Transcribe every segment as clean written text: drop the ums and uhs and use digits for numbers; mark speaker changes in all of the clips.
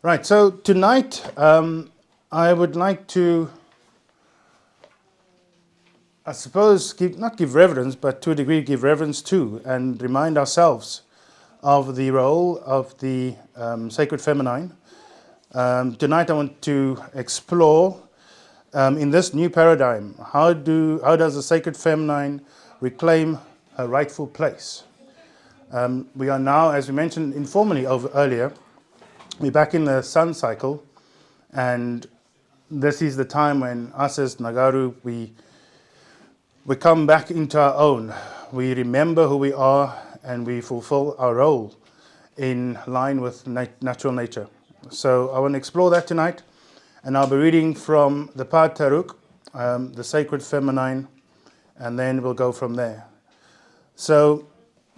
Speaker 1: Right, so tonight I would like to, I suppose, not give reverence, but to a degree give reverence to and remind ourselves of the role of the sacred feminine. Tonight I want to explore in this new paradigm, how does the sacred feminine reclaim her rightful place? We are now, as we mentioned informally earlier, we're back in the sun cycle, and this is the time when us as Nagaru, we come back into our own. We remember who we are and we fulfill our role in line with natural nature. So I want to explore that tonight, and I'll be reading from the Pad Taruk, the sacred feminine, and then we'll go from there. So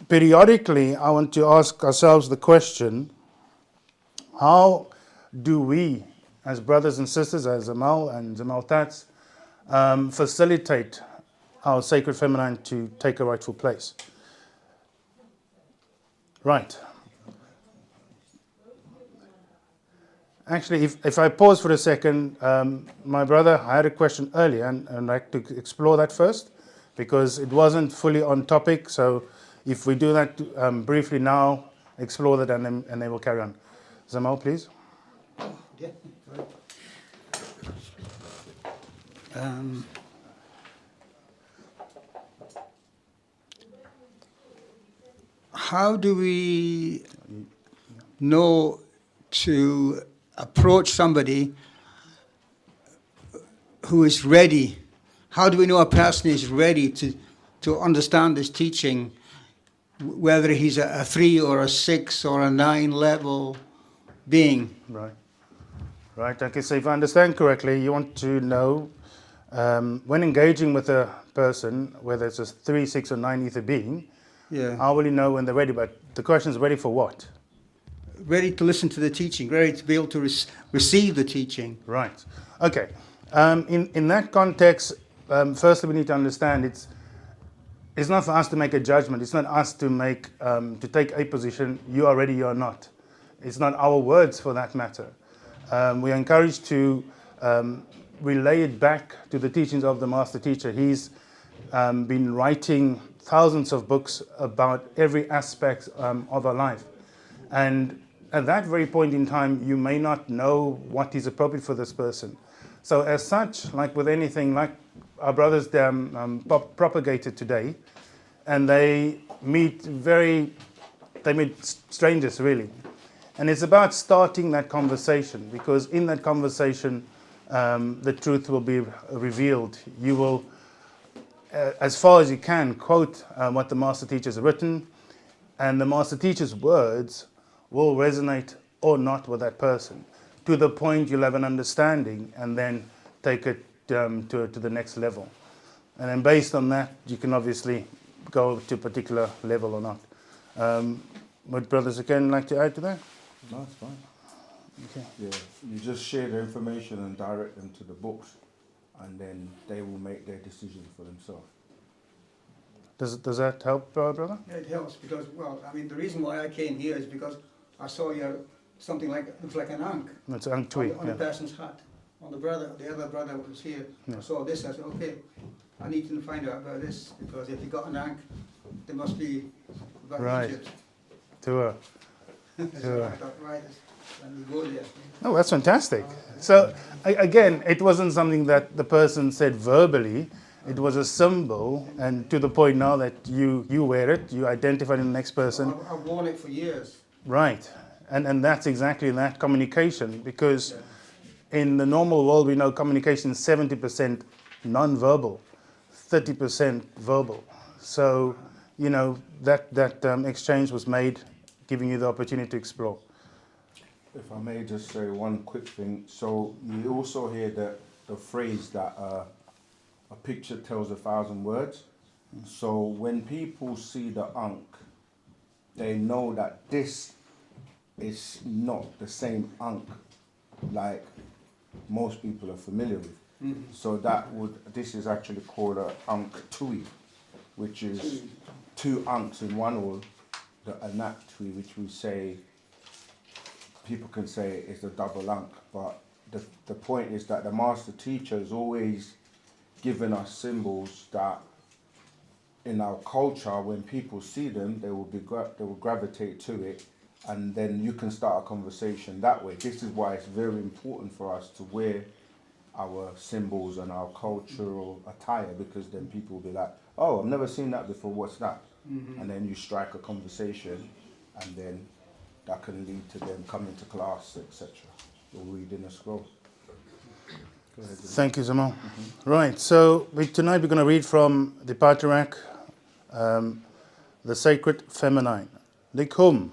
Speaker 1: periodically, I want to ask ourselves the question, how do we, as brothers and sisters, as Zamal and Zamal Tats, facilitate our sacred feminine to take a rightful place? Right. Actually, if I pause for a second, my brother, I had a question earlier, and I'd like to explore that first, because it wasn't fully on topic. So if we do that briefly now, explore that, and then we'll carry on. Zamal, please.
Speaker 2: Yeah. How do we know to approach somebody who is ready? How do we know a person is ready to understand this teaching, whether he's a 3 or a 6 or a 9 level being?
Speaker 1: Right. Right. Okay. So if I understand correctly, you want to know when engaging with a person, whether it's a 3, 6, or 9 ether being,
Speaker 2: Yeah.
Speaker 1: how will you know when they're ready? But the question is, ready for what?
Speaker 2: Ready to listen to the teaching, ready to be able to receive the teaching.
Speaker 1: Right. Okay. In that context, firstly, we need to understand it's not for us to make a judgment. It's not us to make to take a position. You are ready. You are not. It's not our words, for that matter. We are encouraged to relay it back to the teachings of the master teacher. He's been writing thousands of books about every aspect of our life, and at that very point in time, you may not know what is appropriate for this person. So as such, like with anything, like our brothers propagated today, and they meet strangers, really. And it's about starting that conversation, because in that conversation, the truth will be revealed. You will, as far as you can, quote what the master teacher has written, and the master teacher's words will resonate or not with that person, to the point you'll have an understanding, and then take it to the next level. And then based on that, you can obviously go to a particular level or not. Would brothers again like to add to that?
Speaker 3: No, it's fine.
Speaker 1: Okay.
Speaker 3: Yeah, you just share the information and direct them to the books, and then they will make their decision for themselves.
Speaker 1: Does that help, brother?
Speaker 2: Yeah, it helps because, well, I mean, the reason why I came here is because I saw something looks like an ankh
Speaker 1: It's an tweet.
Speaker 2: on the person's hat. On the other brother was here.
Speaker 1: Yeah.
Speaker 2: I saw this. I said, okay, I need to find out about this, because if you got an ankh, there must be about
Speaker 1: Right.
Speaker 2: Egypt.
Speaker 1: To
Speaker 2: So I thought, right, let me go there.
Speaker 1: Oh, that's fantastic. So again, it wasn't something that the person said verbally. It was a symbol, and to the point now that you wear it, you identify the next person.
Speaker 2: I've worn it for years.
Speaker 1: Right. And that's exactly that communication, because in the normal world, we know communication is 70% non-verbal, 30% verbal. So, that exchange was made, giving you the opportunity to explore.
Speaker 3: If I may just say one quick thing. So you also hear the phrase that a picture tells 1,000 words. So when people see the ankh, they know that this is not the same ankh like most people are familiar with.
Speaker 2: Mm-hmm.
Speaker 3: So this is actually called a ankh tui, which is 2 ankhs in one, or the anak tui, which we say people can say it's a double lunk, but the point is that the master teacher is always giving us symbols that in our culture, when people see them, they will gravitate to it, and then you can start a conversation that way. This is why it's very important for us to wear our symbols and our cultural attire, because then people will be like, oh, I've never seen that before, what's that? And then you strike a conversation, and then that can lead to them coming to class, etc., or reading a scroll. Go ahead,
Speaker 1: Thank you, Zamal. Right, so tonight we're going to read from the Patriarch, the Sacred Feminine. Likum.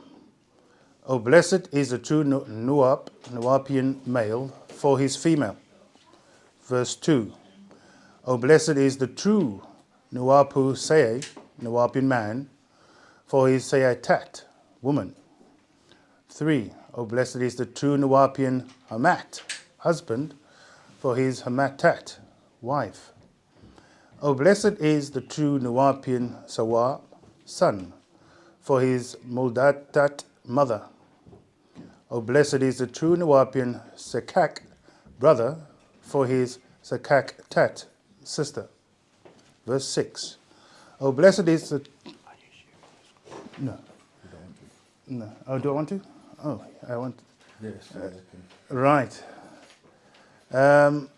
Speaker 1: Oh, blessed is the true Nuapian male for his female. Verse 2. Oh, blessed is the true Nuapu Say, Nuapian man, for his Sayatat, woman. 3. Oh, blessed is the true Nuapian Hamat, husband, for his Hamatat, wife. Oh, blessed is the true Nuapian Sawa, son, for his Muldatat, mother. Oh, blessed is the true Nuapian Sekak, brother, for his Sekak Tat, sister. Verse 6. Oh, blessed is the... No. No. Oh, do I want to? Oh, I want...
Speaker 3: Yes.
Speaker 1: Right. I'm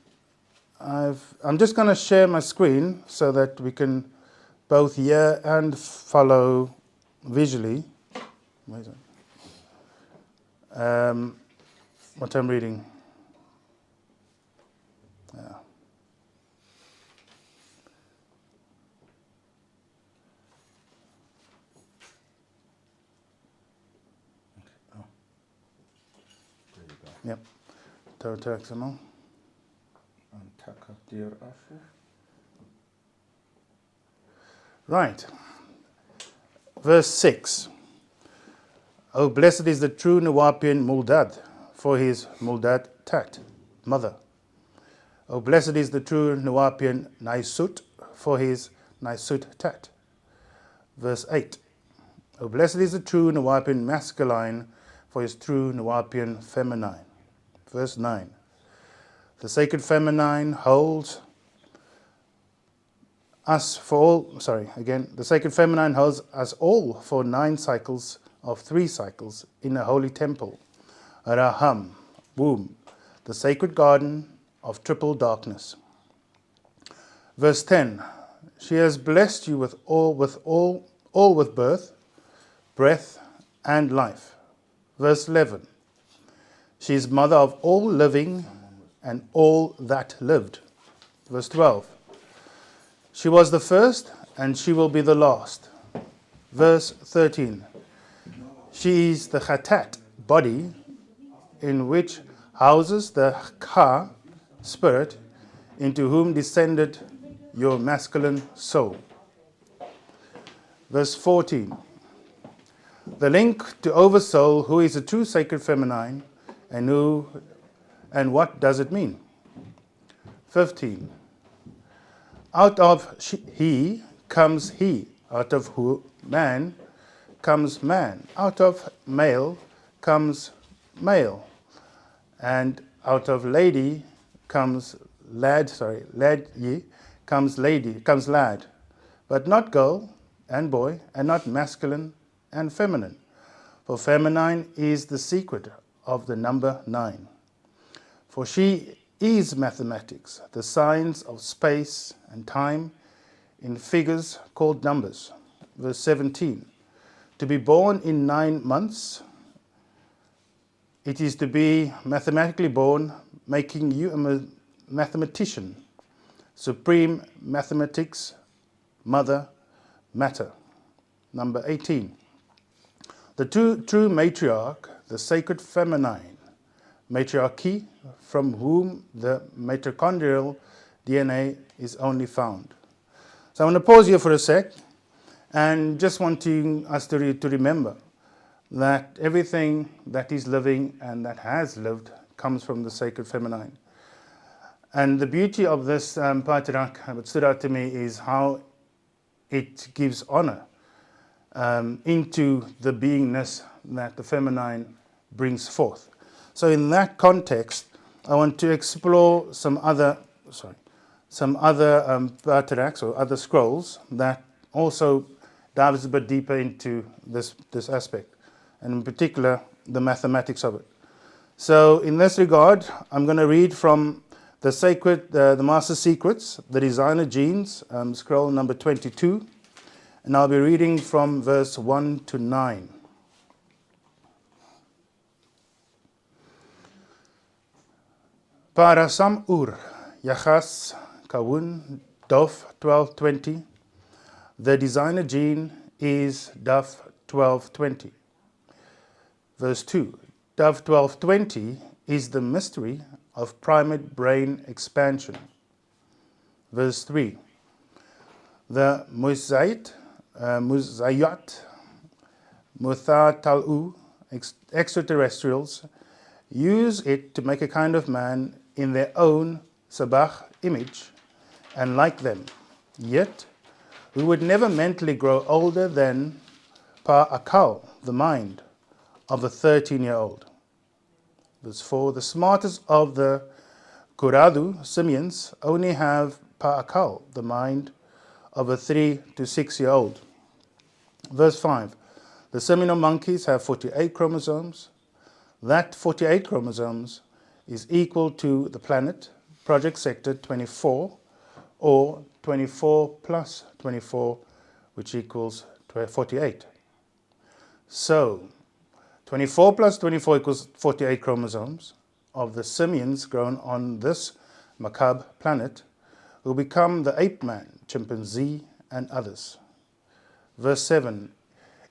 Speaker 1: just going to share my screen so that we can both hear and follow visually. Where is it? What I'm reading. Yeah.
Speaker 3: Oh. There you go.
Speaker 1: Yep. Totexamo.
Speaker 3: And Takadir Afu.
Speaker 1: Right. Verse 6. Oh, blessed is the true Nuapian Muldad, for his Muldad Tat, mother. Oh, blessed is the true Nuapian Naisut, for his Naisut Tat. Verse 8. Oh, blessed is the true Nuapian masculine, for his true Nuapian feminine. Verse 9. The sacred feminine holds us for all, the sacred feminine holds us all for 9 cycles of 3 cycles in a holy temple, Raham, womb, the sacred garden of triple darkness. Verse 10. She has blessed you with all with birth, breath, and life. Verse 11. She is mother of all living and all that lived. Verse 12. She was the first and she will be the last. Verse 13. She is the Khatat, body, in which houses the Ka, spirit, into whom descended your masculine soul. Verse 14. The link to Oversoul, who is a true sacred feminine, and what does it mean? 15. Out of he comes he, out of man comes man, out of male comes male, and out of lady comes lad, comes lad, but not girl and boy, and not masculine and feminine. For feminine is the secret of the number 9. For she is mathematics, the science of space and time in figures called numbers. Verse 17. To be born in 9 months, it is to be mathematically born, making you a mathematician, supreme mathematics, mother, matter. Number 18. The true matriarch, the sacred feminine, matriarchy, from whom the mitochondrial DNA is only found. So I'm going to pause here for a sec and just wanting us to remember that everything that is living and that has lived comes from the sacred feminine. And the beauty of this Patriarch, what stood out to me, is how it gives honor into the beingness that the feminine brings forth. So in that context, I want to explore some other Patriarchs or other scrolls that also dives a bit deeper into this aspect, and in particular the mathematics of it. So in this regard, I'm going to read from the Master Secrets, the Designer Genes, scroll number 22, and I'll be reading from verse 1 to 9. Parasam ur, Yachas Kawun, Dof 1220. The designer gene is Daf 1220. Verse 2. Daf 1220 is the mystery of primate brain expansion. Verse 3. The Muzayat, Muthatal'u, extraterrestrials, use it to make a kind of man in their own Sabach image and like them, yet who would never mentally grow older than Pa'akal, the mind, of a 13-year-old. Verse 4, the smartest of the Kuradu simians only have Pa'akal, the mind, of a 3 to 6-year-old. Verse 5, the seminal monkeys have 48 chromosomes. That 48 chromosomes is equal to the planet, project sector 24, or 24 plus 24, which equals 48. So, 24 plus 24 equals 48 chromosomes of the simians grown on this macabre planet who become the ape man, chimpanzee, and others. Verse 7,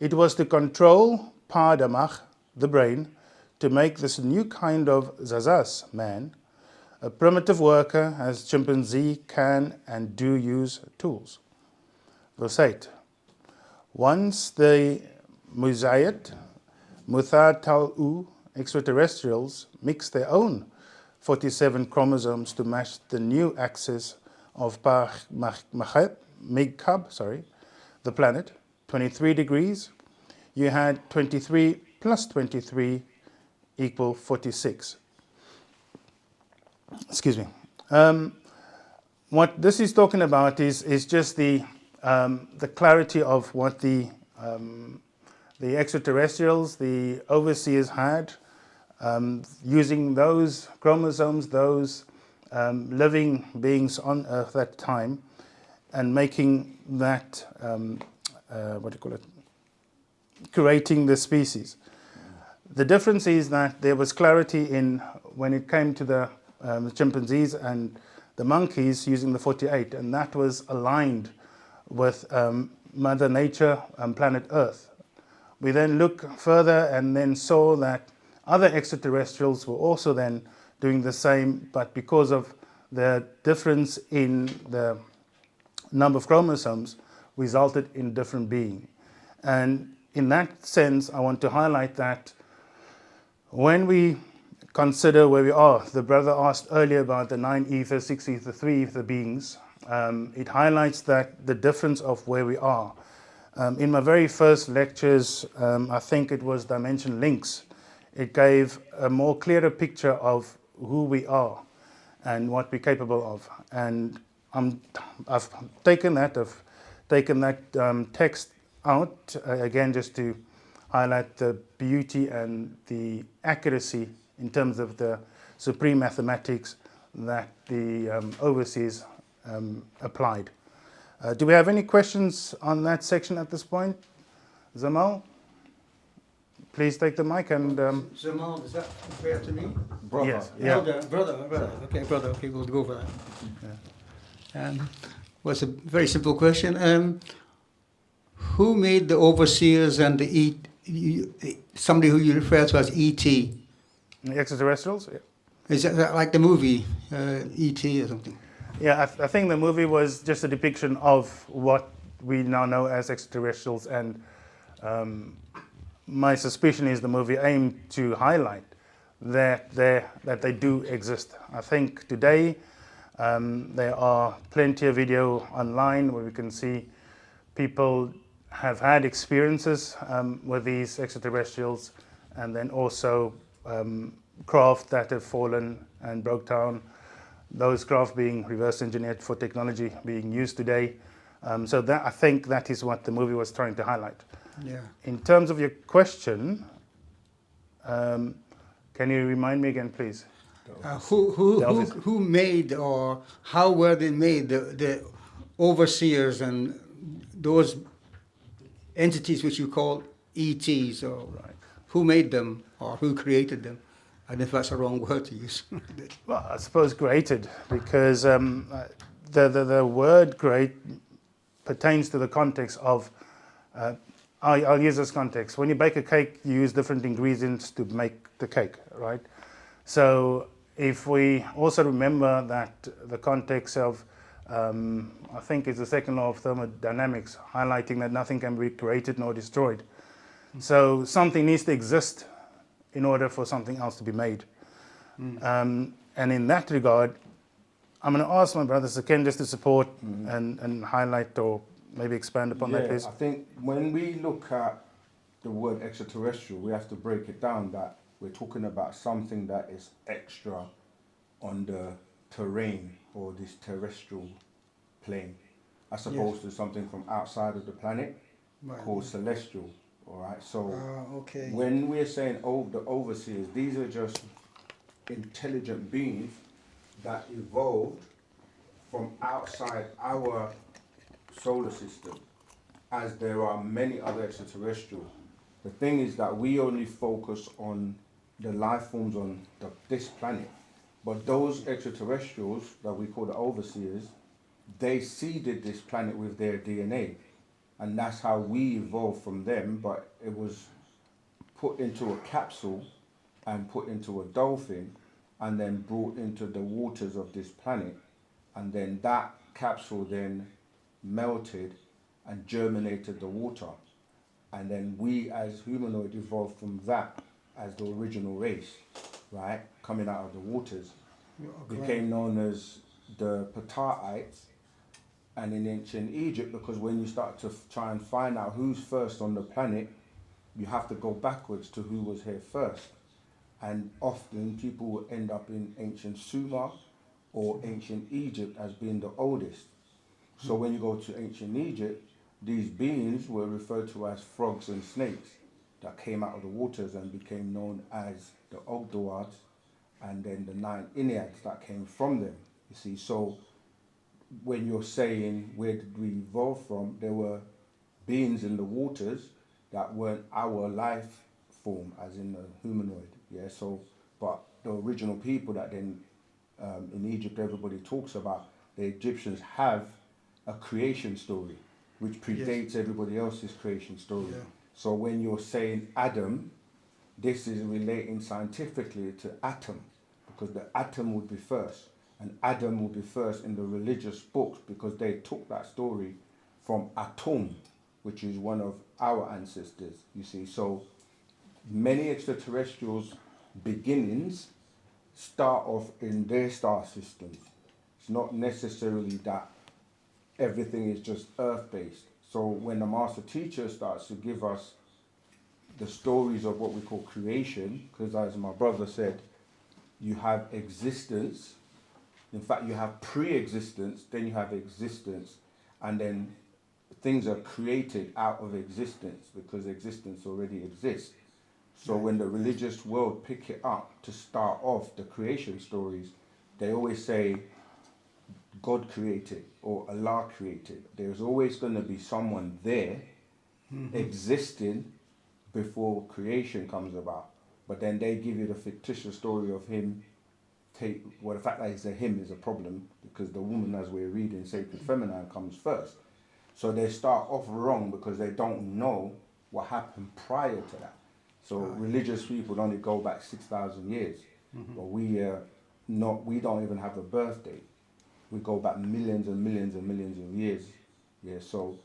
Speaker 1: it was to control Padamach, the brain, to make this new kind of Zazas man, a primitive worker as chimpanzee can and do use tools. Verse 8, once the Muzayat, Muthatal'u extraterrestrials mix their own 47 chromosomes to match the new axis of Migkab, the planet, 23 degrees, you had 23 plus 23 equal 46. Excuse me. What this is talking about is just the clarity of what the extraterrestrials, the overseers had, using those chromosomes, those living beings on Earth at that time, and making that, creating the species. The difference is that there was clarity in when it came to the chimpanzees and the monkeys using the 48, and that was aligned with Mother Nature and planet Earth. We then look further and then saw that other extraterrestrials were also then doing the same, but because of the difference in the number of chromosomes resulted in different being. And in that sense, I want to highlight that when we consider where we are, the brother asked earlier about the 9 ether, 6 ether, 3 ether beings. It highlights that the difference of where we are. In my very first lectures, I think it was Dimension Links, it gave a more clearer picture of who we are and what we're capable of. And I've taken that text out, again, just to highlight the beauty and the accuracy in terms of the supreme mathematics that the overseers applied. Do we have any questions on that section at this point? Zamal, please take the mic and...
Speaker 2: Zamal, is that fair to me?
Speaker 3: Brother.
Speaker 1: Yes, yeah.
Speaker 2: Brother. Okay, we'll go for that. Yeah. Was a very simple question. Who made the overseers and the somebody who you refer to as E.T.?
Speaker 1: The extraterrestrials? Yeah.
Speaker 2: Is that like the movie E.T. or something?
Speaker 1: Yeah, I think the movie was just a depiction of what we now know as extraterrestrials, and my suspicion is the movie aimed to highlight that they do exist. I think today there are plenty of video online where we can see people have had experiences with these extraterrestrials, and then also craft that have fallen and broke down, those craft being reverse engineered for technology being used today. So that, I think that is what the movie was trying to highlight.
Speaker 2: Yeah.
Speaker 1: In terms of your question, can you remind me again, please?
Speaker 2: Who made, or how were they made, the overseers and those entities which you call ETs, or
Speaker 1: Right.
Speaker 2: who made them or who created them? I don't know if that's a wrong word to use.
Speaker 1: Well, I suppose created, because the word create pertains to the context of, I'll use this context. When you bake a cake, you use different ingredients to make the cake, right? So if we also remember that the context of, I think it's the second law of thermodynamics, highlighting that nothing can be created nor destroyed. So something needs to exist in order for something else to be made. And in that regard, I'm going to ask my brother Saken just to support and highlight or maybe expand upon that, please.
Speaker 3: I think when we look at the word extraterrestrial, we have to break it down that we're talking about something that is extra on the terrain or this terrestrial plane, as opposed to something from outside of the planet called celestial. All right. So
Speaker 2: Okay.
Speaker 3: when we're saying the overseers, these are just intelligent beings that evolved from outside our solar system, as there are many other extraterrestrial. The thing is that we only focus on the life forms on this planet, but those extraterrestrials that we call the overseers, they seeded this planet with their DNA, and that's how we evolved from them. But it was put into a capsule and put into a dolphin and then brought into the waters of this planet, and then that capsule then melted and germinated the water, and then we as humanoid evolved from that as the original race, right, coming out of the waters. Became known as the Pataites, and in ancient Egypt, because when you start to try and find out who's first on the planet, you have to go backwards to who was here first. And often people will end up in ancient Sumer or ancient Egypt as being the oldest. So when you go to ancient Egypt, these beings were referred to as frogs and snakes that came out of the waters and became known as the Ogdoads, and then the 9 Enneads that came from them. You see, so when you're saying where did we evolve from, there were beings in the waters that weren't our life form, as in the humanoid. Yeah. So, but the original people that then in Egypt everybody talks about, the Egyptians have a creation story which predates everybody else's creation story.
Speaker 2: Yeah.
Speaker 3: So when you're saying Adam, this is relating scientifically to atom, because the atom would be first, and Adam would be first in the religious books because they took that story from Atum, which is one of our ancestors, you see. So many extraterrestrials' beginnings start off in their star systems. It's not necessarily that everything is just earth-based. So when the master teacher starts to give us the stories of what we call creation, because as my brother said, you have existence, in fact you have pre-existence, then you have existence, and then things are created out of existence because existence already exists. So when the religious world pick it up to start off the creation stories, they always say God created or Allah created. There's always going to be someone there existing before creation comes about. But then they give you the fictitious story of him. Well, the fact that it's a him is a problem, because the woman, as we're reading, sacred feminine, comes first. So they start off wrong because they don't know what happened prior to that. So religious people only go back 6,000 years, but we don't even have a birth date. We go back millions and millions and millions of years. Yeah, so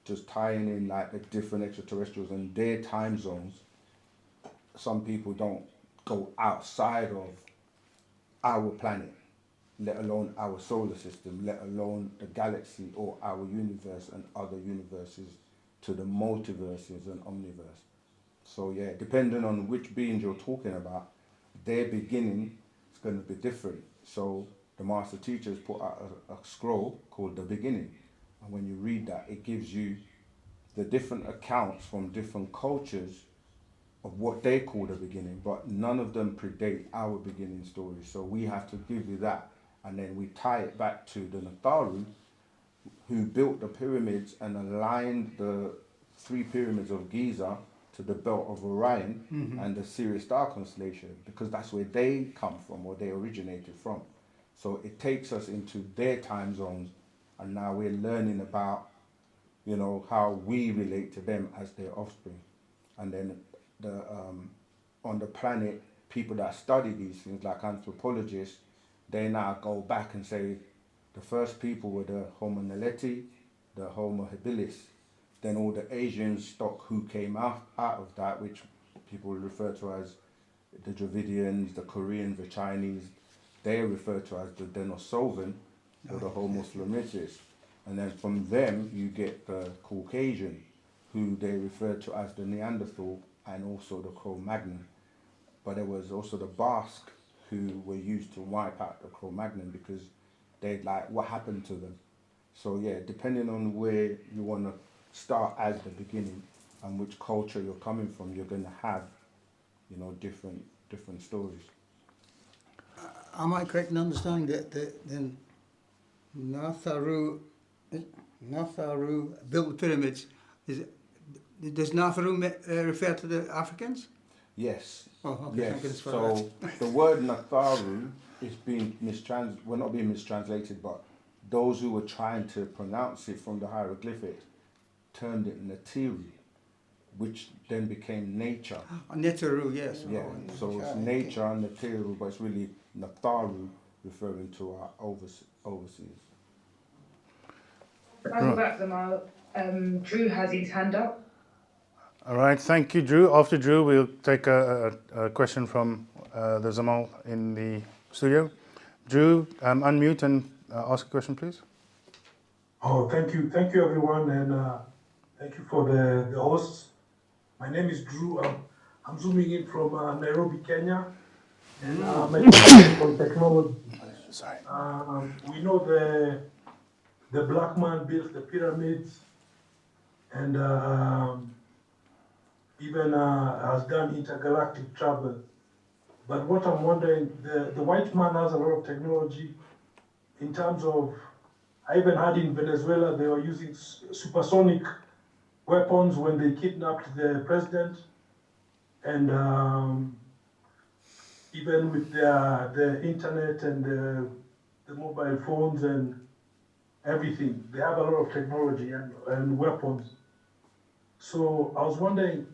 Speaker 3: just tying in like the different extraterrestrials and their time zones, some people don't go outside of our planet, let alone our solar system, let alone the galaxy or our universe and other universes, to the multiverses and omniverse. So yeah, depending on which beings you're talking about, their beginning is going to be different. So the master teachers put out a scroll called The Beginning. And when you read that, it gives you the different accounts from different cultures of what they call the beginning, but none of them predate our beginning story. So we have to give you that, and then we tie it back to the Natharu, who built the pyramids and aligned the 3 pyramids of Giza to the belt of Orion and the Sirius Star constellation, because that's where they come from, or they originated from. So it takes us into their time zones, and now we're learning about, you know, how we relate to them as their offspring. And then the on the planet, people that study these things, like anthropologists, they now go back and say the first people were the Homo naledi, the Homo habilis. Then all the Asian stock who came out of that, which people refer to as the Dravidians, the Koreans, the Chinese, they are referred to as the Denisovan, or the Homo flamicis. And then from them you get the Caucasian, who they refer to as the Neanderthal, and also the Cro-Magnon. But there was also the Basque, who were used to wipe out the Cro-Magnon because they'd like, what happened to them? So yeah, depending on where you want to start as the beginning and which culture you're coming from, you're going to have, you know, different stories.
Speaker 2: Am I correct in understanding that the Natharu built the pyramids? Does Natharu refer to the Africans?
Speaker 3: Yes.
Speaker 2: Oh, okay.
Speaker 3: Yes.
Speaker 2: Thank goodness for
Speaker 3: So the word Natharu is being not being mistranslated, but those who were trying to pronounce it from the hieroglyphics termed it Natiru, which then became nature.
Speaker 2: Netaru, yes.
Speaker 3: Yeah. So it's nature and Natiru, but it's really Natharu, referring to our overseas.
Speaker 4: Welcome back, Zamal. Drew has his hand up.
Speaker 1: All right, thank you, Drew. After Drew, we'll take a question from the Zamal in the studio. Drew, unmute and ask a question, please.
Speaker 5: Oh, thank you everyone, and thank you for the hosts. My name is Drew. I'm zooming in from Nairobi, Kenya, and I'm a teacher on technology.
Speaker 1: Sorry.
Speaker 5: We know the black man built the pyramids, and even has done intergalactic travel. But what I'm wondering, the white man has a lot of technology in terms of, I even heard in Venezuela they were using supersonic weapons when they kidnapped the president, and even with the internet and the mobile phones and everything, they have a lot of technology and weapons. So I was wondering,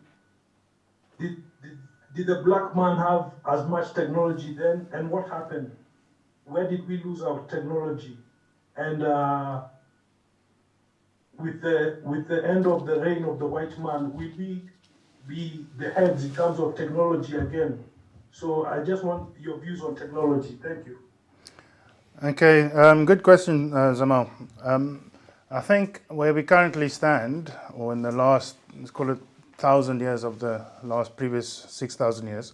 Speaker 5: did the black man have as much technology then, and what happened? Where did we lose our technology? And with the end of the reign of the white man, will we be the heads in terms of technology again? So I just want your views on technology. Thank you.
Speaker 1: Okay, good question, Zamal. I think where we currently stand, or in the last, let's call it 1,000 years of the previous 6,000 years,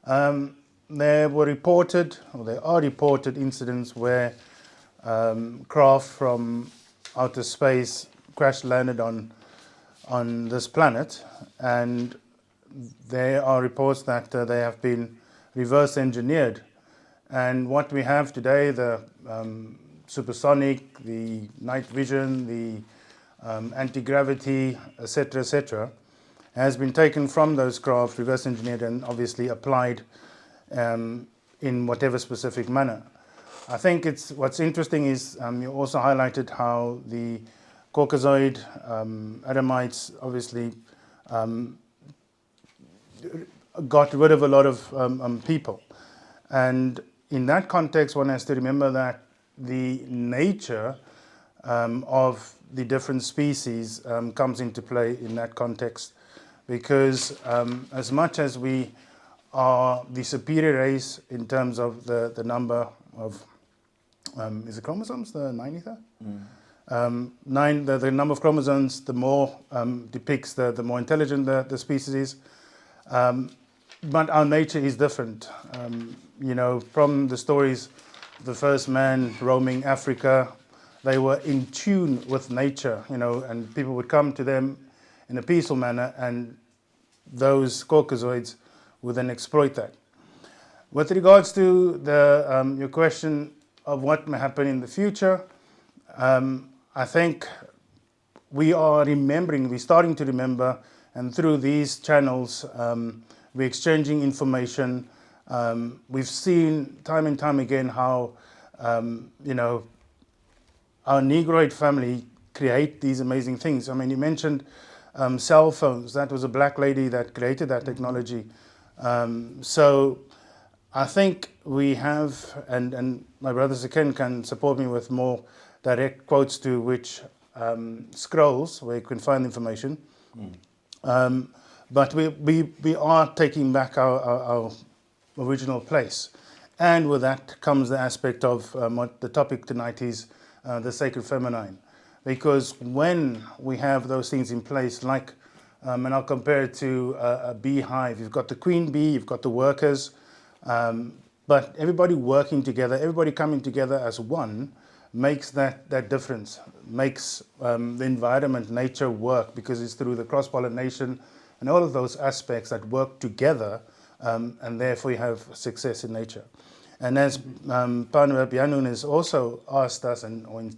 Speaker 1: there are reported incidents where craft from outer space crash landed on this planet, and there are reports that they have been reverse engineered. And what we have today, the supersonic, the night vision, the anti-gravity, etc., has been taken from those craft, reverse engineered, and obviously applied in whatever specific manner. I think what's interesting is you also highlighted how the Caucasoid Adamites obviously got rid of a lot of people. And in that context, one has to remember that the nature of the different species comes into play in that context, because as much as we are the superior race in terms of the number of, is it chromosomes, the 9 ether? The number of chromosomes, the more depicts the more intelligent the species is. but our nature is different. You know, from the stories, the first man roaming Africa, they were in tune with nature, you know, and people would come to them in a peaceful manner, and those Caucasoids would then exploit that. With regards to your question of what may happen in the future, I think we're starting to remember, and through these channels, we're exchanging information. We've seen time and time again how, you know, our Negroid family create these amazing things. I mean, you mentioned cell phones. That was a black lady that created that technology. So I think we have, and my brother Zaken can support me with more direct quotes to which scrolls where you can find information. But we are taking back our original place. And with that comes the aspect of what the topic tonight is, the sacred feminine. Because when we have those things in place, like, and I'll compare it to a beehive, you've got the queen bee, you've got the workers, but everybody working together, everybody coming together as one, makes that difference, makes the environment, nature work, because it's through the cross-pollination and all of those aspects that work together, and therefore you have success in nature. And as Panua Bianun has also asked us or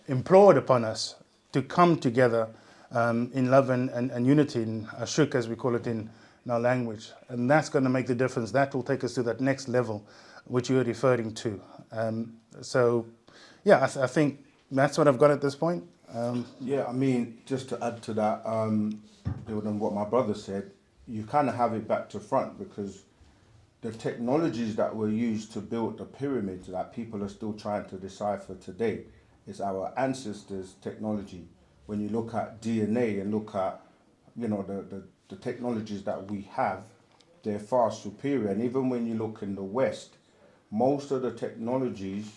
Speaker 1: implored upon us to come together in love and unity, in Ashuk, as we call it in our language. And that's going to make the difference. That will take us to that next level, which you're referring to. So, yeah, I think that's what I've got at this point.
Speaker 3: Yeah, I mean, just to add to that, building on what my brother said, you kind of have it back to front, because the technologies that were used to build the pyramids that people are still trying to decipher today is our ancestors' technology. When you look at DNA and look at, you know, the technologies that we have, they're far superior. And even when you look in the West, most of the technologies,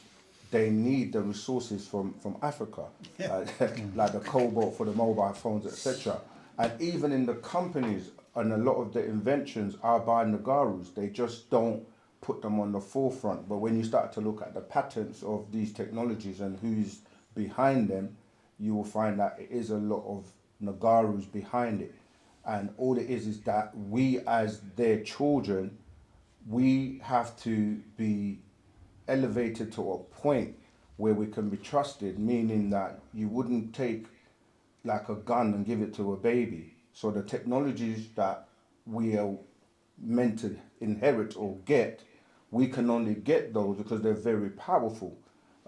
Speaker 3: they need the resources from Africa, like the cobalt for the mobile phones, etc. And even in the companies, and a lot of the inventions are by Nagarus. They just don't put them on the forefront. But when you start to look at the patents of these technologies and who's behind them, you will find that it is a lot of Nagarus behind it. And all it is that we as their children, we have to be elevated to a point where we can be trusted, meaning that you wouldn't take like a gun and give it to a baby. So the technologies that we are meant to inherit or get, we can only get those because they're very powerful.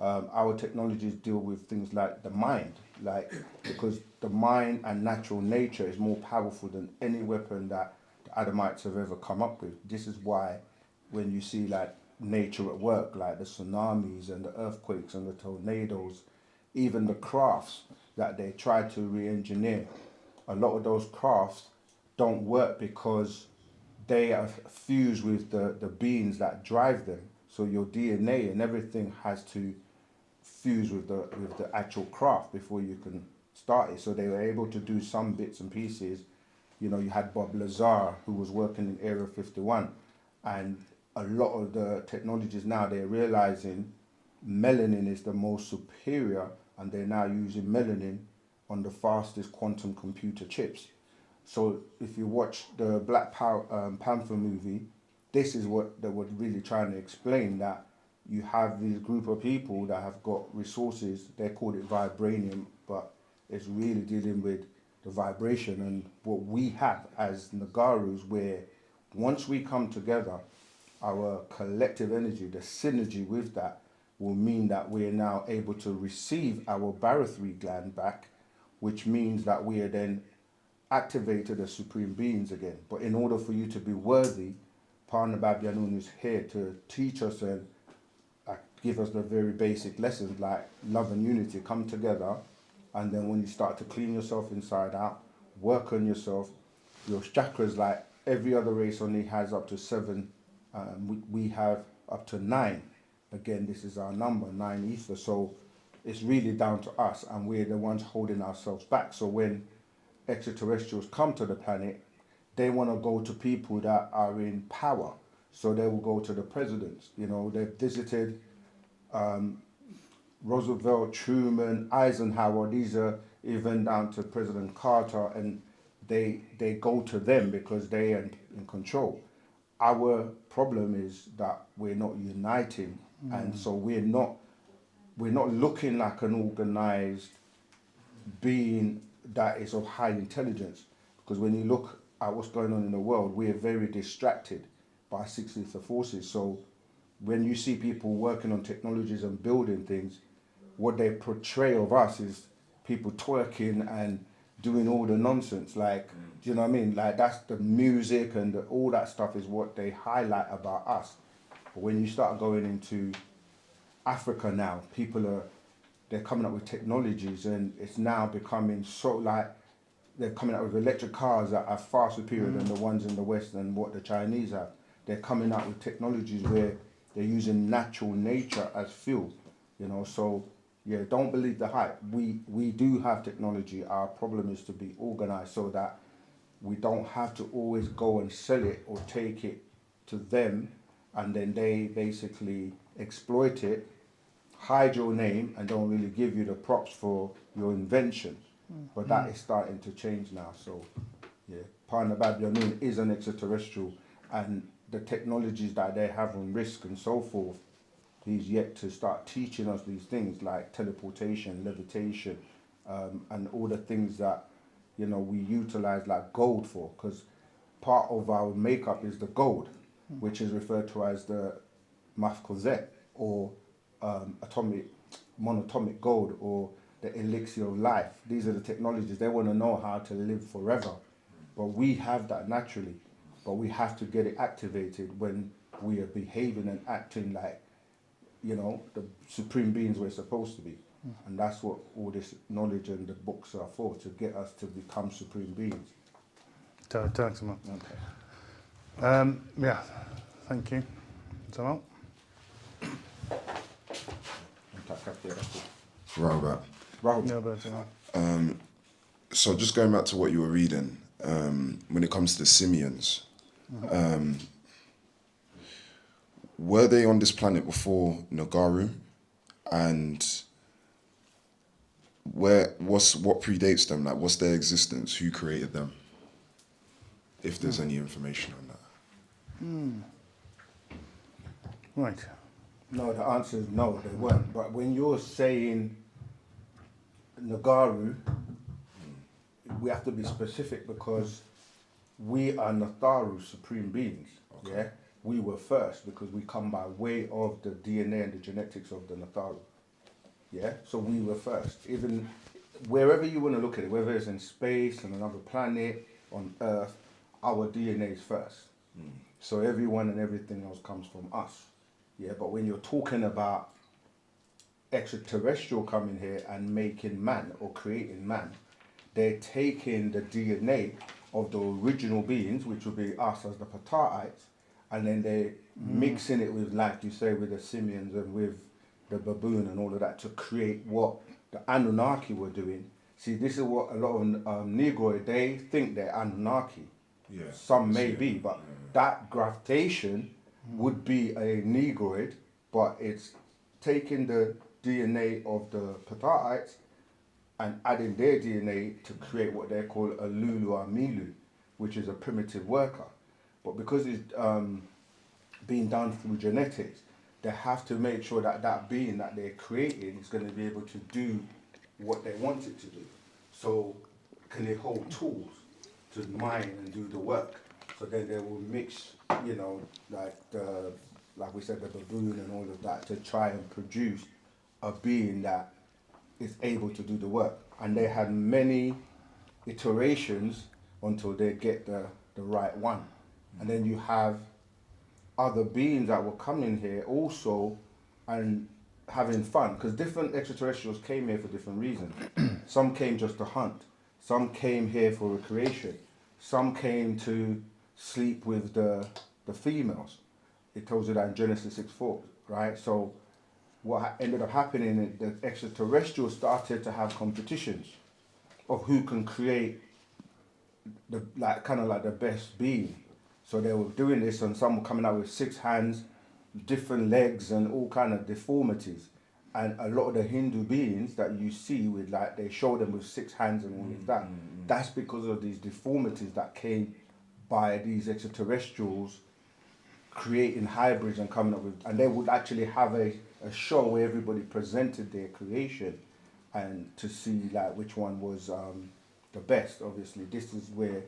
Speaker 3: Our technologies deal with things like the mind, like, because the mind and natural nature is more powerful than any weapon that the Adamites have ever come up with. This is why when you see like nature at work, like the tsunamis and the earthquakes and the tornadoes, even the crafts that they try to re-engineer, a lot of those crafts don't work because they are fused with the beings that drive them. So your DNA and everything has to fuse with the actual craft before you can start it. So they were able to do some bits and pieces. You know, you had Bob Lazar, who was working in Area 51, and a lot of the technologies now, they're realizing melanin is the most superior, and they're now using melanin on the fastest quantum computer chips. So if you watch the Black Panther movie, this is what they were really trying to explain, that you have this group of people that have got resources, they call it vibranium, but it's really dealing with the vibration and what we have as Nagarus, where once we come together, our collective energy, the synergy with that, will mean that we are now able to receive our barothry gland back, which means that we are then activated as supreme beings again. But in order for you to be worthy, Parna Babyanun is here to teach us and give us the very basic lessons like love and unity. Come together, and then when you start to clean yourself inside out, work on yourself, your chakras, like every other race only has up to 7, we have up to 9. Again, this is our number, 9 ether. So it's really down to us, and we're the ones holding ourselves back. So when extraterrestrials come to the planet, they want to go to people that are in power. So they will go to the presidents. You know, they've visited Roosevelt, Truman, Eisenhower. These are even down to President Carter, and they go to them because they are in control. Our problem is that we're not uniting, and so we're not looking like an organized being that is of high intelligence. Because when you look at what's going on in the world, we are very distracted by 6 ether forces. So when you see people working on technologies and building things, what they portray of us is people twerking and doing all the nonsense. Like, do you know what I mean? Like, that's the music and all that stuff is what they highlight about us. But when you start going into Africa now, they're coming up with technologies, and it's now becoming so like they're coming out with electric cars that are far superior than the ones in the West and what the Chinese have. They're coming out with technologies where they're using natural nature as fuel, you know. So yeah, don't believe the hype. We do have technology. Our problem is to be organized so that we don't have to always go and sell it or take it to them, and then they basically exploit it, hide your name, and don't really give you the props for your invention. But that is starting to change now. So yeah, Partner Babylon is an extraterrestrial, and the technologies that they have on Risk and so forth, he's yet to start teaching us these things like teleportation, levitation, and all the things that, you know, we utilize like gold for, because part of our makeup is the gold, which is referred to as the mafkozet, or monatomic gold, or the elixir of life. These are the technologies. They want to know how to live forever. But we have that naturally. But we have to get it activated when we are behaving and acting like, you know, the supreme beings we're supposed to be. And that's what all this knowledge and the books are for, to get us to become supreme beings.
Speaker 1: Thanks, man.
Speaker 3: Okay.
Speaker 1: Yeah, thank you. So,
Speaker 6: Rahul.
Speaker 1: no, but
Speaker 6: So just going back to what you were reading, when it comes to the simians, were they on this planet before Nagaru? And what predates them? Like, what's their existence? Who created them? If there's any information on that.
Speaker 1: right.
Speaker 3: No, the answer is no, they weren't. But when you're saying Nagaru, we have to be specific, because we are Natharu supreme beings. Okay. Yeah, we were first because we come by way of the DNA and the genetics of the Natharu. Yeah, so we were first. Even wherever you want to look at it, whether it's in space, on another planet, on Earth, our DNA is first. So everyone and everything else comes from us. Yeah, but when you're talking about extraterrestrial coming here and making man or creating man, they're taking the DNA of the original beings, which would be us as the Pataites, and then they're mixing it with, like you say, with the simians and with the baboon and all of that to create what the Anunnaki were doing. See, this is what a lot of Negroid, they think they're Anunnaki.
Speaker 6: Yeah.
Speaker 3: Some may be, but that gravitation would be a Negroid, but it's taking the DNA of the Pataites and adding their DNA to create what they call a Lulu or Milu, which is a primitive worker. But because it's being done through genetics, they have to make sure that that being that they're creating is going to be able to do what they want it to do. So can they hold tools to mine and do the work? So then they will mix, you know, like we said, the baboon and all of that to try and produce a being that is able to do the work. And they had many iterations until they get the right one. And then you have other beings that were coming here also and having fun, because different extraterrestrials came here for different reasons. Some came just to hunt. Some came here for recreation. Some came to sleep with the females. It tells you that in Genesis 6:4, right? So what ended up happening, the extraterrestrials started to have competitions of who can create the like kind of like the best being. So they were doing this, and some were coming out with 6 hands, different legs, and all kind of deformities. And a lot of the Hindu beings that you see with like they show them with 6 hands and all of that. That's because of these deformities that came by these extraterrestrials creating hybrids and coming up with, and they would actually have a show where everybody presented their creation and to see like which one was the best. Obviously this is where,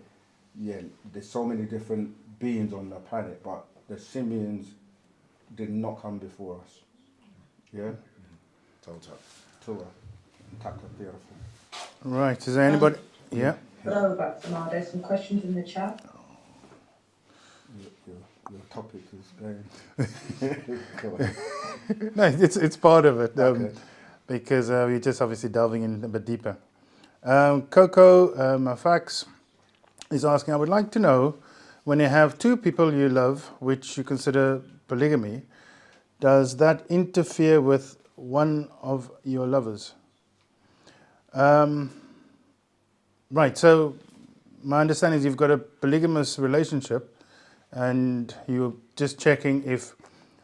Speaker 3: yeah, there's so many different beings on the planet, but the simians did not come before us. Yeah. Tua. Taka, beautiful.
Speaker 1: Right, is there anybody? Yeah.
Speaker 4: Hello, Baptama. There's some questions in the chat.
Speaker 3: Your topic is going. Go on.
Speaker 1: No, it's part of it,
Speaker 3: Okay.
Speaker 1: because we're just obviously delving in a bit deeper. Coco Mafax is asking, I would like to know, when you have 2 people you love, which you consider polygamy, does that interfere with one of your lovers? Right, so my understanding is you've got a polygamous relationship and you're just checking if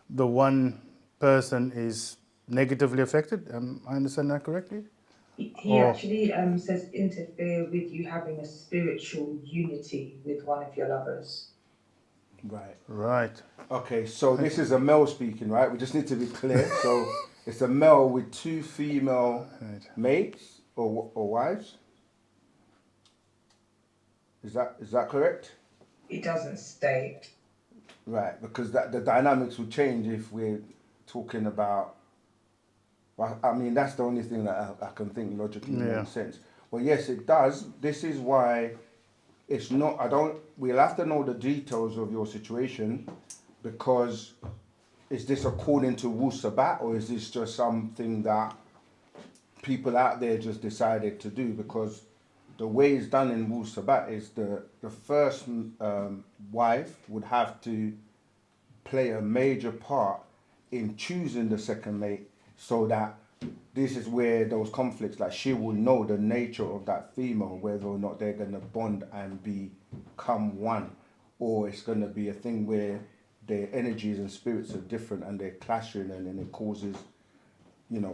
Speaker 1: the one person is negatively affected. I understand that correctly?
Speaker 4: He actually says interfere with you having a spiritual unity with one of your lovers.
Speaker 3: Right.
Speaker 1: Right.
Speaker 3: Okay, so this is a male speaking, right? We just need to be clear. So it's a male with 2 female mates or wives. Is that correct?
Speaker 4: It doesn't state.
Speaker 3: Right, because the dynamics will change if we're talking about. Well, I mean that's the only thing that I can think logically makes sense. Well, yes, it does. This is why it's not. We'll have to know the details of your situation, because is this according to Wu Sabat or is this just something that people out there just decided to do? Because the way it's done in Wu Sabat is the first wife would have to play a major part in choosing the second mate, so that this is where those conflicts, like she will know the nature of that female, whether or not they're going to bond and become one, or it's going to be a thing where their energies and spirits are different and they're clashing, and then it causes,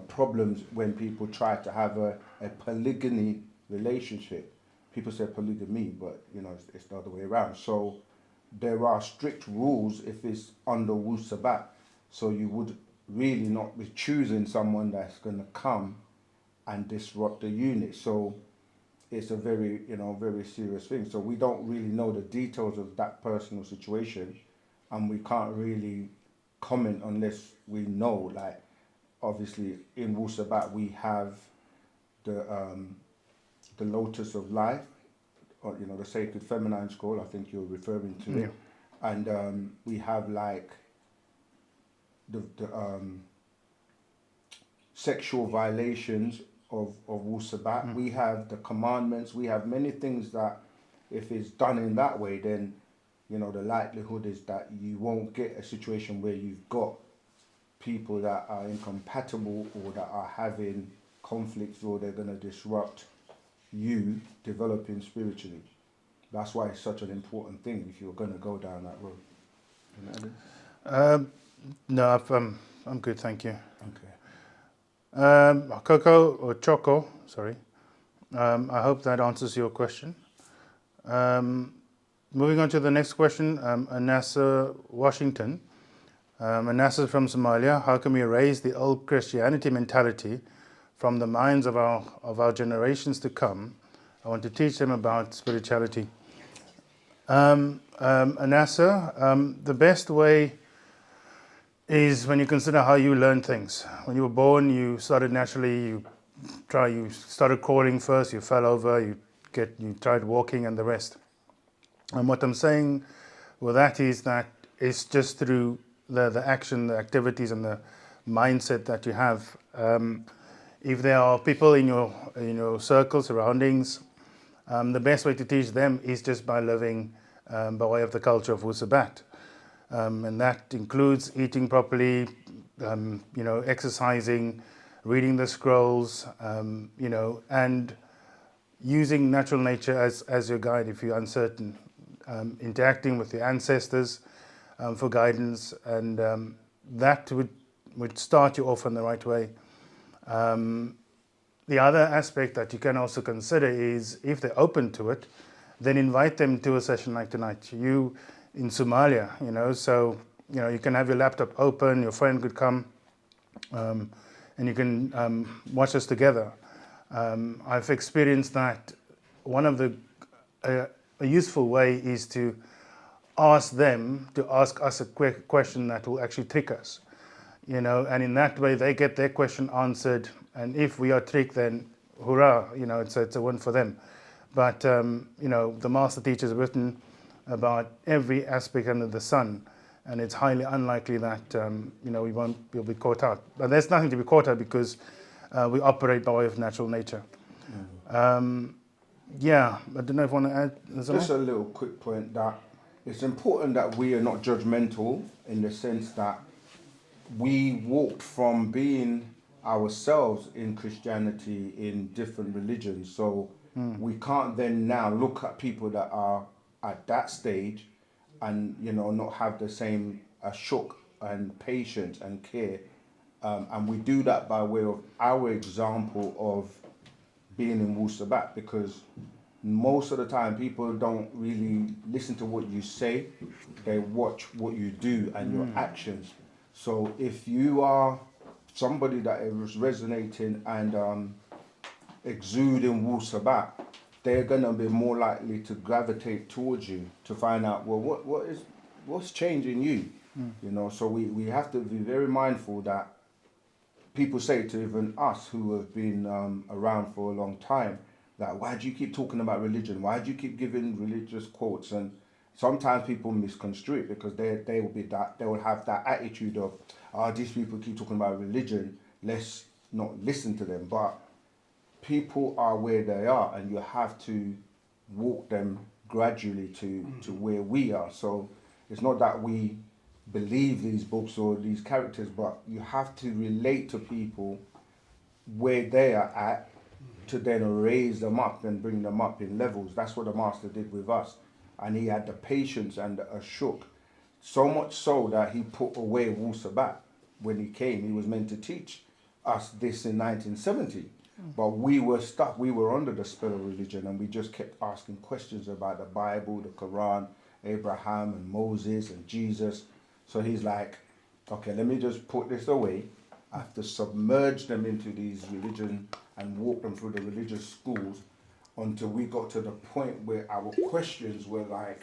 Speaker 3: problems when people try to have a polygamy relationship. People say polygamy, but it's the other way around. So there are strict rules if it's under Wu Sabat. So you would really not be choosing someone that's going to come and disrupt the unit. So it's a very, very serious thing. So we don't really know the details of that personal situation, and we can't really comment unless we know. Like, obviously, in Wu Sabat we have the Lotus of Life, or the Sacred Feminine Scroll. I think you're referring to it, and we have like the sexual violations of Wu Sabat. We have the commandments. We have many things that, if it's done in that way, then the likelihood is that you won't get a situation where you've got people that are incompatible or that are having conflicts, or they're going to disrupt you developing spiritually. That's why it's such an important thing if you're going to go down that road.
Speaker 1: No, I'm good, thank you.
Speaker 3: Okay.
Speaker 1: Coco or Choco, sorry. I hope that answers your question. Moving on to the next question, Anassa Washington. Anassa from Somalia. How can we erase the old Christianity mentality from the minds of our generations to come? I want to teach them about spirituality. Anassa, the best way is when you consider how you learn things. When you were born, you started naturally, you started crawling first, you fell over, you tried walking and the rest. And what I'm saying with that is that it's just through the action, the activities and the mindset that you have. If there are people in your circle, surroundings, the best way to teach them is just by living by way of the culture of Wu Sabat. And that includes eating properly, exercising, reading the scrolls, and using natural nature as your guide if you're uncertain, interacting with your ancestors for guidance, and that would start you off in the right way. The other aspect that you can also consider is if they're open to it, then invite them to a session like tonight. You in Somalia, so you can have your laptop open, your friend could come, and you can watch us together. I've experienced that one of a useful way is to ask them to ask us a quick question that will actually trick us, and in that way they get their question answered, and if we are tricked, then hurrah, it's a win for them. But the master teacher has written about every aspect under the sun, and it's highly unlikely that we'll be caught out. But there's nothing to be caught out because we operate by way of natural nature. Yeah, I don't know if you want to add.
Speaker 3: Just a little quick point that it's important that we are not judgmental in the sense that we walked from being ourselves in Christianity in different religions. So we can't then now look at people that are at that stage and not have the same shock and patience and care. And we do that by way of our example of being in Wu Sabat, because most of the time people don't really listen to what you say, they watch what you do and your actions. So if you are somebody that is resonating and exuding Wu Sabat, they're gonna be more likely to gravitate towards you to find out, well, what's changing you? So we have to be very mindful that people say to even us who have been around for a long time, that why do you keep talking about religion? Why do you keep giving religious quotes? And sometimes people misconstrue it because they will have that attitude of, these people keep talking about religion, let's not listen to them. But people are where they are, and you have to walk them gradually to where we are. So it's not that we believe these books or these characters, but you have to relate to people where they are at to then raise them up and bring them up in levels. That's what the master did with us. And he had the patience and the ashuk, so much so that he put away Wu Sabat. When he came, he was meant to teach us this in 1970. But we were stuck, we were under the spell of religion, and we just kept asking questions about the Bible, the Quran, Abraham and Moses and Jesus. So he's like, okay, let me just put this away. I have to submerge them into these religion and walk them through the religious schools until we got to the point where our questions were like,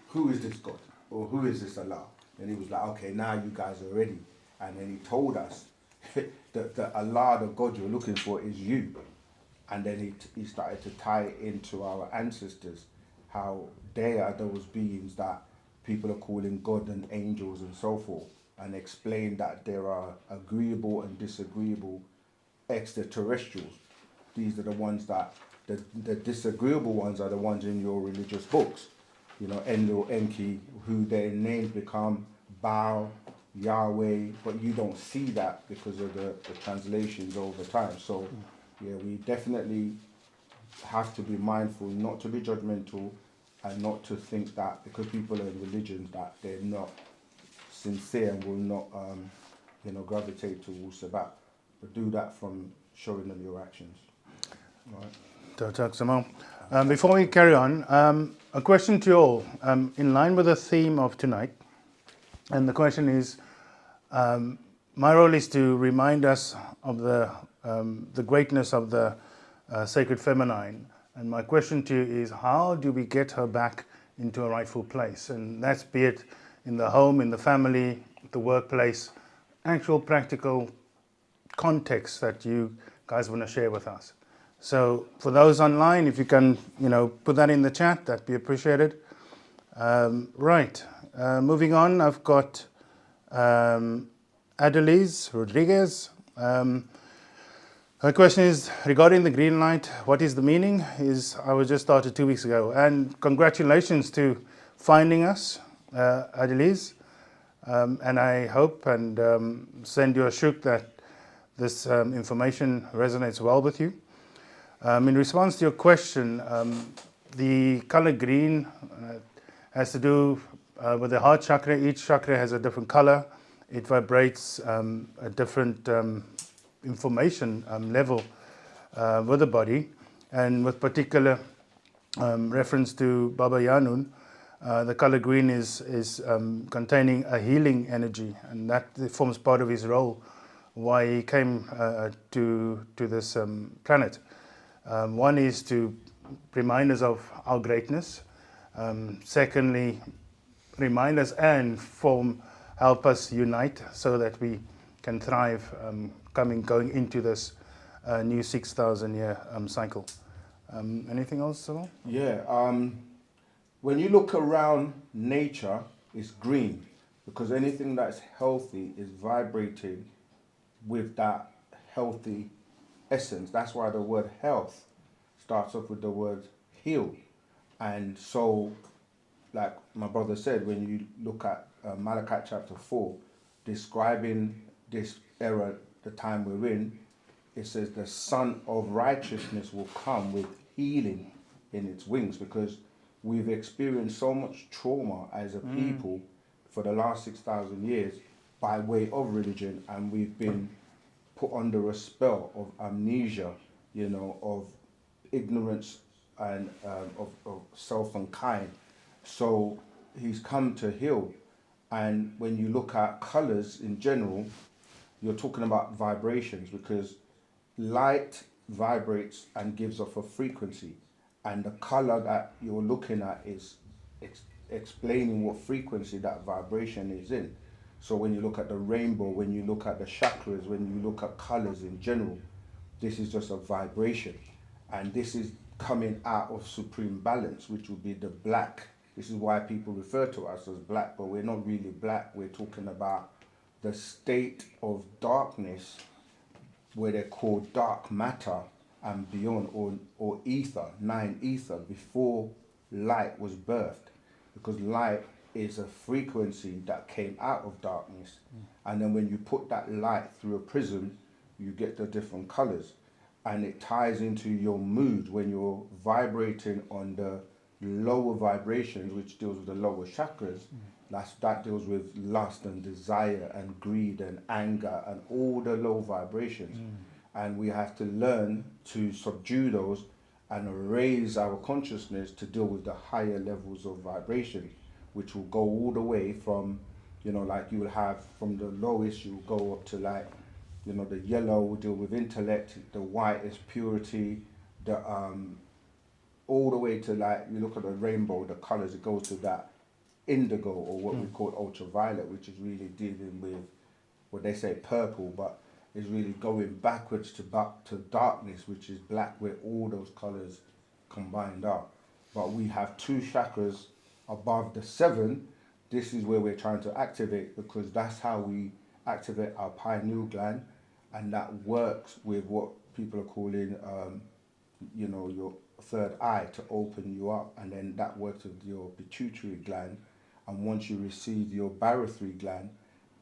Speaker 3: who is this God? Or who is this Allah? And he was like, okay, now you guys are ready. And then he told us that the Allah, the God you're looking for, is you. And then he started to tie it into our ancestors, how they are those beings that people are calling God and angels and so forth, and explain that there are agreeable and disagreeable extraterrestrials. These are the ones that, the disagreeable ones are the ones in your religious books. Enlil, Enki, who their names become Baal, Yahweh, but you don't see that because of the translations over time. So yeah, we definitely have to be mindful not to be judgmental and not to think that because people are in religions that they're not sincere and will not gravitate to Wu Sabat. But do that from showing them your actions. Right.
Speaker 1: Before we carry on, a question to you all, in line with the theme of tonight. And the question is, my role is to remind us of the greatness of the sacred feminine. And my question to you is, how do we get her back into a rightful place? And that's be it in the home, in the family, the workplace, actual practical context that you guys want to share with us. So for those online, if you can, put that in the chat, that'd be appreciated. Right, moving on, I've got Adelise Rodriguez. Her question is regarding the green light. What is the meaning? I was just started 2 weeks ago, and congratulations to finding us, Adelise. And I hope and send you a shuk that this information resonates well with you. In response to your question, the color green has to do with the heart chakra. Each chakra has a different color. It vibrates a different information level with the body, and with particular reference to Baba Yanun, the color green is containing a healing energy, and that forms part of his role, why he came to this planet. One is to remind us of our greatness. Secondly, remind us and help us unite so that we can thrive going into this new 6,000 year cycle. Anything else, Samal?
Speaker 3: Yeah, when you look around nature, it's green because anything that's healthy is vibrating with that healthy essence. That's why the word health starts off with the word heal. And so, like my brother said, when you look at Malachi chapter 4, describing this era, the time we're in, it says the Son of Righteousness will come with healing in its wings, because we've experienced so much trauma as a people for the last 6,000 years by way of religion, and we've been put under a spell of amnesia, you know, of ignorance and of self and kind. So he's come to heal. And when you look at colors in general, you're talking about vibrations, because light vibrates and gives off a frequency, and the color that you're looking at is explaining what frequency that vibration is in. So when you look at the rainbow, when you look at the chakras, when you look at colors in general, this is just a vibration, and this is coming out of supreme balance, which would be the black. This is why people refer to us as black, but we're not really black. We're talking about the state of darkness, where they're called dark matter and beyond, or ether, 9 ether, before light was birthed. Because light is a frequency that came out of darkness. And then when you put that light through a prism, you get the different colors. And it ties into your mood when you're vibrating on the lower vibrations, which deals with the lower chakras. That deals with lust and desire and greed and anger and all the low vibrations. And we have to learn to subdue those and raise our consciousness to deal with the higher levels of vibration, which will go all the way from, you know, like you will have from the lowest, you will go up to, like, you know, the yellow will deal with intellect, the white is purity, the all the way to, like, you look at the rainbow, the colors, it goes to that indigo, or what we call ultraviolet, which is really dealing with what they say purple, but is really going backwards to darkness, which is black, where all those colors combined are. But we have 2 chakras above the 7. This is where we're trying to activate, because that's how we activate our pineal gland, and that works with what people are calling, you know, your third eye, to open you up, and then that works with your pituitary gland. And once you receive your barothry gland,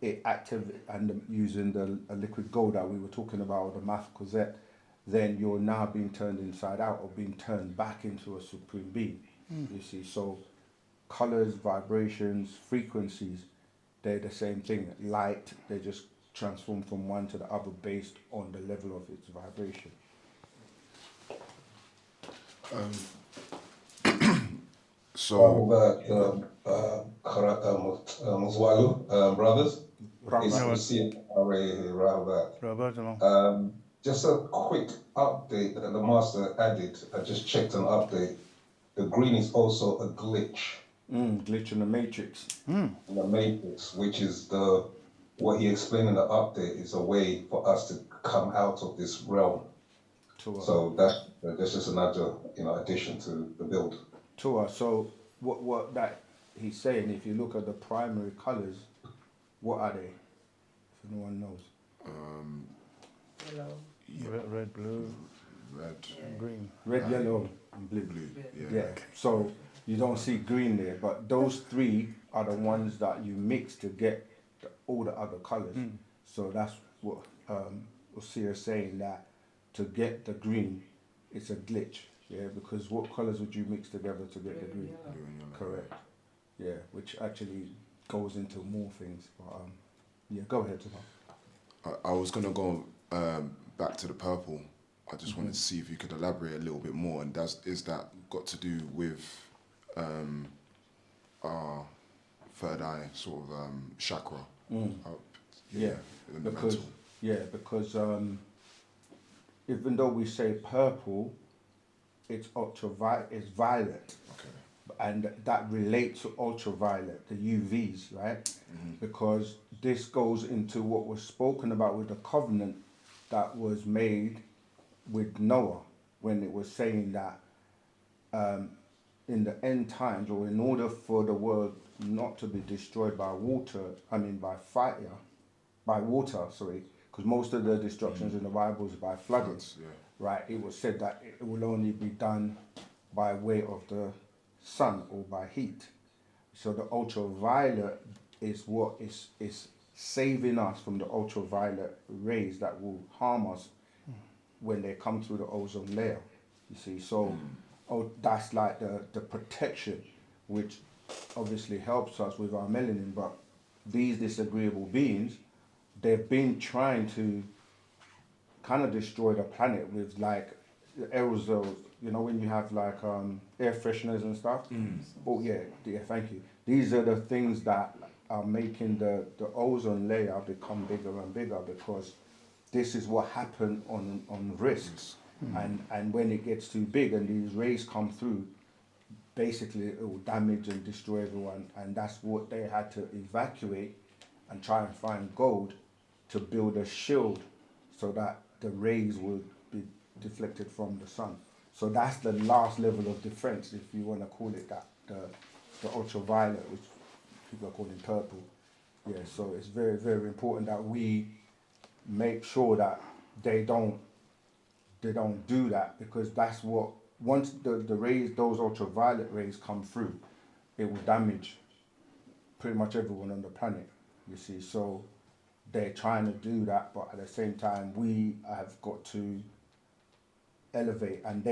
Speaker 3: it activates, and using the liquid gold that we were talking about, the math cassette, then you're now being turned inside out, or being turned back into a supreme being. You see, so colors, vibrations, frequencies, they're the same thing. Light, they just transform from one to the other based on the level of its vibration.
Speaker 6: So,
Speaker 7: Muswalu brothers. It's
Speaker 3: Rahmat.
Speaker 7: Hussein Rahabat.
Speaker 1: Robert,
Speaker 7: Just a quick update that the master added. I just checked an update. The green is also a glitch
Speaker 3: Glitch in the matrix.
Speaker 7: in the matrix, which is what he explained in the update is a way for us to come out of this realm. So that's just another, you know, addition to the build.
Speaker 3: So what that he's saying, if you look at the primary colors, what are they? If no one knows.
Speaker 4: Yellow.
Speaker 1: red, blue,
Speaker 6: red,
Speaker 1: green.
Speaker 3: Red, yellow, and blue.
Speaker 6: blue,
Speaker 3: Yeah. So you don't see green there, but those 3 are the ones that you mix to get all the other colors. So that's what Osir is saying, that to get the green, it's a glitch. Yeah, because what colours would you mix together to get the green?
Speaker 6: Blue and yellow.
Speaker 3: Correct. Yeah, which actually goes into more things. But yeah, go ahead, Tom.
Speaker 6: I was gonna go back to the purple. I just wanted to see if you could elaborate a little bit more. And is that got to do with our third eye sort of chakra?
Speaker 3: Yeah,
Speaker 6: in the
Speaker 3: because
Speaker 6: mental.
Speaker 3: Even though we say purple, it's it's violet.
Speaker 6: Okay.
Speaker 3: And that relates to ultraviolet, the UVs, right? Because this goes into what was spoken about with the covenant that was made with Noah, when it was saying that in the end times, or in order for the world not to be destroyed by water, because most of the destructions in the Bible is by flooding,
Speaker 6: Floods, yeah.
Speaker 3: right? It was said that it will only be done by way of the sun or by heat. So the ultraviolet is what is saving us from the ultraviolet rays that will harm us when they come through the ozone layer. You see, so that's like the protection, which obviously helps us with our melanin. But these disagreeable beings, they've been trying to kind of destroy the planet with like aerosols. You know, when you have like air fresheners and stuff. Oh yeah, thank you. These are the things that are making the ozone layer become bigger and bigger, because this is what happened on risks. And when it gets too big and these rays come through, basically it will damage and destroy everyone. And that's what they had to evacuate and try and find gold to build a shield so that the rays would be deflected from the sun. So that's the last level of defense, if you want to call it that, the ultraviolet, which people are calling purple. Yeah, so it's very, very important that we make sure that they don't do that, because that's what, once the rays, those ultraviolet rays come through, it will damage pretty much everyone on the planet, you see. So they're trying to do that, but at the same time, we have got to elevate, and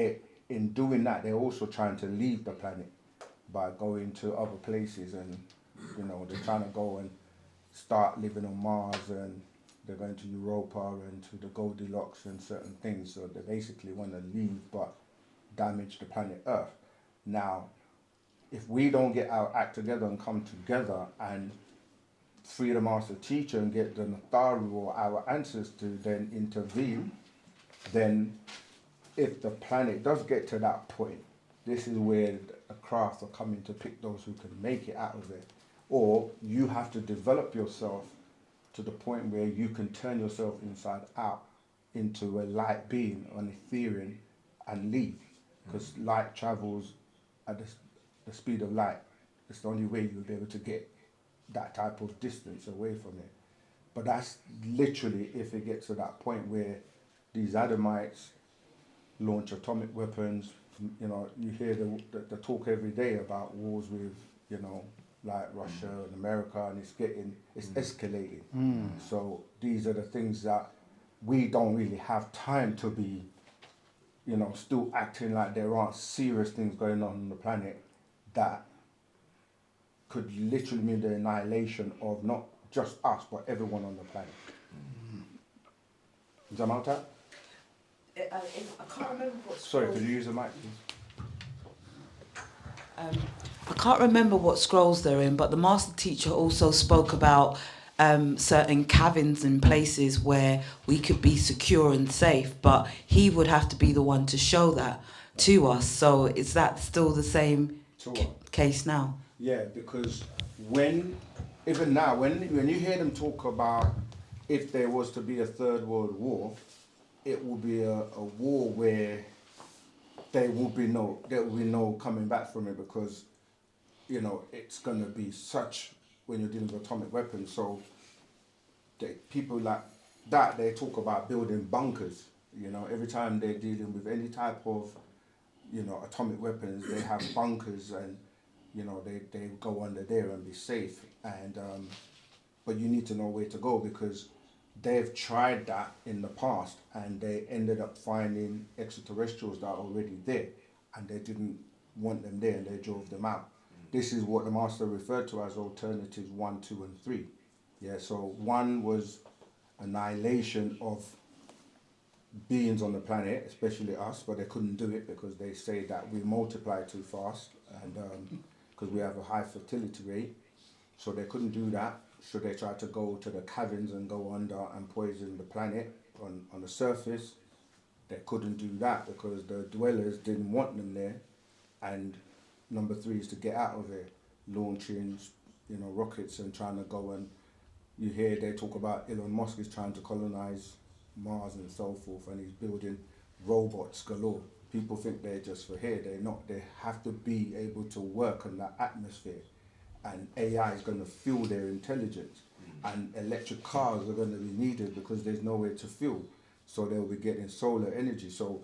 Speaker 3: in doing that, they're also trying to leave the planet by going to other places, and you know, they're trying to go and start living on Mars, and they're going to Europa and to the Goldilocks and certain things. So they basically want to leave but damage the planet Earth. Now, if we don't get our act together and come together and free the master teacher and get the Natharu or our ancestors to then intervene, then if the planet does get to that point, this is where the crafts are coming to pick those who can make it out of it. Or you have to develop yourself to the point where you can turn yourself inside out into a light being, an Ethereum, and leave. Because light travels at the speed of light. It's the only way you'll be able to get that type of distance away from it. But that's literally if it gets to that point where these Adamites launch atomic weapons. You know, you hear the talk every day about wars with, you know, like Russia and America, and it's escalating. So these are the things that we don't really have time to be, you know, still acting like there aren't serious things going on the planet that could literally mean the annihilation of not just us, but everyone on the planet. Zamata?
Speaker 8: I can't remember what
Speaker 3: Sorry,
Speaker 8: scrolls.
Speaker 3: could you use the mic, please?
Speaker 8: I can't remember what scrolls they're in, but the master teacher also spoke about certain cabins and places where we could be secure and safe, but he would have to be the one to show that to us. So is that still the same case now?
Speaker 3: Yeah, because even now, when you hear them talk about if there was to be a third world war, it will be a war where there will be no coming back from it, because you know it's going to be such, when you're dealing with atomic weapons. So people like that, they talk about building bunkers. You know, every time they're dealing with any type of, you know, atomic weapons, they have bunkers, and you know they go under there and be safe. And but you need to know where to go, because they've tried that in the past and they ended up finding extraterrestrials that are already there and they didn't want them there and they drove them out. This is what the master referred to as alternatives 1, 2 and 3. Yeah, so 1 was annihilation of beings on the planet, especially us, but they couldn't do it because they say that we multiply too fast and because we have a high fertility rate, so they couldn't do that. So they tried to go to the caverns and go under and poison the planet on the surface. They couldn't do that because the dwellers didn't want them there. And number 3 is to get out of there, launching, rockets and trying to go, and you hear they talk about Elon Musk is trying to colonize Mars and so forth, and he's building robots galore. People think they're just for here. They're not. They have to be able to work in that atmosphere, and AI is going to fuel their intelligence, and electric cars are going to be needed because there's nowhere to fuel, so they'll be getting solar energy. So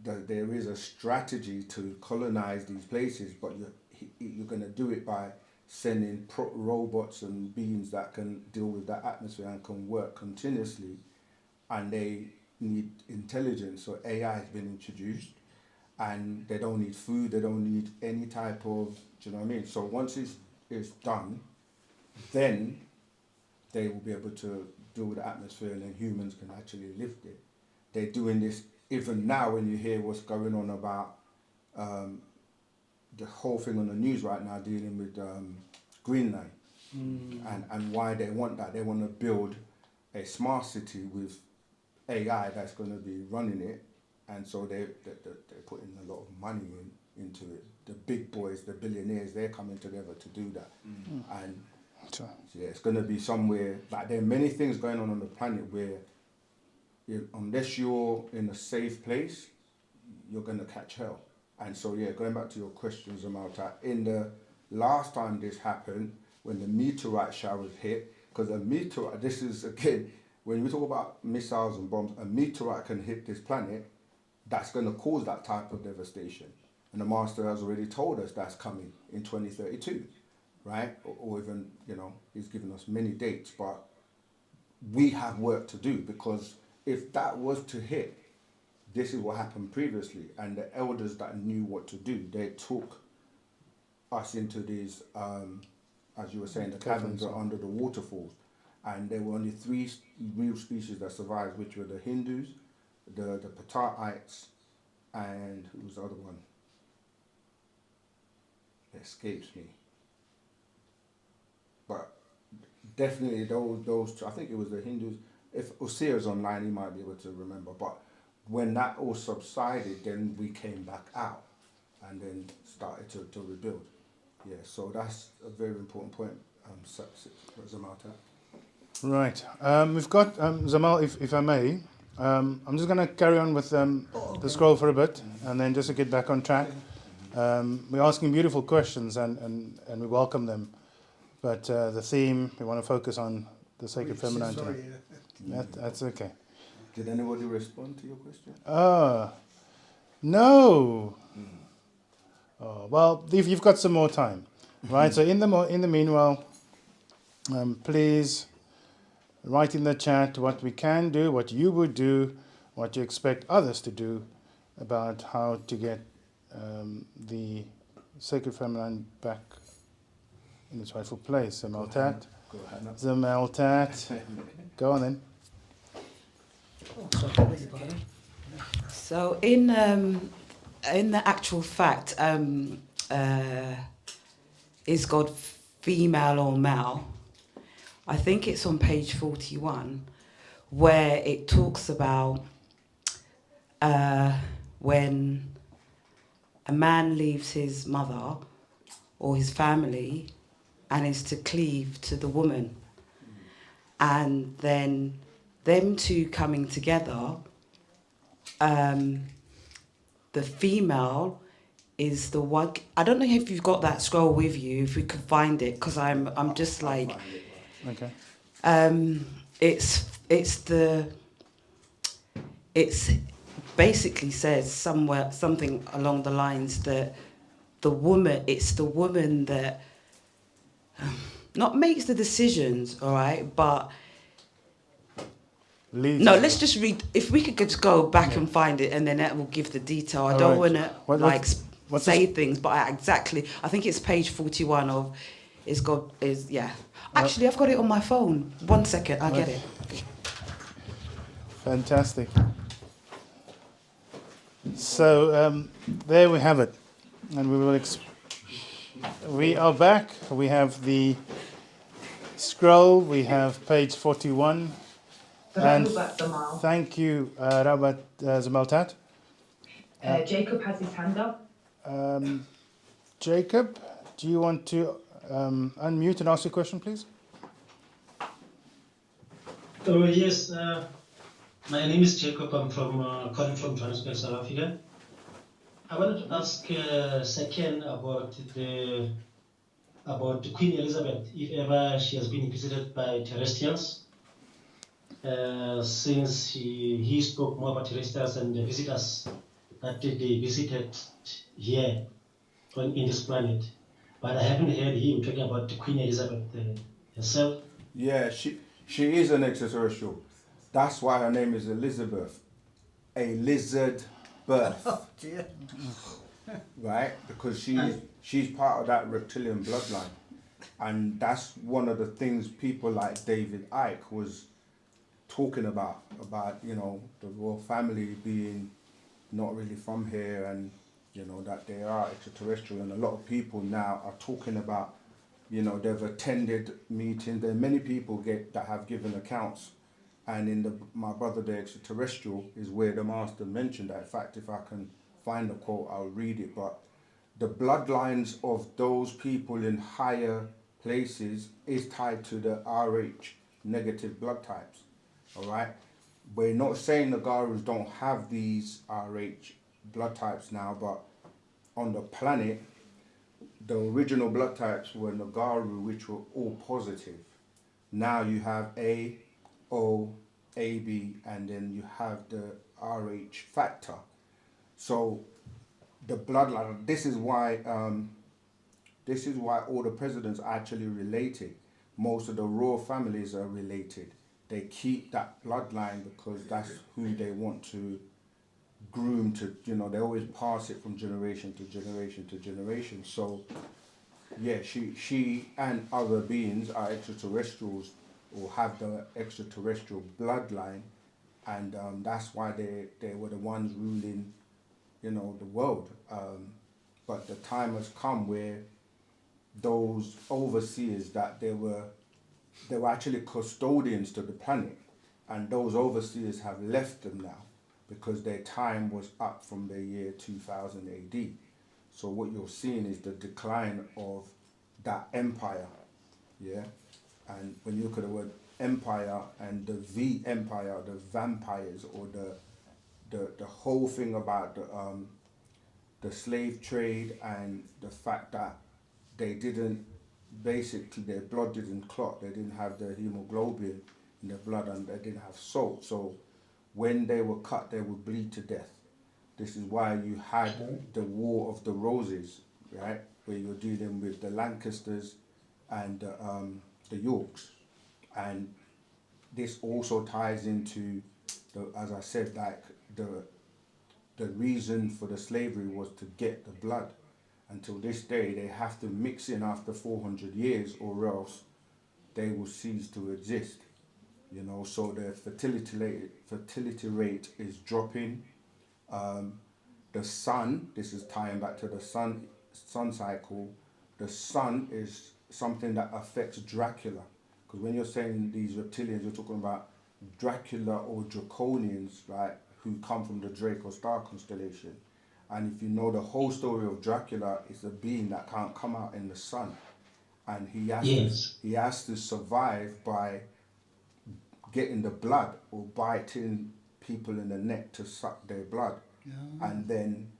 Speaker 3: there is a strategy to colonize these places, but you're going to do it by sending robots and beings that can deal with that atmosphere and can work continuously, and they need intelligence. So AI has been introduced, and they don't need food, they don't need any type of, do you know what I mean? So once it's done, then they will be able to deal with the atmosphere, and then humans can actually live there. They're doing this even now when you hear what's going on about the whole thing on the news right now dealing with Greenland and why they want that. They want to build a smart city with AI that's going to be running it, and so they're putting a lot of money into it. The big boys, the billionaires, they're coming together to do that. And so yeah, it's going to be somewhere, like there are many things going on the planet where unless you're in a safe place, you're going to catch hell. And so, yeah, going back to your questions, Amalta, in the last time this happened, when the meteorite showers hit, because a meteorite, this is, again, when we talk about missiles and bombs, a meteorite can hit this planet, that's going to cause that type of devastation. And the Master has already told us that's coming in 2032, right? Or even, he's given us many dates, but we have work to do, because if that was to hit, this is what happened previously, and the elders that knew what to do, they took us into these, as you were saying, the caverns are under the waterfalls, and there were only 3 real species that survived, which were the Hindus, the Pataites, and who was the other one? It escapes me. But definitely those two, I think it was the Hindus. If Osir's online, he might be able to remember, but when that all subsided, then we came back out and then started to rebuild. Yeah, so that's a very important point, Zamalta.
Speaker 1: Right. We've got, Zamal, if I may, I'm just going to carry on with the scroll for a bit and then just to get back on track. We're asking beautiful questions and we welcome them. But the theme, we want to focus on the sacred feminine tonight. That's okay.
Speaker 3: Did anybody respond to your question?
Speaker 1: No. Oh, well, you've got some more time, right? So in the meanwhile, please write in the chat what we can do, what you would do, what you expect others to do about how to get the sacred feminine back in its rightful place. Zamaltat. Zamaltat. Go on then.
Speaker 8: So in the actual fact, is God female or male? I think it's on page 41 where it talks about when a man leaves his mother or his family and is to cleave to the woman, and then them two coming together, the female is the one. I don't know if you've got that scroll with you, if we could find it, because I'm just like,
Speaker 1: okay.
Speaker 8: It's basically says somewhere something along the lines that it's the woman that not makes the decisions, all right, but
Speaker 1: leads.
Speaker 8: No, let's just read. If we could just go back and find it, and then that will give the detail. I
Speaker 1: All
Speaker 8: don't
Speaker 1: right.
Speaker 8: want to
Speaker 1: What's
Speaker 8: say things, but I think it's page 41 of. Yeah. Actually, I've got it on my phone. 1 second, I get it.
Speaker 1: Fantastic. So there we have it, and we are back. We have the scroll. We have page 41. And thank you, Rabat Zamaltat.
Speaker 4: Jacob has his hand up.
Speaker 1: Jacob, do you want to unmute and ask your question, please?
Speaker 9: Oh, yes. My name is Jacob. I'm calling from Johannesburg, South Africa. I wanted to ask second about Queen Elizabeth, if ever she has been visited by terrestrials. Since he spoke more about terrestrials and the visitors that they visited here in this planet. But I haven't heard him talking about Queen Elizabeth herself.
Speaker 3: Yeah, she is an extraterrestrial. That's why her name is Elizabeth, a lizard birth.
Speaker 2: Oh dear.
Speaker 3: Right? Because she's part of that reptilian bloodline. And that's one of the things people like David Icke was talking about, you know, the royal family being not really from here, and, you know, that they are extraterrestrial. And a lot of people now are talking about, you know, they've attended meetings. There are many people that have given accounts. And in My Brother the Extraterrestrial is where the master mentioned that. In fact, if I can find the quote, I'll read it. But the bloodlines of those people in higher places is tied to the RH negative blood types. All right? We're not saying the Garus don't have these RH blood types now, but on the planet, the original blood types were Nagaru, which were all positive. Now you have A, O, AB, and then you have the RH factor. So the bloodline. This is why all the presidents are actually related. Most of the royal families are related. They keep that bloodline because that's who they want to groom to. You know, they always pass it from generation to generation to generation. So yeah, she and other beings are extraterrestrials or have the extraterrestrial bloodline, and that's why they were the ones ruling, you know, the world. But the time has come where those overseers that they were actually custodians to the planet, and those overseers have left them now because their time was up from the year 2000 AD. So what you're seeing is the decline of that empire, yeah? And when you look at the word empire and the V empire, the vampires, or the whole thing about the slave trade and the fact that they didn't, basically their blood didn't clot, they didn't have the hemoglobin in their blood, and they didn't have salt. So when they were cut, they would bleed to death. This is why you had the War of the Roses, right? Where you're dealing with the Lancasters and the Yorks. And this also ties into, as I said, like the reason for the slavery was to get the blood. Until this day, they have to mix in after 400 years, or else they will cease to exist. You know, so the fertility rate is dropping. The sun, this is tying back to the sun cycle. The sun is something that affects Dracula. Because when you're saying these reptilians, you're talking about Dracula or Draconians, right, who come from the Draco star constellation. And if you know the whole story of Dracula, is a being that can't come out in the sun. And he has to survive by getting the blood or biting people in the neck to suck their blood. Yeah. And then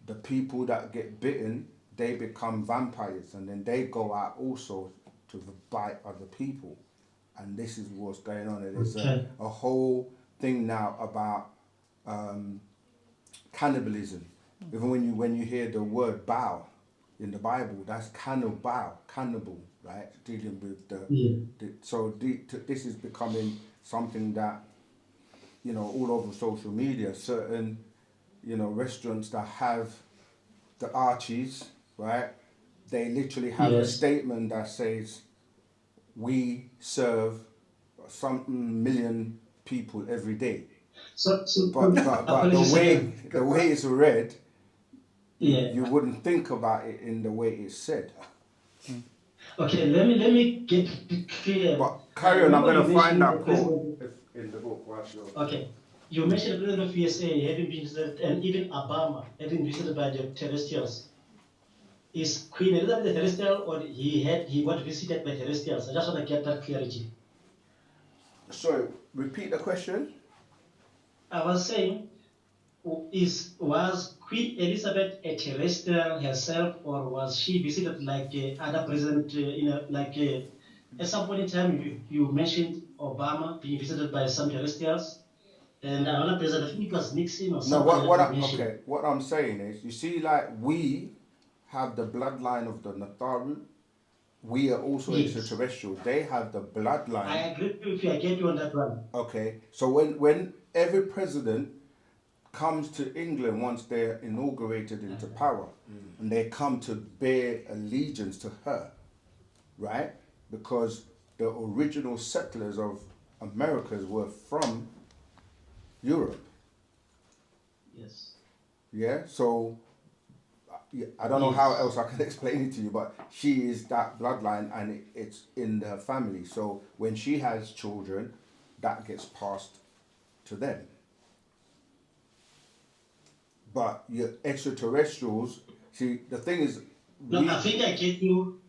Speaker 3: the people that get bitten, they become vampires, and then they go out also to bite other people. And this is what's going on. There's a whole thing now about cannibalism. Even when you hear the word bow in the Bible, that's cannibal, right? Dealing with this is becoming something that you know, all over social media, certain, you know, restaurants that have the Archies, right? They literally have a
Speaker 9: Yes.
Speaker 3: statement that says, we serve some million people every day.
Speaker 9: So
Speaker 3: But the
Speaker 9: apologies
Speaker 3: way
Speaker 9: again.
Speaker 3: it's read,
Speaker 9: Yeah.
Speaker 3: you wouldn't think about it in the way it's said.
Speaker 9: Okay, let me get it clear.
Speaker 3: But carry on, I'm
Speaker 9: Remember
Speaker 3: going to
Speaker 9: you
Speaker 3: find
Speaker 9: mentioned
Speaker 3: that
Speaker 9: the
Speaker 3: quote
Speaker 9: president.
Speaker 3: in the book. Whilst you're...
Speaker 9: Okay. You mentioned the president of USA having been visited, and even Obama having been visited by the terrestrials. Is Queen Elizabeth a terrestrial, or he got visited by terrestrials? I just want to get that clarity.
Speaker 3: Sorry, repeat the question.
Speaker 9: I was saying, was Queen Elizabeth a terrestrial herself, or was she visited like other president? At some point in time, you mentioned Obama being visited by some terrestrials, and another president, I think it was Nixon or
Speaker 3: No,
Speaker 9: something that you mentioned.
Speaker 3: okay, what I'm saying is, you see, like, we have the bloodline of the Natharu. We are also
Speaker 9: Yes.
Speaker 3: extraterrestrial. They have the bloodline.
Speaker 9: I agree with you. I get you on that one.
Speaker 3: Okay, so when every president comes to England once they're inaugurated into power, and they come to bear allegiance to her, right? Because the original settlers of Americas were from Europe.
Speaker 9: Yes.
Speaker 3: Yeah, so I don't know how else I can explain it to you, but she is that bloodline, and it's in her family. So when she has children, that gets passed to them. But your extraterrestrials, see, the thing is,
Speaker 9: No, I think I get you.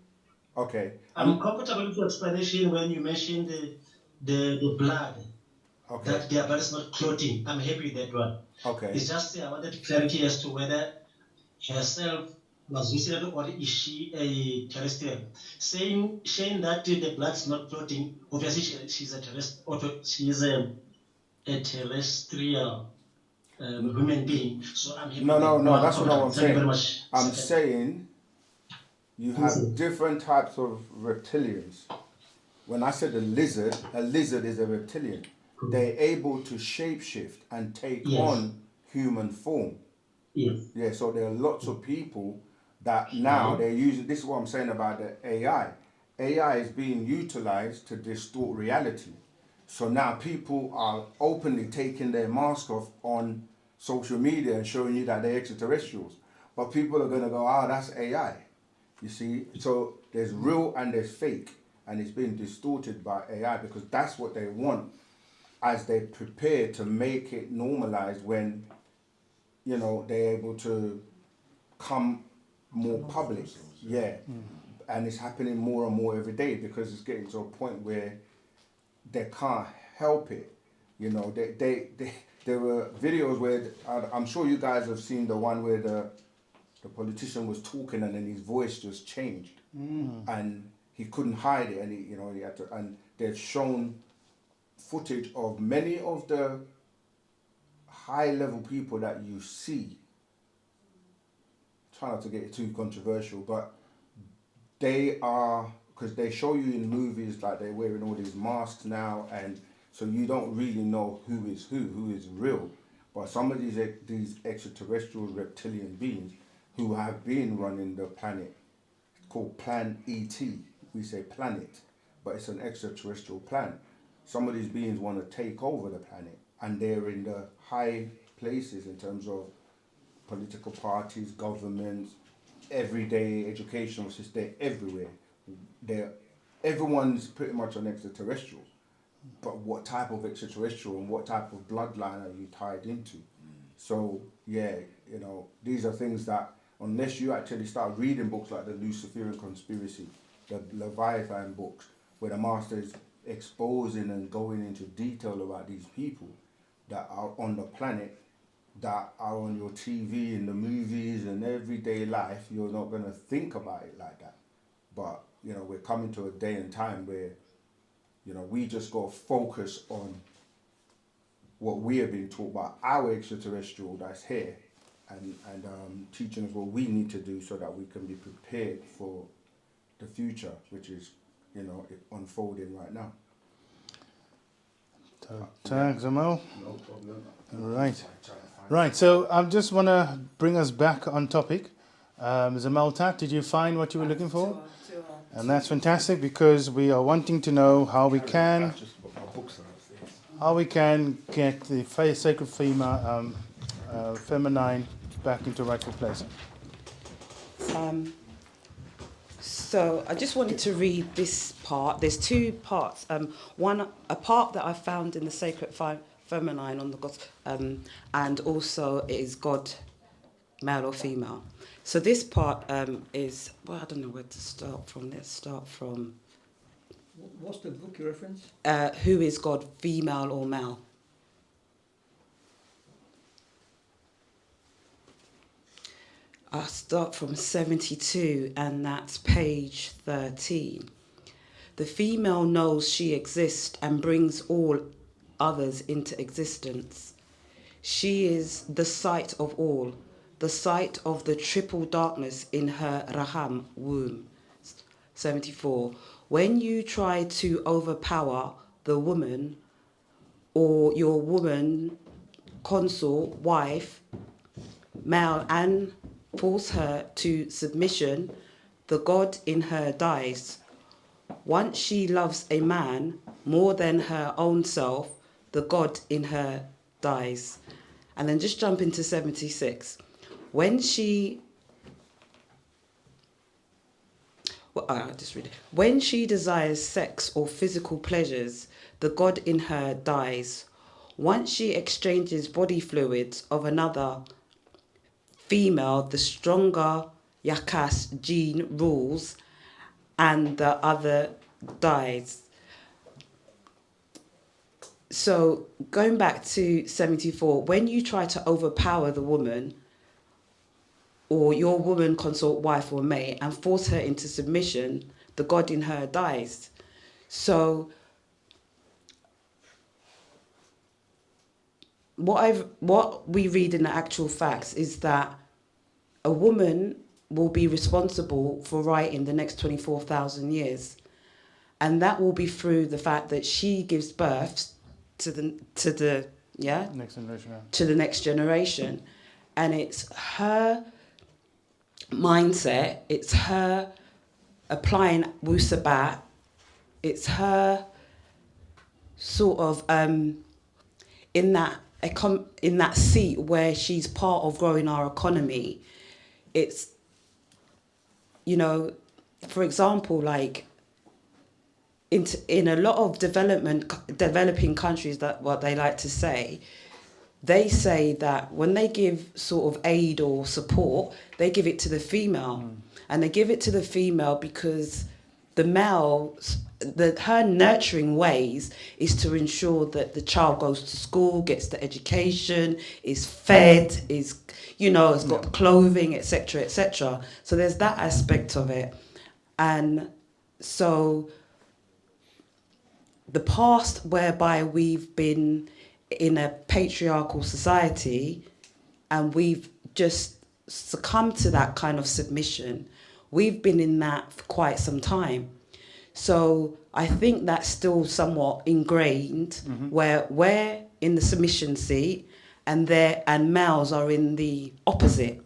Speaker 3: okay.
Speaker 9: I'm comfortable with your explanation when you mentioned the blood,
Speaker 3: Okay.
Speaker 9: that their blood is not clotting. I'm happy with that one.
Speaker 3: Okay.
Speaker 9: It's just I wanted clarity as to whether herself was visited or is she a terrestrial. Saying that the blood is not clotting, obviously she's a terrestrial. She is a terrestrial human being. So I'm happy.
Speaker 3: No. That's not what I'm
Speaker 9: Thank you very
Speaker 3: saying.
Speaker 9: much.
Speaker 3: I'm saying you have different types of reptilians. When I said a lizard is a reptilian. They're able to shapeshift and take on human form.
Speaker 9: Yes.
Speaker 3: Yeah, so there are lots of people that now they're using, this is what I'm saying about the AI. AI is being utilized to distort reality. So now people are openly taking their mask off on social media and showing you that they're extraterrestrials. But people are going to go, that's AI. You see? So there's real and there's fake. And it's being distorted by AI because that's what they want as they prepare to make it normalized when, you know, they're able to come more public. Yeah. And it's happening more and more every day because it's getting to a point where they can't help it. You know, there were videos where, I'm sure you guys have seen the one where the politician was talking and then his voice just changed. And he couldn't hide it, and he had to, and they've shown footage of many of the high level people that you see. Try not to get it too controversial, but they are, because they show you in movies like they're wearing all these masks now, and so you don't really know who is real. But some of these extraterrestrial reptilian beings who have been running the planet, called Plan ET. We say planet, but it's an extraterrestrial planet. Some of these beings want to take over the planet, and they're in the high places in terms of political parties, governments, everyday educational system. They're everywhere. Everyone's pretty much an extraterrestrial. But what type of extraterrestrial and what type of bloodline are you tied into? So yeah, these are things that, unless you actually start reading books like the Luciferian Conspiracy, the Leviathan books, where the master is exposing and going into detail about these people that are on the planet, that are on your TV, in the movies and everyday life, you're not going to think about it like that. But, we're coming to a day and time where, we just got to focus on what we have been taught by our extraterrestrial that's here, and teaching us what we need to do so that we can be prepared for the future, which is, unfolding right now.
Speaker 1: Thanks, Zamal.
Speaker 3: No problem.
Speaker 1: Right. Right, so I just want to bring us back on topic. Zamal Tat, did you find what you were looking for? And that's fantastic because we are wanting to know how we can get the sacred female, feminine back into rightful place.
Speaker 8: So I just wanted to read this part. There's two parts. One, a part that I found in the sacred feminine on the God, and also it is God, male or female. So this part is, well, I don't know where to start from. Let's start from.
Speaker 2: What's the book you reference?
Speaker 8: Who is God, female or male? I'll start from 72, and that's page 13. The female knows she exists and brings all others into existence. She is the sight of all, the sight of the triple darkness in her raham womb. 74. When you try to overpower the woman or your woman, consort, wife, male, and force her to submission, the God in her dies. Once she loves a man more than her own self, the God in her dies. And then just jump into 76. When she... Well, I'll just read it. When she desires sex or physical pleasures, the God in her dies. Once she exchanges body fluids of another female, the stronger Yakas gene rules and the other dies. So going back to 74, when you try to overpower the woman or your woman, consort, wife or mate and force her into submission, the God in her dies. So what we read in the actual facts is that a woman will be responsible for writing the next 24,000 years. And that will be through the fact that she gives birth to the
Speaker 1: Next generation.
Speaker 8: to the next generation. And it's her mindset, it's her applying wusabat, it's her sort of in that seat where she's part of growing our economy. It's, you know, for example, like in a lot of developing countries, that what they like to say, they say that when they give sort of aid or support, they give it to the female. And they give it to the female because the male, her nurturing ways is to ensure that the child goes to school, gets the education, is fed, is, you know, has got clothing, etc., etc. So there's that aspect of it. And so the past whereby we've been in a patriarchal society and we've just succumbed to that kind of submission, we've been in that for quite some time. So I think that's still somewhat ingrained, where we're in the submission seat and males are in the opposite.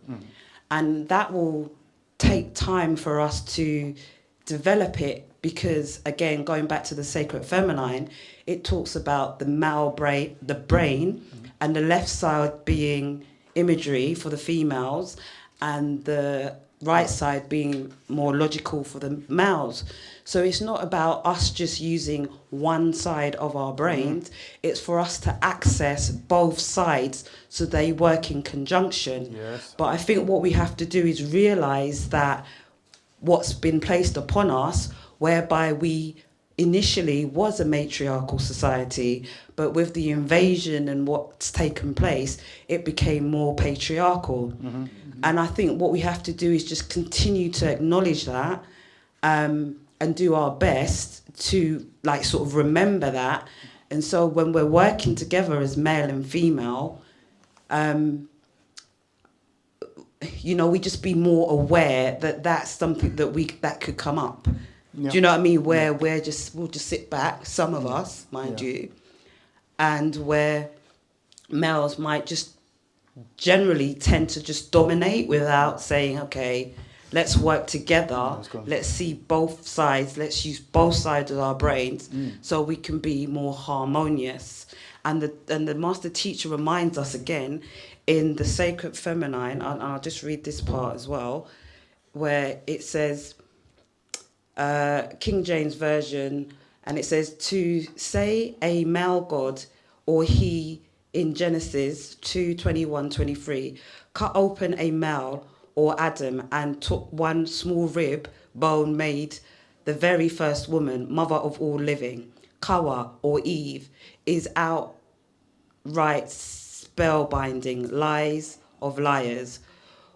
Speaker 8: And that will take time for us to develop it, because again, going back to the sacred feminine, it talks about the male brain, and the left side being imagery for the females and the right side being more logical for the males. So it's not about us just using one side of our brains, it's for us to access both sides so they work in conjunction.
Speaker 1: Yes.
Speaker 8: But I think what we have to do is realise that what's been placed upon us, whereby we initially was a matriarchal society, but with the invasion and what's taken place, it became more patriarchal. And I think what we have to do is just continue to acknowledge that, and do our best to like sort of remember that. And so when we're working together as male and female, you know, we just be more aware that that's something that could come up.
Speaker 1: Yeah.
Speaker 8: Do you know what I mean? Where we'll just sit back, some of us, mind you, and where males might just generally tend to just dominate without saying, okay, let's work together, let's see both sides, let's use both sides of our brains so we can be more harmonious. And the master teacher reminds us again in the sacred feminine, and I'll just read this part as well, where it says, King James Version, and it says, to say a male god or he in Genesis 2:21-23, cut open a male or Adam and took one small rib bone, made the very first woman, mother of all living. Kawa or Eve is outright spellbinding, lies of liars.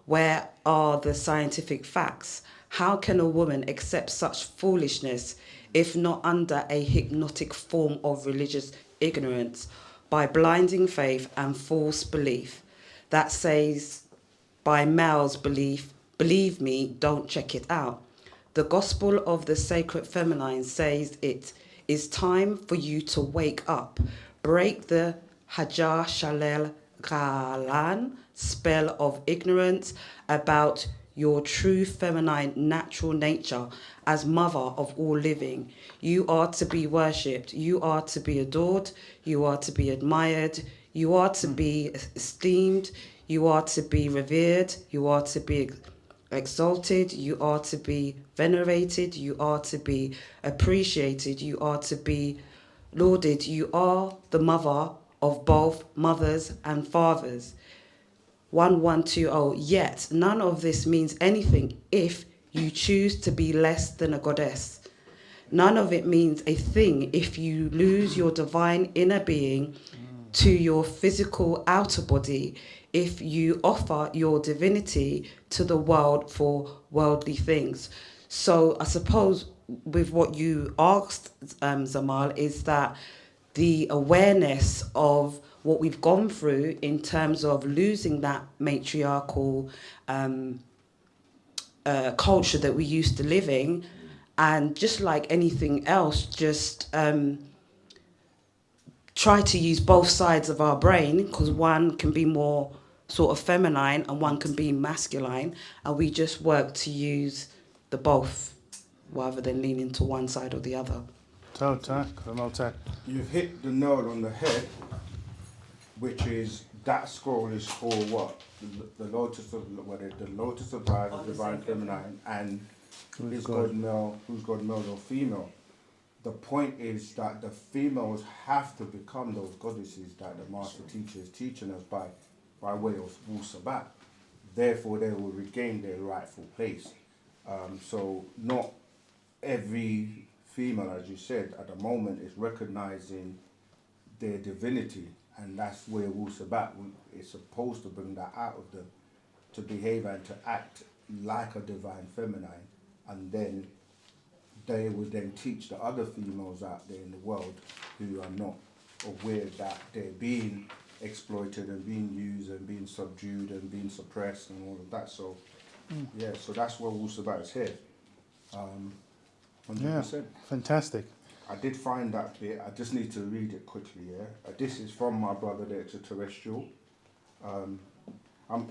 Speaker 8: Where are the scientific facts? How can a woman accept such foolishness if not under a hypnotic form of religious ignorance, by blinding faith and false belief that says by males' belief, believe me, don't check it out? The gospel of the sacred feminine says it is time for you to wake up, break the Hajar Shalel Galan spell of ignorance about your true feminine natural nature as mother of all living. You are to be worshipped, you are to be adored, you are to be admired, you are to be esteemed, you are to be revered, you are to be exalted, you are to be venerated, you are to be appreciated, you are to be lauded. You are the mother of both mothers and fathers. 1120. Yet none of this means anything if you choose to be less than a goddess. None of it means a thing if you lose your divine inner being to your physical outer body, if you offer your divinity to the world for worldly things. So I suppose with what you asked, Zamal, is that the awareness of what we've gone through in terms of losing that matriarchal culture that we used to live in, and just like anything else, just try to use both sides of our brain, because one can be more sort of feminine and one can be masculine, and we just work to use the both rather than lean into one side or the other.
Speaker 3: You've hit the nail on the head, which is that scroll is for what? The lotus of the lotus of life, the divine feminine, and is God male, who's God male or female. The point is that the females have to become those goddesses that the master teacher is teaching us by way of Wu Sabat. Therefore, they will regain their rightful place. So not every female, as you said, at the moment is recognizing their divinity, and that's where Wu Sabat is supposed to bring that out of them, to behave and to act like a divine feminine, and then they would then teach the other females out there in the world who are not aware that they're being exploited and being used and being subdued and being suppressed and all of that. So, yeah, so that's where Wu Sabat is here. 100%.
Speaker 1: Yeah, fantastic.
Speaker 3: I did find that bit. I just need to read it quickly. Yeah, this is from my brother, the extraterrestrial. I'm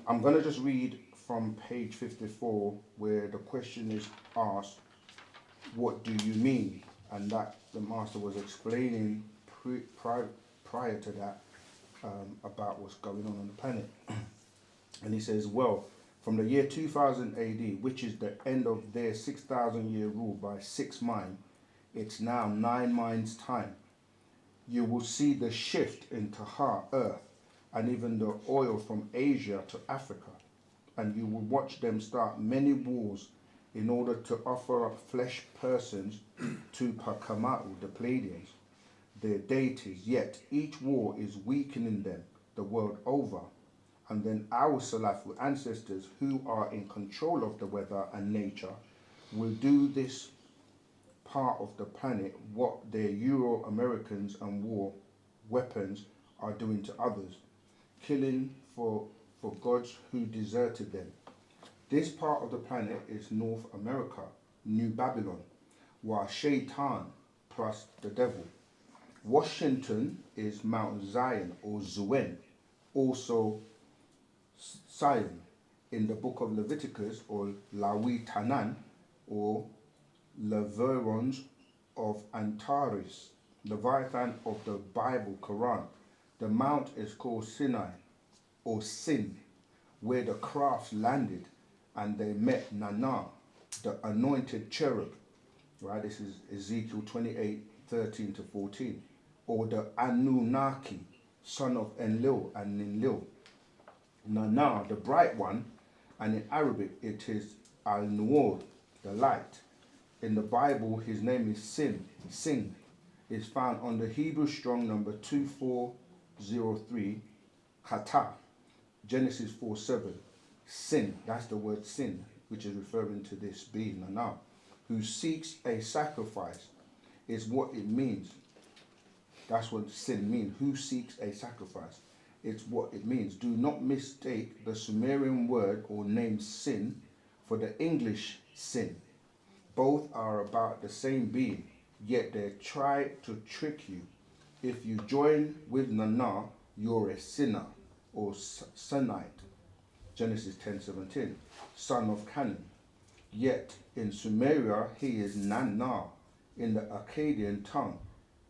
Speaker 3: gonna just read from page 54, where the question is asked, "What do you mean?" And that the master was explaining prior to that about what's going on the planet. And he says, well, from the year 2000 AD, which is the end of their 6,000 year rule by 6 mind, it's now 9 minds time. You will see the shift into Earth, and even the oil from Asia to Africa, and you will watch them start many wars in order to offer up flesh persons to Pakamau, the Pleiadians, their deities, yet each war is weakening them the world over. And then our Salafu ancestors, who are in control of the weather and nature, will do this part of the planet what their Euro-Americans and war weapons are doing to others, killing for gods who deserted them. This part of the planet is North America, New Babylon, while Shaitan plus the devil. Washington is Mount Zion or Zuen, also Sion. In the book of Leviticus, or Lawi Tanan, or Levirons of Antares, Leviathan of the Bible, Quran. The mount is called Sinai, or Sin, where the crafts landed and they met Nana, the anointed cherub. Right, this is Ezekiel 28:13-14. Or the Anunnaki, son of Enlil and Ninlil. Nana, the bright one, and in Arabic it is Al-Nur, the light. In the Bible, his name is Sin, is found on the Hebrew strong number 2403, Hata, Genesis 4:7. Sin, that's the word sin, which is referring to this being, Nana, who seeks a sacrifice, is what it means. That's what sin means. Who seeks a sacrifice? It's what it means. Do not mistake the Sumerian word or name sin for the English sin. Both are about the same being, yet they try to trick you. If you join with Nana, you're a sinner or Sunite. Genesis 10:17, son of Canaan. Yet in Sumeria he is Nana. In the Akkadian tongue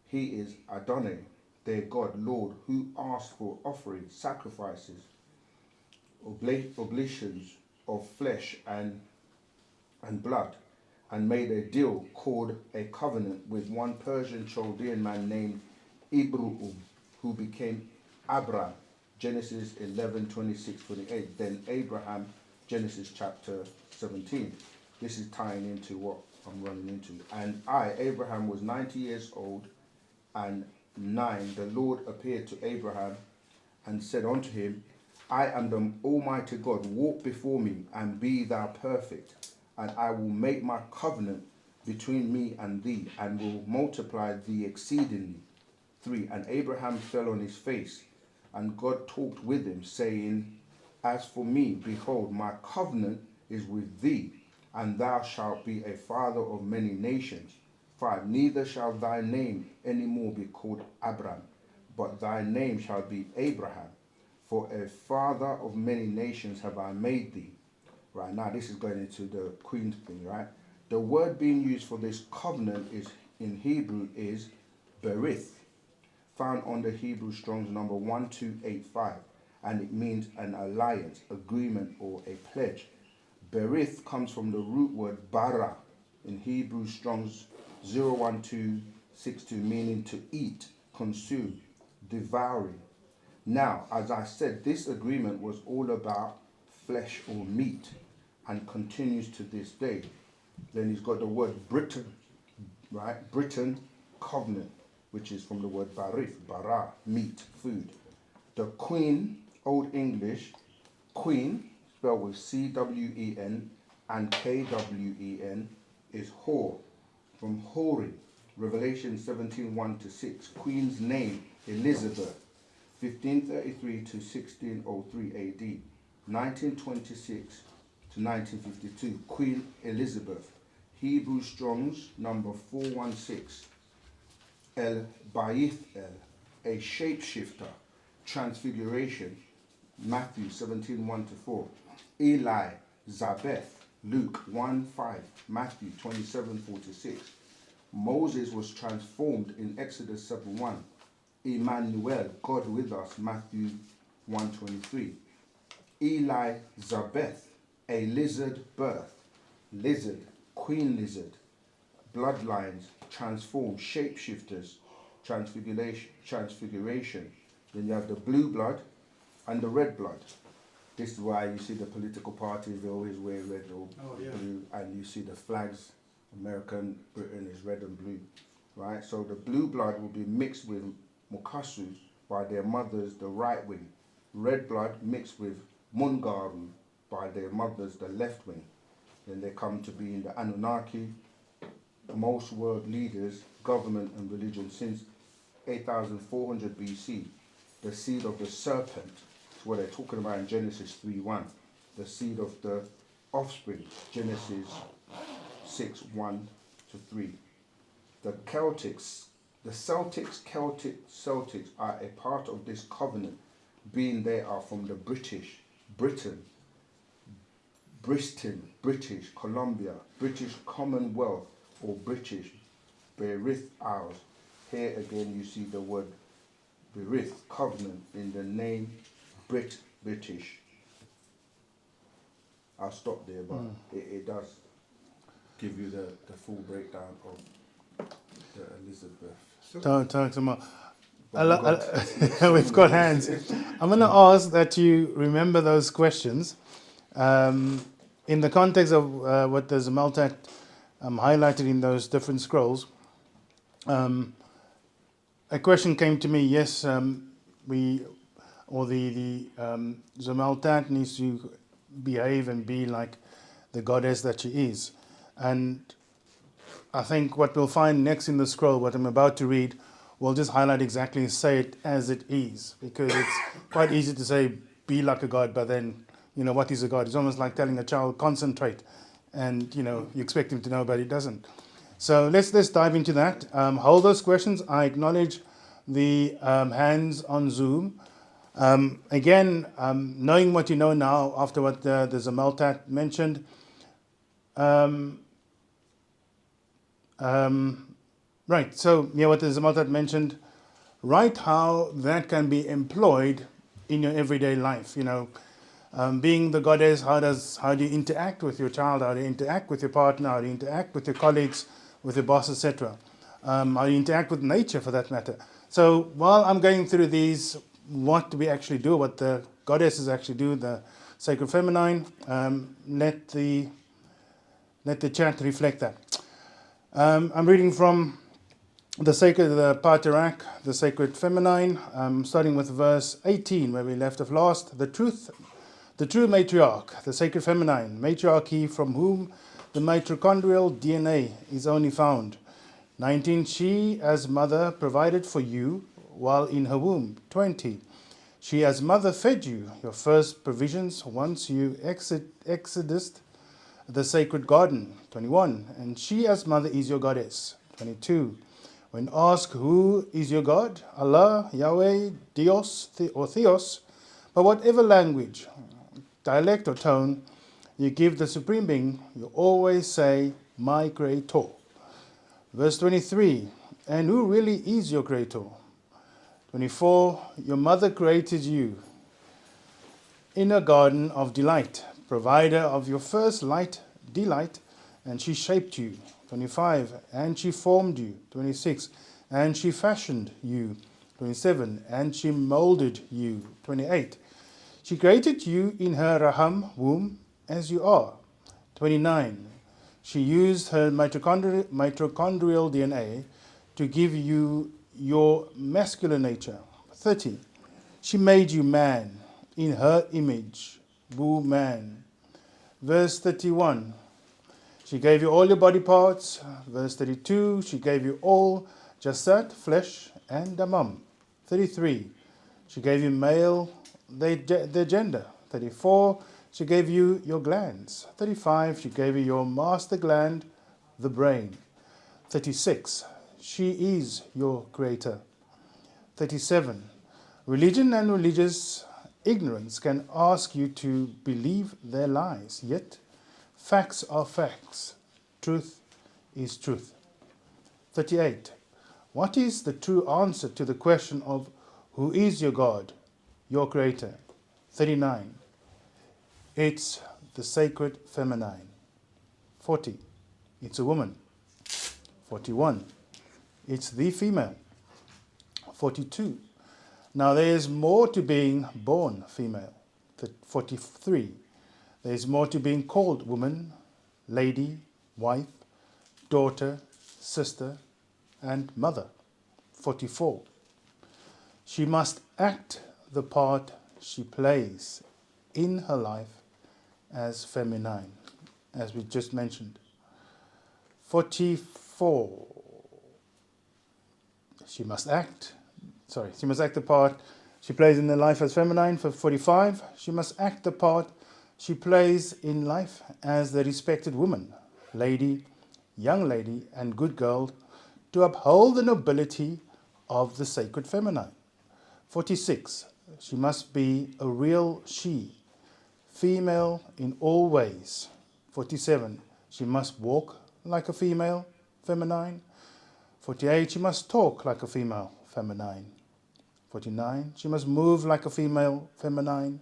Speaker 3: he is Adonai, their God, Lord, who asked for offerings, sacrifices, oblations of flesh and blood, and made a deal called a covenant with one Persian Chaldean man named Ibru'um, who became Abram. Genesis 11:26-28. Then Abraham, Genesis chapter 17. This is tying into what I'm running into. And I, Abraham, was 90 years old and 9. The Lord appeared to Abraham and said unto him, I am the Almighty God. Walk before me and be thou perfect, and I will make my covenant between me and thee, and will multiply thee exceedingly. 3. And Abraham fell on his face, and God talked with him, saying, As for me, behold, my covenant is with thee, and thou shalt be a father of many nations. 5. Neither shall thy name any more be called Abram, but thy name shall be Abraham, for a father of many nations have I made thee. Right, now this is going into the queen thing, right? The word being used for this covenant is in Hebrew is berith, found on the Hebrew Strong's number 1285, and it means an alliance, agreement, or a pledge. Berith comes from the root word bara in Hebrew Strong's 01262, meaning to eat, consume, devouring. Now, as I said, this agreement was all about flesh or meat and continues to this day. Then he's got the word Britain, right? Britain, covenant, which is from the word barif, bara, meat, food. The queen, Old English, queen, spelled with C-W-E-N and K-W-E-N, is whore, from Hori, Revelation 17:1-6. Queen's name, Elizabeth, 1533 to 1603 AD, 1926 to 1952. Queen Elizabeth, Hebrew Strong's number 416. El Baith El, a shapeshifter, transfiguration, Matthew 17:1-4. Eli Zabeth, Luke 1:5, Matthew 27:4-6. Moses was transformed in Exodus 7:1. Emmanuel, God with us, Matthew 1:23. Eli Zabeth, a lizard birth, lizard, queen lizard, bloodlines, transform, shapeshifters, transfiguration. Then you have the blue blood and the red blood. This is why you see the political parties, they always wear red or blue, and you see the flags, American, Britain is red and blue, right? So the blue blood will be mixed with Mukasu by their mothers, the right wing. Red blood mixed with Mungaru by their mothers, the left wing. Then they come to be in the Anunnaki, most world leaders, government and religion since 8400 BC. The seed of the serpent is what they're talking about in Genesis 3:1. The seed of the offspring, Genesis 6:1-3. The Celtics, The Celtics are a part of this covenant, being they are from the Britain, British Columbia, British Commonwealth, or British Berith Isles. Here again you see the word Berith, covenant, in the name British. I'll stop there, but it does give you the full breakdown of the Elizabeth.
Speaker 1: Don't talk some more.
Speaker 3: But
Speaker 1: We've got hands. I'm going to ask that you remember those questions in the context of what the Zamaltat highlighted in those different scrolls. A question came to me. Yes, the Zamaltat needs to behave and be like the goddess that she is, and I think what we'll find next in the scroll, what I'm about to read, will just highlight exactly, say it as it is, because it's quite easy to say, be like a god, but then, what is a god? It's almost like telling a child, concentrate, and, you expect him to know, but he doesn't. So let's dive into that. Hold those questions. I acknowledge the hands on Zoom. Again, knowing what you know now, after what the Zamaltat mentioned, right, so what the Zamaltat mentioned, write how that can be employed in your everyday life. Being the goddess, how do you interact with your child? How do you interact with your partner? How do you interact with your colleagues, with your boss, etc.? How do you interact with nature, for that matter? So while I'm going through these, what do we actually do? What the goddesses actually do? The sacred feminine. Let the chat reflect that. I'm reading from the Paterak, the sacred feminine, starting with verse 18, where we left off last. The true matriarch, the sacred feminine, matriarchy from whom the mitochondrial DNA is only found. 19, she as mother provided for you while in her womb. 20, she as mother fed you, your first provisions once you exodused the sacred garden. 21, and she as mother is your goddess. 22, when asked who is your God, Allah, Yahweh, Dios, or Theos, by whatever language, dialect or tone you give the supreme being, you always say, my creator. Verse 23, and who really is your creator? 24, your mother created you in a garden of delight, provider of your first delight, and she shaped you. 25, and she formed you. 26, and she fashioned you. 27, and she molded you. 28, she created you in her raham, womb, as you are. 29, she used her mitochondrial DNA to give you your masculine nature. 30, she made you man in her image, man. Verse 31, she gave you all your body parts. Verse 32, she gave you all jasad, flesh, and damam. 33, she gave you male, their gender. 34, she gave you your glands. 35, she gave you your master gland, the brain. 36, she is your creator. 37, religion and religious ignorance can ask you to believe their lies, yet facts are facts. Truth is truth. 38, what is the true answer to the question of who is your God, your creator? 39, it's the sacred feminine. 40, it's a woman. 41, it's the female. 42, now there is more to being born female. 43, there is more to being called woman, lady, wife, daughter, sister, and mother. 44, she must act the part she plays in her life as feminine, as we just mentioned. 44, she must act the part she plays in her life as feminine. For 45, she must act the part she plays in life as the respected woman, lady, young lady, and good girl to uphold the nobility of the sacred feminine. 46, she must be a real she, female in all ways. 47, she must walk like a female, feminine. 48, she must talk like a female, feminine. 49, she must move like a female, feminine.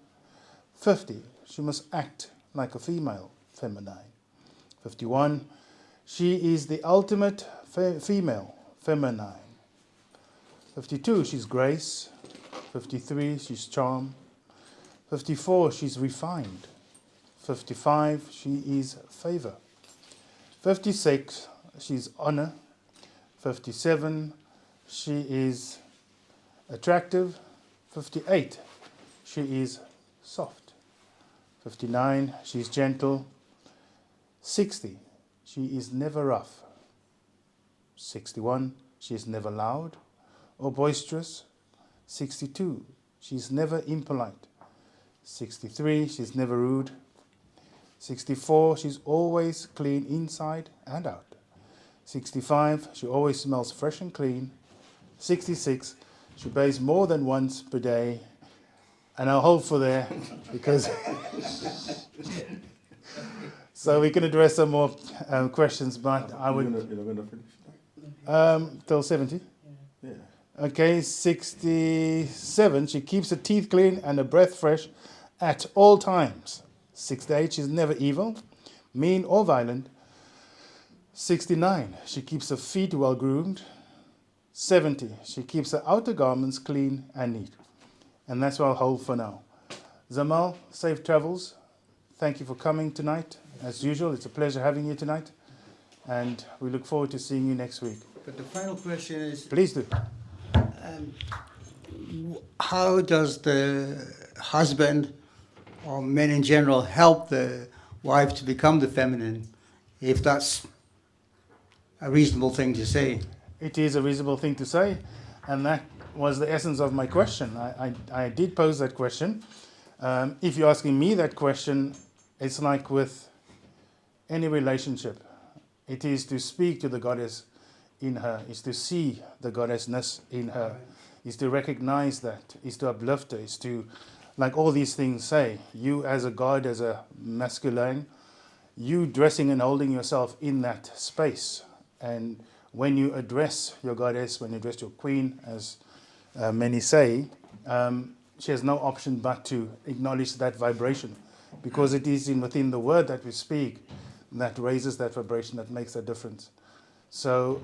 Speaker 1: 50, she must act like a female, feminine. 51, she is the ultimate female, feminine. 52, she's grace. 53, she's charm. 54, she's refined. 55, she is favor. 56, she's honor. 57, she is attractive. 58, she is soft. 59, she's gentle. 60, she is never rough. 61, she is never loud or boisterous. 62, she's never impolite. 63, she's never rude. 64, she's always clean inside and out. 65, she always smells fresh and clean. 66, she bathes more than once per day. And I'll hold for there because so we can address some more questions, but I would
Speaker 3: You're not gonna finish
Speaker 1: till 70.
Speaker 3: Yeah.
Speaker 1: Okay, 67, she keeps her teeth clean and her breath fresh at all times. 68, she's never evil, mean or violent. 69, she keeps her feet well groomed. 70, she keeps her outer garments clean and neat. And that's what I'll hold for now. Zamal, safe travels. Thank you for coming tonight. As usual, it's a pleasure having you tonight. And we look forward to seeing you next week.
Speaker 2: But the final question is,
Speaker 1: Please do.
Speaker 2: how does the husband or men in general help the wife to become the feminine, if that's a reasonable thing to say?
Speaker 1: It is a reasonable thing to say, and that was the essence of my question. I did pose that question. If you're asking me that question, it's like with any relationship. It is to speak to the goddess in her, is to see the goddessness in her, is to recognize that, is to uplift her, is to, like all these things say, you as a god, as a masculine, you dressing and holding yourself in that space. And when you address your goddess, when you address your queen, as many say, she has no option but to acknowledge that vibration, because it is within the word that we speak that raises that vibration, that makes a difference. So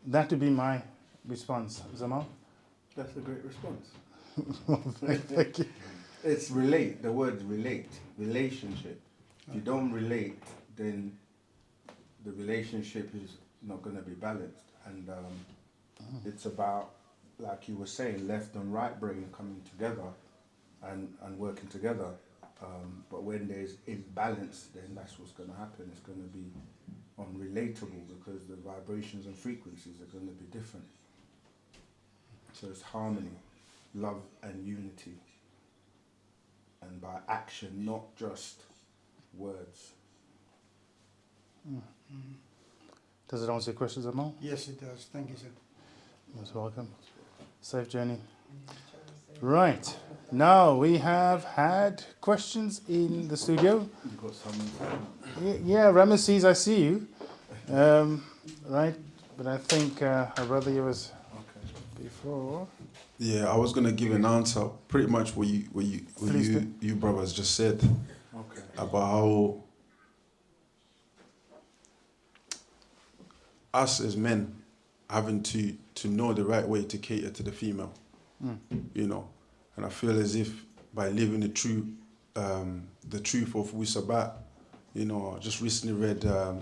Speaker 1: that would be my response. Zamal?
Speaker 3: That's a great response.
Speaker 1: Thank you.
Speaker 3: It's relate. The word relate. Relationship. If you don't relate, then the relationship is not going to be balanced. And it's about, like you were saying, left and right brain coming together and working together. But when there's imbalance, then that's what's going to happen. It's going to be unrelatable because the vibrations and frequencies are going to be different. So it's harmony, love and unity. And by action, not just words.
Speaker 1: Does it answer your questions, Zamal?
Speaker 2: Yes, it does. Thank you, sir.
Speaker 1: You're most welcome. Safe journey. Right. Now we have had questions in the studio.
Speaker 3: You've got someone.
Speaker 1: Yeah, Ramesses, I see you. Right, but I think our brother here was before.
Speaker 10: Yeah, I was gonna give an answer, pretty much what you brothers just said about how us as men having to know the right way to cater to the female, you know, and I feel as if by living the truth of Wusabat, you know, I just recently read the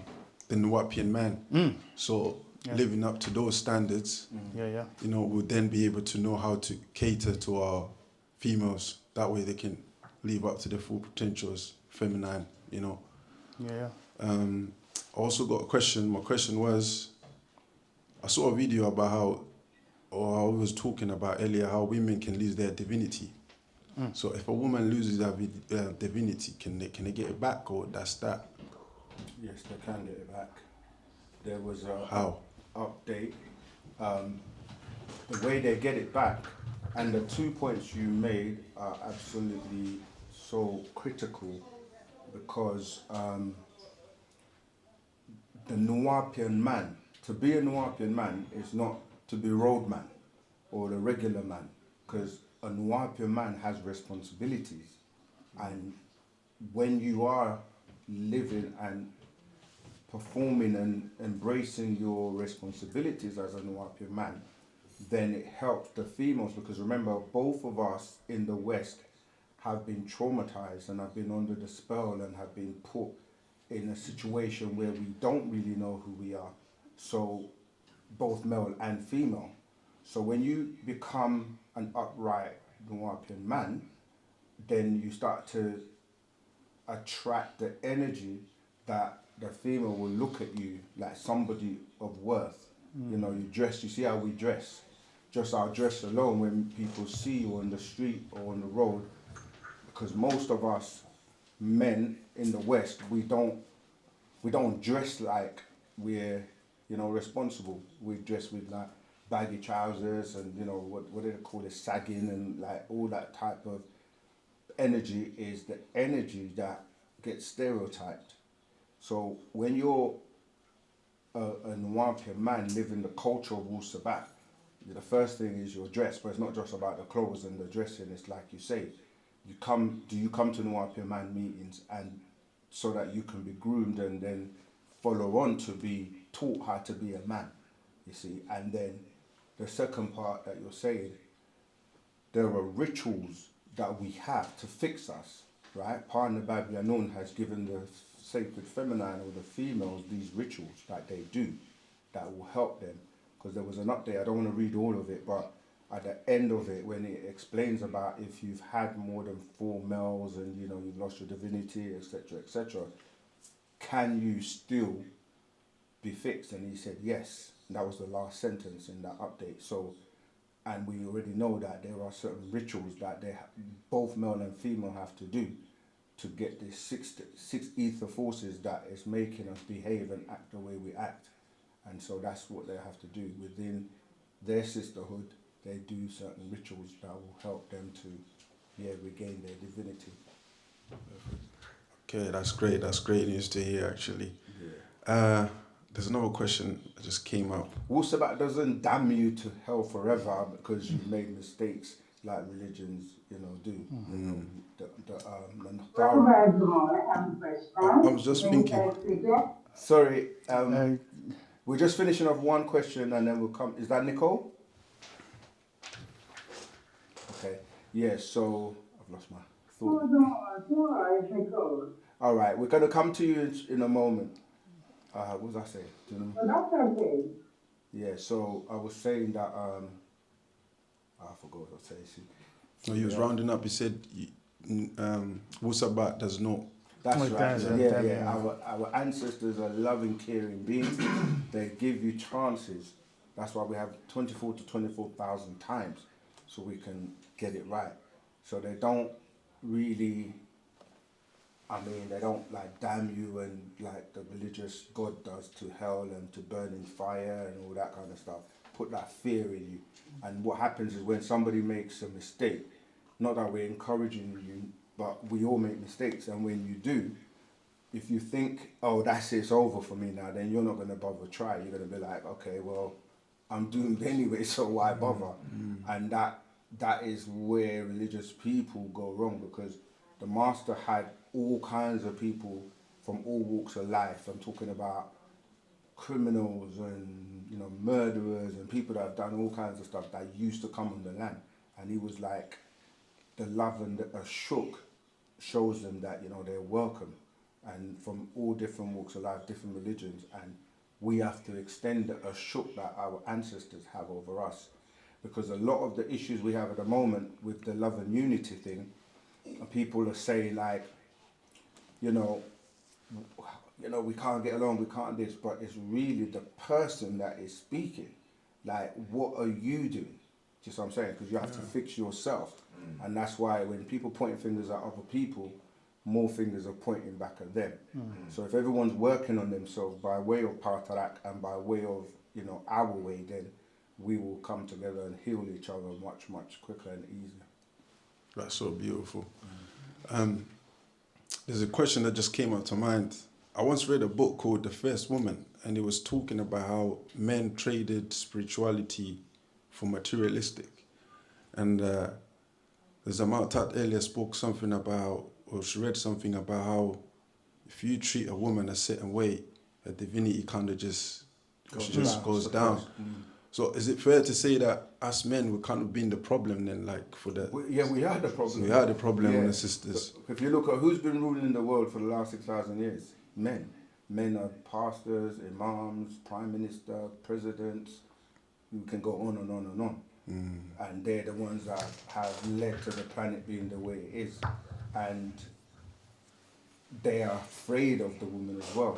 Speaker 10: Nwapian Man, so living up to those standards, you know, we'll then be able to know how to cater to our females. That way they can live up to their full potential as feminine, you know. I also got a question. My question was, I saw a video about how I was talking about earlier, how women can lose their divinity. So if a woman loses their divinity, can they get it back, or that's that?
Speaker 3: Yes, they can get it back. There was a...
Speaker 10: How?
Speaker 3: update, the way they get it back, and the 2 points you made are absolutely so critical, because the Nuwapian man, to be a Nuwapian man is not to be roadman or the regular man, because a Nuwapian man has responsibilities, and when you are living and performing and embracing your responsibilities as a Nuwapian man, then it helps the females, because remember, both of us in the West have been traumatized and have been under the spell and have been put in a situation where we don't really know who we are. So both male and female. So when you become an upright Nuwapian man, then you start to attract the energy that the female will look at you like somebody of worth. You know, you dress, you see how we dress. Just our dress alone, when people see you on the street or on the road, because most of us men in the West, we don't dress like we're, you know, responsible. We dress with like baggy trousers and, you know, what do they call it, sagging, and like all that type of energy is the energy that gets stereotyped. So when you're a Nuwapian man living the culture of Wusabat, the first thing is your dress, but it's not just about the clothes and the dressing. It's like you say, do you come to Nuwapian man meetings and so that you can be groomed and then follow on to be taught how to be a man, you see? And then the second part that you're saying, there are rituals that we have to fix us, right? Partner Babyanun has given the sacred feminine or the females these rituals that they do that will help them. Because there was an update, I don't want to read all of it, but at the end of it, when it explains about if you've had more than 4 males and, you know, you've lost your divinity, etc., can you still be fixed? And he said yes. And that was the last sentence in that update. So, and we already know that there are certain rituals that both male and female have to do to get the six ether forces that is making us behave and act the way we act. And so that's what they have to do within their sisterhood. They do certain rituals that will help them to regain their divinity.
Speaker 10: Okay, that's great. That's great news to hear, actually. There's another question that just came up.
Speaker 3: Wusabat doesn't damn you to hell forever because you made mistakes like religions, you know, do.
Speaker 10: I was just thinking.
Speaker 3: Sorry, we're just finishing off one question and then we'll come. Is that Nicole? Okay. Yeah, so I've lost my thought. All right, we're going to come to you in a moment. What was I saying? Do you know?
Speaker 11: That's okay.
Speaker 3: Yeah, so I was saying that, I forgot what I was saying.
Speaker 10: No, he was rounding up. He said, Wusabat does not.
Speaker 3: That's right. Yeah. Our ancestors are loving, caring beings. They give you chances. That's why we have 24 to 24,000 times so we can get it right. So they don't really, they don't like damn you and like the religious God does to hell and to burn in fire and all that kind of stuff. Put that fear in you. And what happens is when somebody makes a mistake, not that we're encouraging you, but we all make mistakes. And when you do, if you think, oh, that's it, it's over for me now, then you're not going to bother try. You're going to be like, okay, well, I'm doomed anyway, so why bother? And that is where religious people go wrong, because the master had all kinds of people from all walks of life. I'm talking about criminals and, you know, murderers and people that have done all kinds of stuff that used to come on the land. And he was like, the love and the ashuk shows them that, you know, they're welcome, and from all different walks of life, different religions, and we have to extend the ashuk that our ancestors have over us, because a lot of the issues we have at the moment with the love and unity thing, people are saying like, you know, we can't get along, we can't this, but it's really the person that is speaking. Like, what are you doing? Just what I'm saying, because you have to fix yourself. And that's why when people point fingers at other people, more fingers are pointing back at them. So if everyone's working on themselves by way of Partarak and by way of you know, our way, then we will come together and heal each other much, much quicker and easier.
Speaker 10: That's so beautiful. There's a question that just came up to mind. I once read a book called The First Woman, and it was talking about how men traded spirituality for materialistic. And there's a Tat earlier spoke something about, or she read something about how if you treat a woman a certain way, her divinity kind of just goes down. So is it fair to say that us men, we kind of been the problem then, like for the...
Speaker 3: We are the problem.
Speaker 10: We are the problem,
Speaker 3: yeah.
Speaker 10: the sisters.
Speaker 3: If you look at who's been ruling the world for the last 6,000 years, men. Men are pastors, imams, prime minister, presidents. You can go on and on and on. And they're the ones that have led to the planet being the way it is. And they are afraid of the woman as well.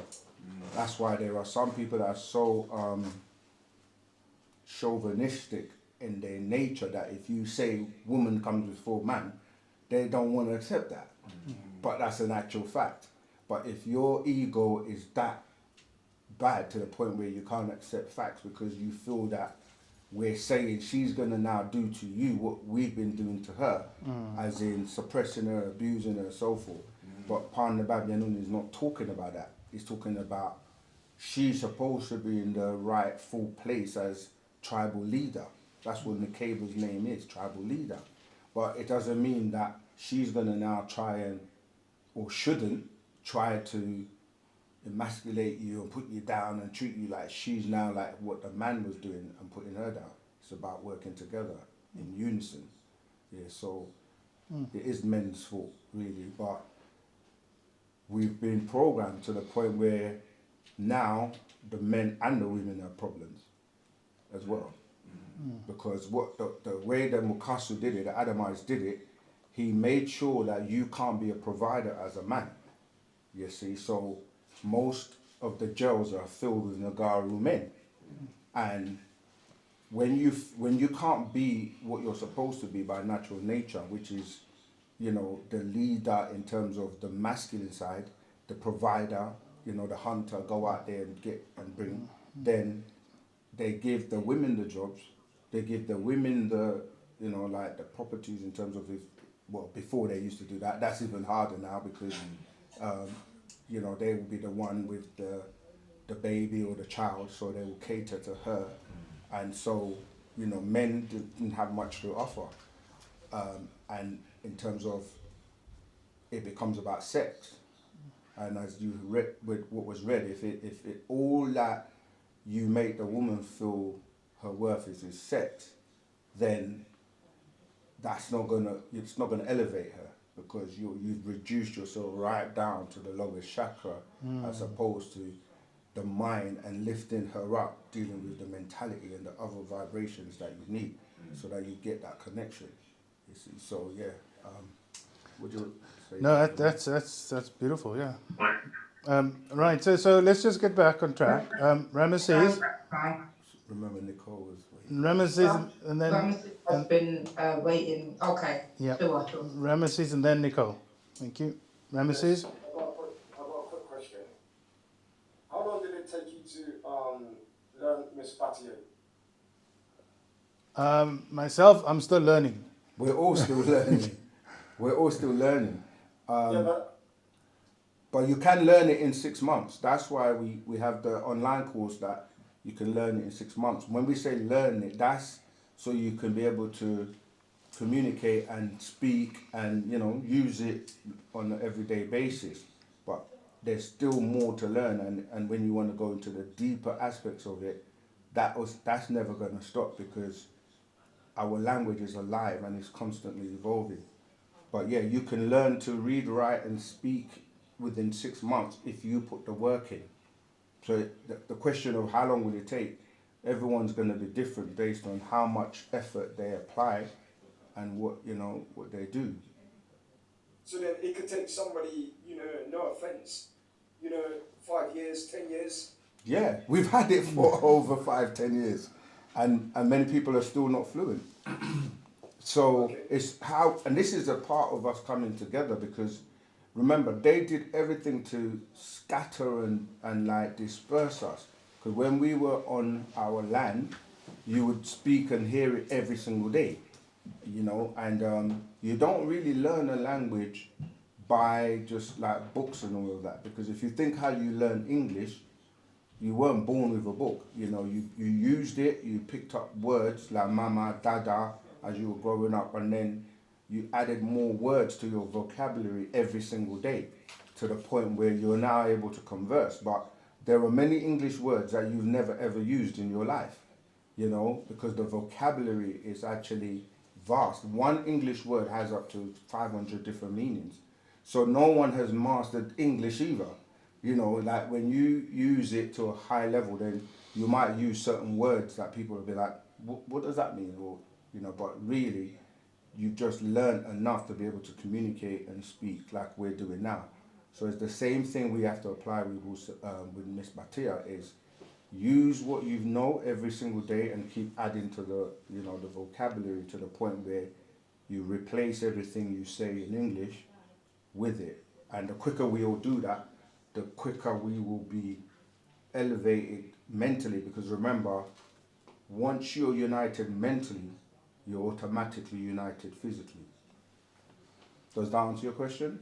Speaker 3: That's why there are some people that are so chauvinistic in their nature that if you say woman comes before man, they don't want to accept that. But that's an actual fact. But if your ego is that bad to the point where you can't accept facts because you feel that we're saying she's going to now do to you what we've been doing to her, as in suppressing her, abusing her, and so forth. But Pan the Babylon is not talking about that. He's talking about she's supposed to be in the rightful place as tribal leader. That's what Nakaba's name is, tribal leader. But it doesn't mean that she's going to now try and, or shouldn't, try to emasculate you and put you down and treat you like she's now like what the man was doing and putting her down. It's about working together in unison. Yeah, so it is men's fault really, but we've been programmed to the point where now the men and the women have problems as well. Because what the way that Mukasu did it, the Adamites did it, he made sure that you can't be a provider as a man. You see, so most of the jails are filled with Nagaru men. And when you can't be what you're supposed to be by natural nature, which is, you know, the leader in terms of the masculine side, the provider, you know, the hunter, go out there and get and bring, then they give the women the jobs, they give the women the, you know, like the properties in terms of, well, before they used to do that, that's even harder now because, you know, they will be the one with the baby or the child, so they will cater to her. And so, you know, men didn't have much to offer. And in terms of, it becomes about sex. And as you read with what was read, if it all that you make the woman feel her worth is sex, then it's not gonna elevate her, because you've reduced yourself right down to the lowest chakra, as opposed to the mind and lifting her up, dealing with the mentality and the other vibrations that you need, so that you get that connection. You see, so yeah. Would you say?
Speaker 1: No, that's beautiful. Yeah. Right. So let's just get back on track. Ramesses.
Speaker 3: Remember, Nicole was waiting.
Speaker 1: Ramesses, and then
Speaker 4: Ramesses has been waiting. Okay.
Speaker 1: yeah.
Speaker 4: Sure.
Speaker 1: Ramesses and then Nicole. Thank you. Ramesses.
Speaker 11: I've got a quick question. How long did it take you to learn Miss Battier?
Speaker 1: Myself, I'm still learning.
Speaker 3: We're all still learning. We're all still learning. But you can learn it in 6 months. That's why we have the online course that you can learn it in 6 months. When we say learn it, that's so you can be able to communicate and speak and, you know, use it on an everyday basis. But there's still more to learn, and when you want to go into the deeper aspects of it, that's never going to stop, because our language is alive and it's constantly evolving. But yeah, you can learn to read, write and speak within 6 months if you put the work in. So the question of how long will it take, everyone's going to be different based on how much effort they apply and what they do.
Speaker 11: So then it could take somebody, no offense, 5 years, 10 years.
Speaker 3: Yeah, we've had it for over 5-10 years, and many people are still not fluent. So it's how, and this is a part of us coming together, because remember, they did everything to scatter and like disperse us, Because when we were on our land, you would speak and hear it every single day, you know, and you don't really learn a language by just like books and all of that. Because if you think how you learn English, you weren't born with a book, you know, you used it, you picked up words like mama, dada as you were growing up, and then you added more words to your vocabulary every single day to the point where you're now able to converse. But there are many English words that you've never ever used in your life, you know, because the vocabulary is actually vast. One English word has up to 500 different meanings. So no one has mastered English either. You know, like when you use it to a high level, then you might use certain words that people will be like, what does that mean? Or, you know, but really, you've just learned enough to be able to communicate and speak like we're doing now. So it's the same thing we have to apply with Miss Batia is use what you know every single day and keep adding to the, you know, the vocabulary to the point where you replace everything you say in English with it. And the quicker we all do that, the quicker we will be elevated mentally, because remember, once you're united mentally, you're automatically united physically. Does that answer your question?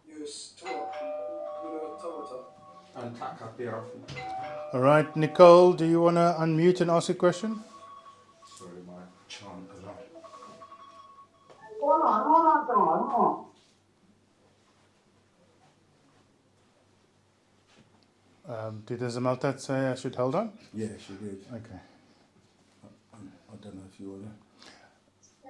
Speaker 11: Yes, Tawata.
Speaker 3: And Taka.
Speaker 1: All right, Nicole, do you want to unmute and ask a question?
Speaker 3: Sorry, my chant alarm.
Speaker 12: Hold on.
Speaker 1: Did Zamaltat say I should hold on?
Speaker 3: Yeah, she did.
Speaker 1: Okay.
Speaker 3: I don't know if you want to.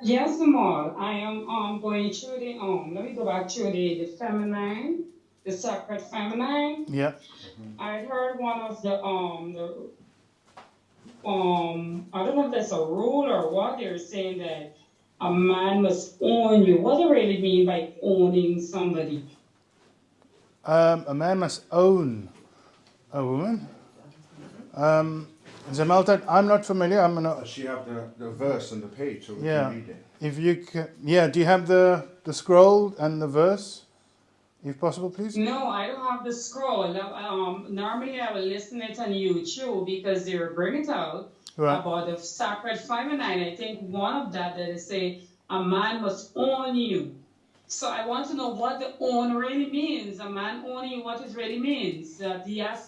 Speaker 12: Yes, Jamal, I am going through the let me go back to the feminine, the sacred feminine.
Speaker 1: Yeah.
Speaker 12: I heard one of the I don't know if that's a rule or what, they're saying that a man must own you. What do you really mean by owning somebody?
Speaker 1: A man must own a woman. Zamaltat, I'm not familiar.
Speaker 3: Does she have the verse and the page so we
Speaker 1: Yeah.
Speaker 3: can read it?
Speaker 1: If you can, yeah. Do you have the scroll and the verse, if possible, please?
Speaker 12: No, I don't have the scroll. Normally I will listen it on YouTube because they will bring it out about the sacred feminine. I think one of that they say a man must own you. So I want to know what the own really means. A man owning you, what it really means. That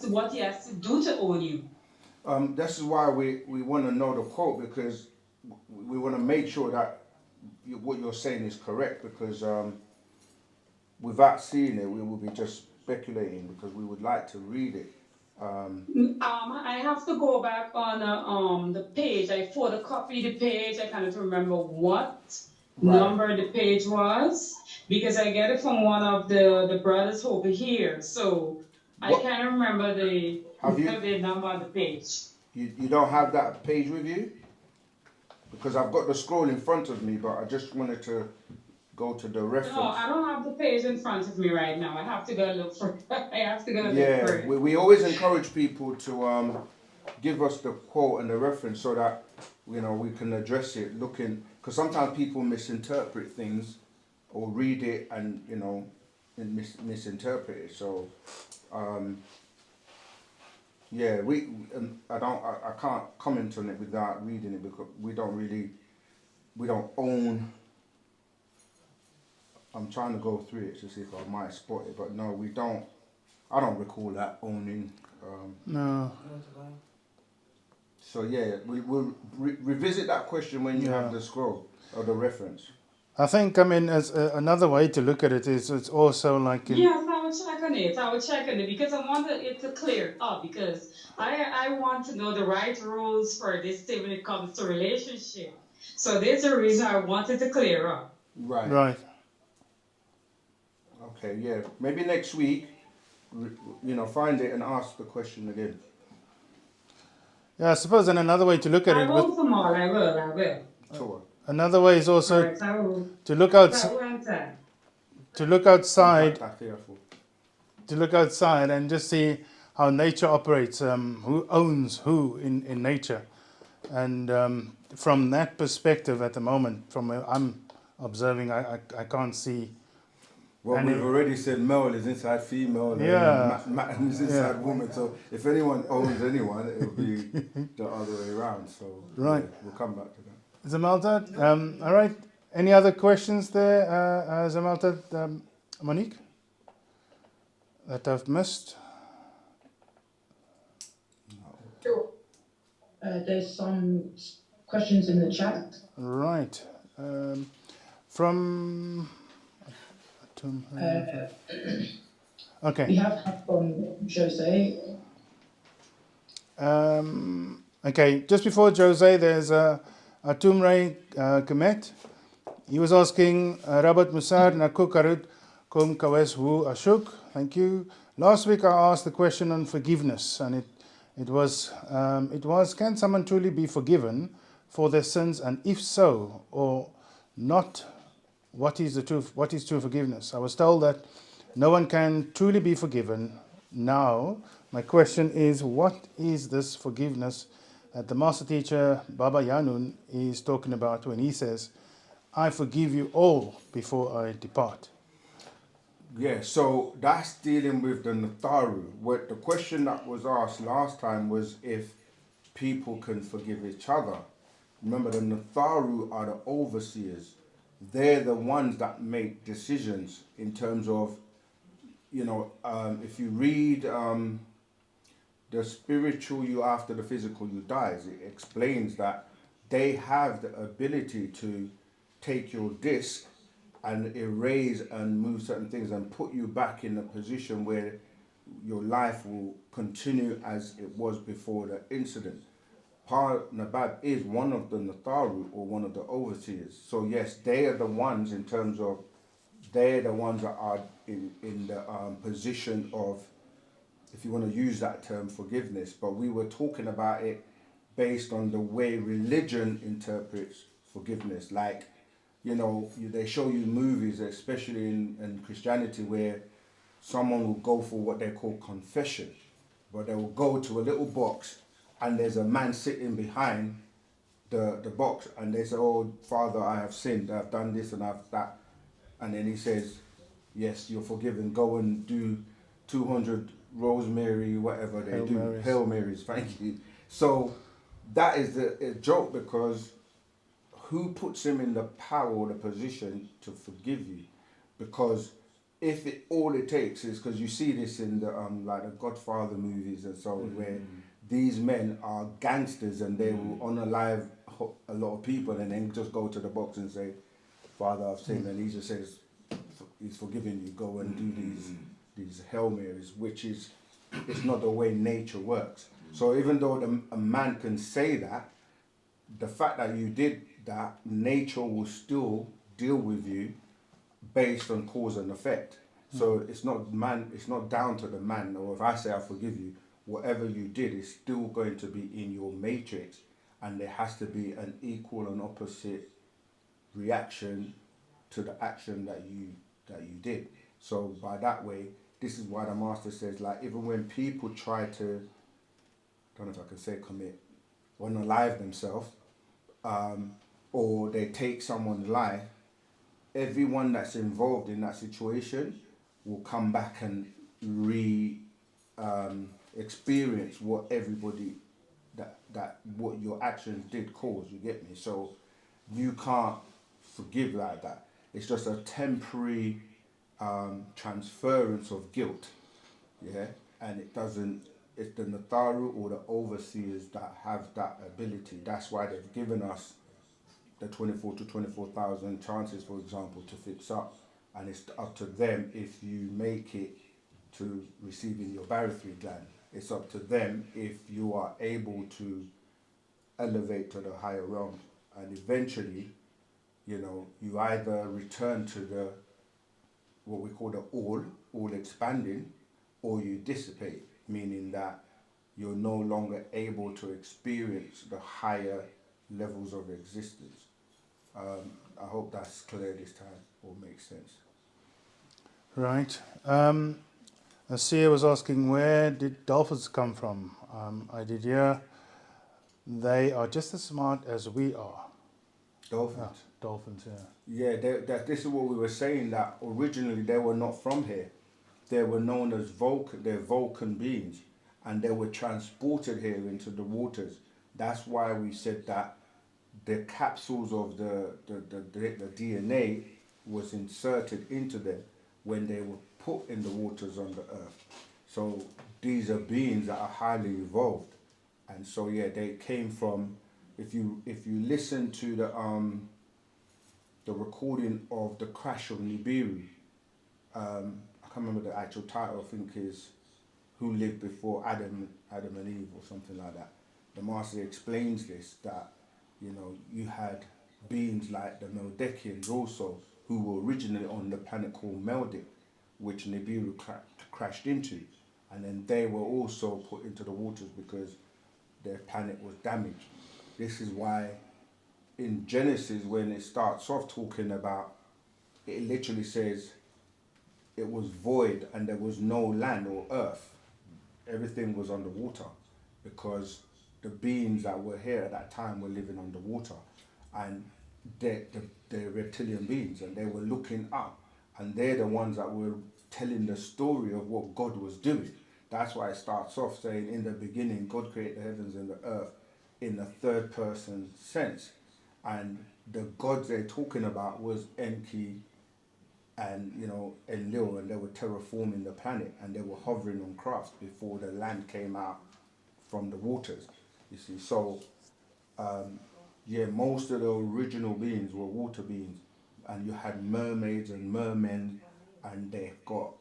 Speaker 12: what he has to do to own you.
Speaker 3: This is why we want to know the quote, because we want to make sure that what you're saying is correct, because without seeing it, we will be just speculating, because we would like to read it.
Speaker 12: I have to go back on the page. I photocopied the page. I can't remember what number the page was, because I get it from one of the brothers over here. So I can't remember the number on the page.
Speaker 3: You don't have that page with you? Because I've got the scroll in front of me, but I just wanted to go to the reference.
Speaker 12: No, I don't have the page in front of me right now. I have to go look for it.
Speaker 3: Yeah, we always encourage people to give us the quote and the reference so that, you know, we can address it looking, because sometimes people misinterpret things or read it and, you know, and misinterpret it. So yeah, I can't comment on it without reading it, because we don't own. I'm trying to go through it to see if I might spot it, but no, we don't. I don't recall that owning.
Speaker 1: No.
Speaker 3: So yeah, we'll revisit that question when you have the scroll or the reference.
Speaker 1: I think, as another way to look at it is, it's also like...
Speaker 12: Yes, I will check on it because I want it to clear up, because I want to know the right rules for this thing when it comes to relationship. So there's a reason I wanted to clear up.
Speaker 3: Right. Okay, yeah. Maybe next week, you know, find it and ask the question again.
Speaker 1: Yeah, I suppose, and another way to look at it...
Speaker 12: I will.
Speaker 3: Sure.
Speaker 1: Another way is also to look outside. To look outside and just see how nature operates, who owns who in nature. And from that perspective at the moment, from where I'm observing, I can't see
Speaker 3: Well,
Speaker 1: And
Speaker 3: we've
Speaker 1: it-
Speaker 3: already said male is inside female
Speaker 1: Yeah.
Speaker 3: and man is inside woman. So if anyone owns anyone, it will be the other way around. So
Speaker 1: Right.
Speaker 3: yeah, we'll come back to that.
Speaker 1: Zamalta, all right. Any other questions there, Zamalta, Monique, that I've missed?
Speaker 4: Sure. There's some questions in the chat.
Speaker 1: Right. From... Okay.
Speaker 4: We have from Jose.
Speaker 1: Okay, just before Jose, there's Atumray Kemet. He was asking Rabat Musar Nakukarut Kum Kawes Hu Ashuk. Thank you. Last week I asked the question on forgiveness, and it was can someone truly be forgiven for their sins, and if so or not, what is true forgiveness? I was told that no one can truly be forgiven. Now, my question is, what is this forgiveness that the master teacher Baba Yanun is talking about when he says, I forgive you all before I depart?
Speaker 3: Yeah, so that's dealing with the Natharu. What the question that was asked last time was if people can forgive each other. Remember, the Natharu are the overseers. They're the ones that make decisions in terms of, if you read the spiritual you after the physical you dies, it explains that they have the ability to take your disc and erase and move certain things and put you back in a position where your life will continue as it was before the incident. Pa Nabab is one of the Natharu, or one of the overseers. So yes, they are the ones in terms of, they're the ones that are in the position of, if you want to use that term, forgiveness. But we were talking about it based on the way religion interprets forgiveness. Like, they show you movies, especially in Christianity, where someone will go for what they call confession. But they will go to a little box and there's a man sitting behind the box and they say, oh, Father, I have sinned, I've done this and I've that. And then he says, yes, you're forgiven. Go and do 200 rosemary, whatever they
Speaker 1: Hail
Speaker 3: do.
Speaker 1: Marys.
Speaker 3: Hail Marys, thank you. So that is a joke, because who puts him in the power or the position to forgive you? Because if all it takes is, because you see this in the like the Godfather movies and so on, where these men are gangsters and they will unalive a lot of people and then just go to the box and say, Father, I've sinned, and he just says he's forgiven you. Go and do these Hail Marys, which is, it's not the way nature works. So even though a man can say that, the fact that you did that, nature will still deal with you based on cause and effect. So it's not down to the man, or if I say I forgive you, whatever you did is still going to be in your matrix, and there has to be an equal and opposite reaction to the action that you did. So by that way, this is why the master says, like, even when people try to, I don't know if I can say commit, unalive themselves, or they take someone's life, everyone that's involved in that situation will come back and experience what everybody that what your actions did cause. You get me? So you can't forgive like that. It's just a temporary transference of guilt, yeah. And it doesn't. It's the Natharu or the overseers that have that ability. That's why they've given us the 24 to 24,000 chances, for example, to fix up, and it's up to them if you make it to receiving your barythry gland. It's up to them if you are able to elevate to the higher realm, and eventually, you either return to the what we call the all expanding, or you dissipate, meaning that you're no longer able to experience the higher levels of existence. I hope that's clear this time, or makes sense.
Speaker 1: Right. Sia was asking, where did dolphins come from? I did hear they are just as smart as we are.
Speaker 3: Dolphins?
Speaker 1: Dolphins, yeah.
Speaker 3: Yeah, this is what we were saying, that originally they were not from here. They were known as they're Vulcan beings, and they were transported here into the waters. That's why we said that the capsules of the DNA was inserted into them when they were put in the waters on the earth. So these are beings that are highly evolved, and so yeah, they came from. If you listen to the recording of the crash of Nibiru, I can't remember the actual title. I think is Who Lived Before Adam and Eve or something like that. The master explains this, that you had beings like the Meldekians also, who were originally on the planet called Meldic, which Nibiru crashed into, and then they were also put into the waters because their planet was damaged. This is why in Genesis, when it starts off talking about, it literally says it was void and there was no land or earth. Everything was underwater because the beings that were here at that time were living underwater, and they're reptilian beings, and they were looking up, and they're the ones that were telling the story of what God was doing. That's why it starts off saying, in the beginning, God created the heavens and the earth in a third person sense. And the gods they're talking about was Enki and Enlil, and they were terraforming the planet, and they were hovering on crafts before the land came out from the waters. You see, so most of the original beings were water beings, and you had mermaids and mermen, and they've got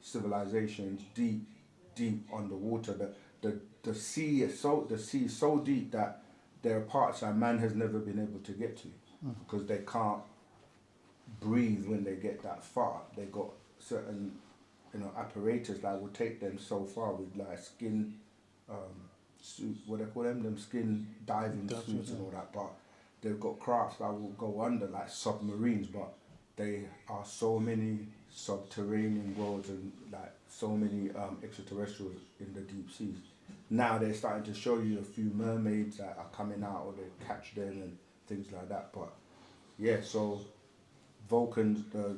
Speaker 3: civilizations deep underwater. The sea is so deep that there are parts that man has never been able to get to, because they can't breathe when they get that far. They got certain apparatus that will take them so far with like skin suit, what they call them skin diving suits and all that, but they've got crafts that will go under like submarines, but they are so many subterranean worlds and like so many extraterrestrials in the deep seas. Now they're starting to show you a few mermaids that are coming out, or they catch them and things like that. But yeah, so Vulcans, the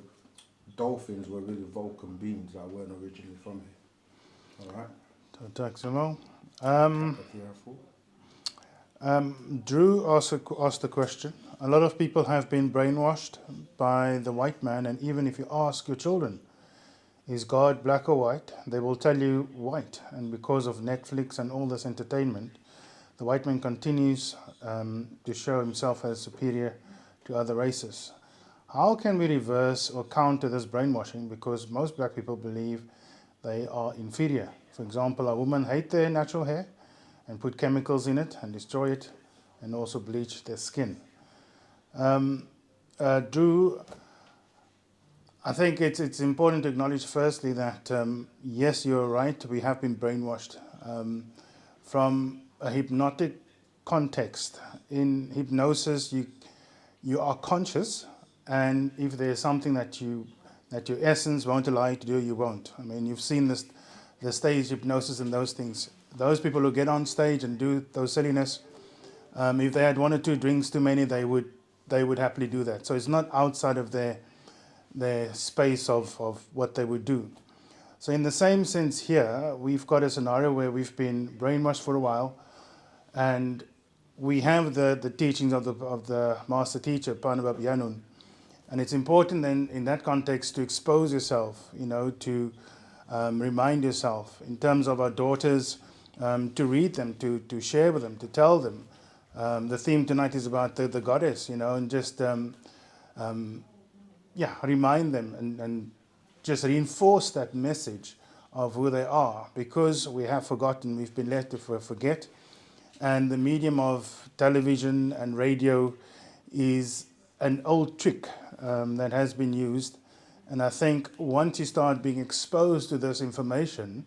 Speaker 3: dolphins were really Vulcan beings that weren't originally from here. All right.
Speaker 1: Thanks, Mo. Drew asked the question. A lot of people have been brainwashed by the white man, and even if you ask your children, is God black or white, they will tell you white. And because of Netflix and all this entertainment, the white man continues to show himself as superior to other races. How can we reverse or counter this brainwashing? Because most black people believe they are inferior. For example, a woman hate their natural hair and put chemicals in it and destroy it, and also bleach their skin. Drew, I think it's important to acknowledge firstly that yes, you're right, we have been brainwashed from a hypnotic context. In hypnosis, you are conscious, and if there's something that your essence won't allow you to do, you won't. I mean, you've seen the stage hypnosis and those things. Those people who get on stage and do those silliness, if they had one or two drinks too many, they would happily do that. So it's not outside of their space of what they would do. So in the same sense here, we've got a scenario where we've been brainwashed for a while, and we have the teachings of the master teacher, Panabab Yanun. And it's important then in that context to expose yourself, to remind yourself in terms of our daughters, to read them, to share with them, to tell them. The theme tonight is about the goddess, and just remind them and just reinforce that message of who they are, because we have forgotten, we've been led to forget. And the medium of television and radio is an old trick that has been used. And I think once you start being exposed to this information,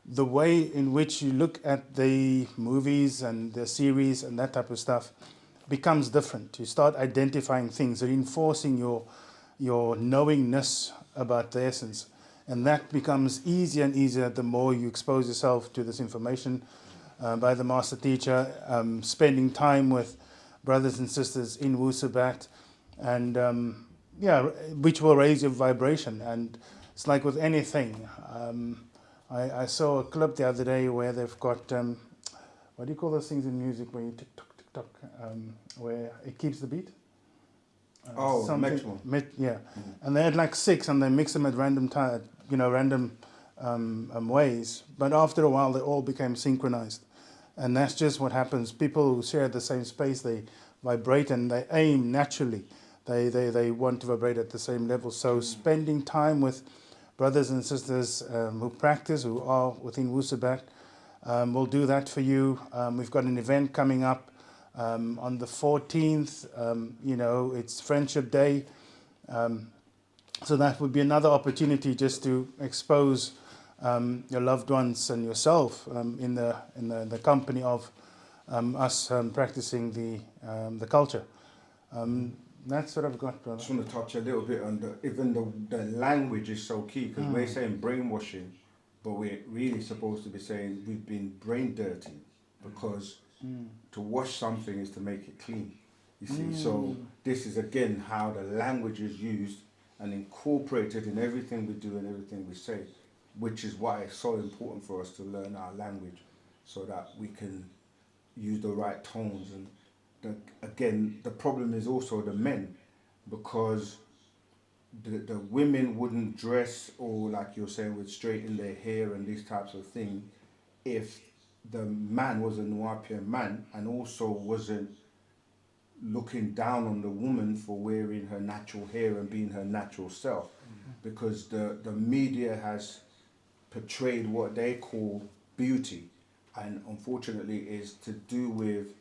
Speaker 1: the way in which you look at the movies and the series and that type of stuff becomes different. You start identifying things, reinforcing your knowingness about the essence. And that becomes easier and easier the more you expose yourself to this information by the master teacher, spending time with brothers and sisters in Wu Sabat, and which will raise your vibration. And it's like with anything. I saw a clip the other day where they've got what do you call those things in music where you tick tock tick tock, where it keeps the beat?
Speaker 3: Metronome.
Speaker 1: And they had like 6, and they mix them at random ways. But after a while, they all became synchronized, and that's just what happens. People who share the same space, they vibrate and they aim naturally. They want to vibrate at the same level. So spending time with brothers and sisters who practice, who are within Wusabat, will do that for you. We've got an event coming up on the 14th. It's Friendship Day. So that would be another opportunity just to expose your loved ones and yourself in the company of us practicing the culture. That's what I've got, brother.
Speaker 3: I just want to touch a little bit on the language is so key, because we're saying brainwashing, but we're really supposed to be saying we've been brain dirty, because to wash something is to make it clean. You see, so this is again how the language is used and incorporated in everything we do and everything we say, which is why it's so important for us to learn our language so that we can use the right tones. And again, the problem is also the men, because the women wouldn't dress, or like you're saying, would straighten their hair and these types of things, if the man was a Nuapian man and also wasn't looking down on the woman for wearing her natural hair and being her natural self. Because the media has portrayed what they call beauty, and unfortunately is to do with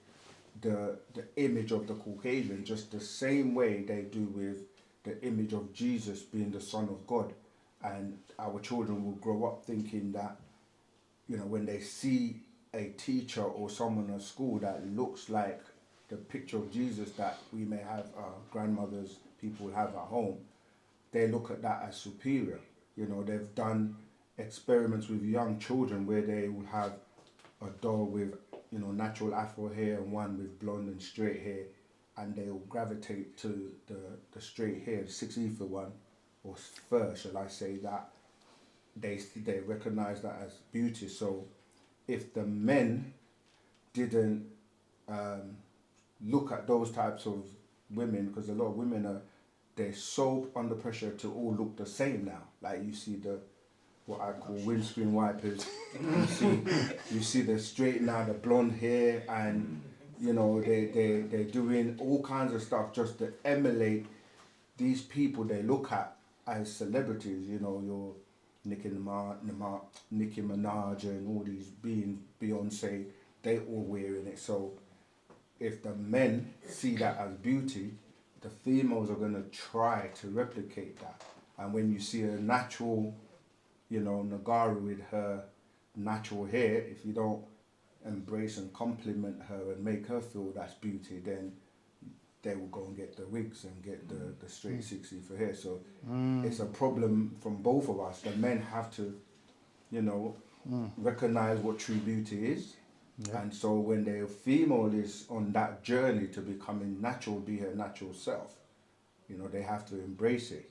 Speaker 3: the image of the Caucasian, just the same way they do with the image of Jesus being the Son of God. And our children will grow up thinking that, when they see a teacher or someone at school that looks like the picture of Jesus that we may have, our grandmothers, people have at home, they look at that as superior. They've done experiments with young children where they will have a doll with natural afro hair and one with blonde and straight hair, and they'll gravitate to the straight hair, the 6 ether one, or fur, shall I say, that they recognize that as beauty. So if the men didn't look at those types of women, because a lot of women they're so under pressure to all look the same now. Like you see what I call windscreen wipers. you see the straighten out the blonde hair, and they're doing all kinds of stuff just to emulate these people they look at as celebrities. Your Nicki Minaj and all these being Beyonce, they all wearing it. So if the men see that as beauty, the females are going to try to replicate that. And when you see a natural, Nagara with her natural hair, if you don't embrace and compliment her and make her feel that's beauty, then they will go and get the wigs and get the straight 6 ether hair. So it's a problem from both of us. The men have to, recognize what true beauty is. Yeah. And so when the female is on that journey to becoming natural, be her natural self, they have to embrace it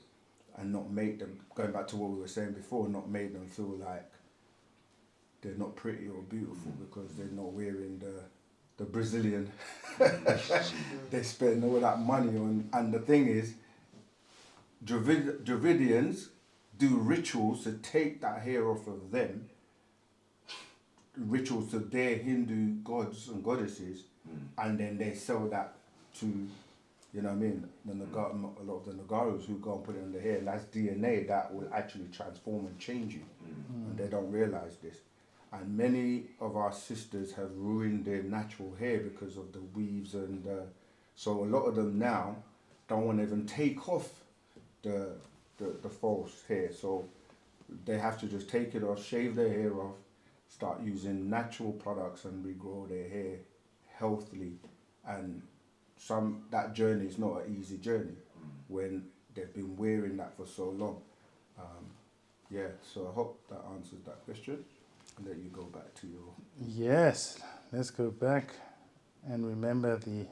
Speaker 3: and not make them, going back to what we were saying before, not make them feel like they're not pretty or beautiful because they're not wearing the Brazilian. They spend all that money on. And the thing is, Dravidians do rituals to take that hair off of them, rituals to their Hindu gods and goddesses, and then they sell that to, a lot of the Nagaros who go and put it on the hair, and that's DNA that will actually transform and change you. And they don't realize this. And many of our sisters have ruined their natural hair because of the weaves, and so a lot of them now don't want to even take off the false hair. So they have to just take it off, shave their hair off, start using natural products and regrow their hair healthily. And that journey is not an easy journey when they've been wearing that for so long. So I hope that answers that question. And then you go back to your...
Speaker 1: Yes, let's go back and remember the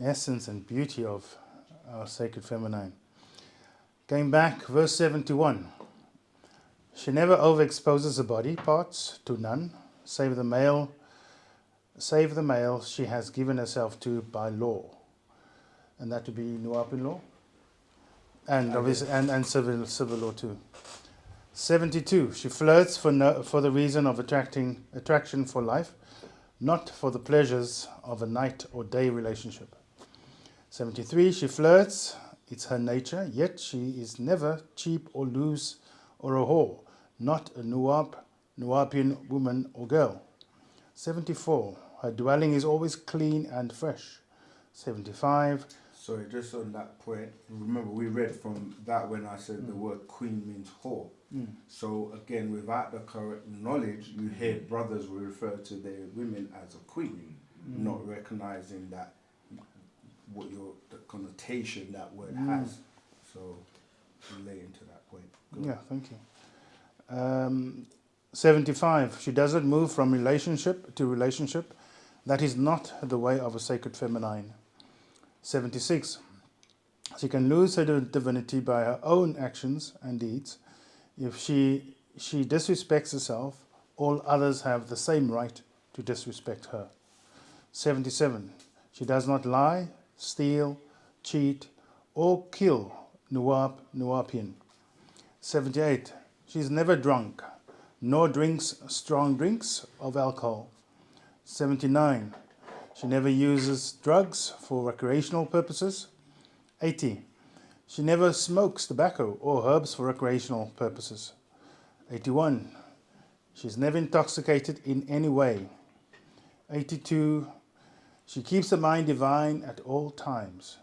Speaker 1: essence and beauty of our sacred feminine. Going back, verse 71. She never overexposes her body parts to none, save the male she has given herself to by law. And that would be Nuapin law. And obviously, and civil law too. 72. She flirts for the reason of attraction for life, not for the pleasures of a night or day relationship. 73. She flirts, it's her nature, yet she is never cheap or loose or a whore, not a Nuapian woman or girl. 74. Her dwelling is always clean and fresh. 75.
Speaker 3: Sorry, just on that point, remember we read from that when I said the word queen means whore. So again, without the correct knowledge, you hear brothers will refer to their women as a queen, not recognizing that the connotation that word has. So relating to that point.
Speaker 1: Yeah, thank you. 75. She doesn't move from relationship to relationship. That is not the way of a sacred feminine. 76. She can lose her divinity by her own actions and deeds. If she disrespects herself, all others have the same right to disrespect her. 77. She does not lie, steal, cheat, or kill Nuapian. 78. She is never drunk, nor drinks strong drinks of alcohol. 79. She never uses drugs for recreational purposes. 80. She never smokes tobacco or herbs for recreational purposes. 81. She's never intoxicated in any way. 82. She keeps the mind divine at all times.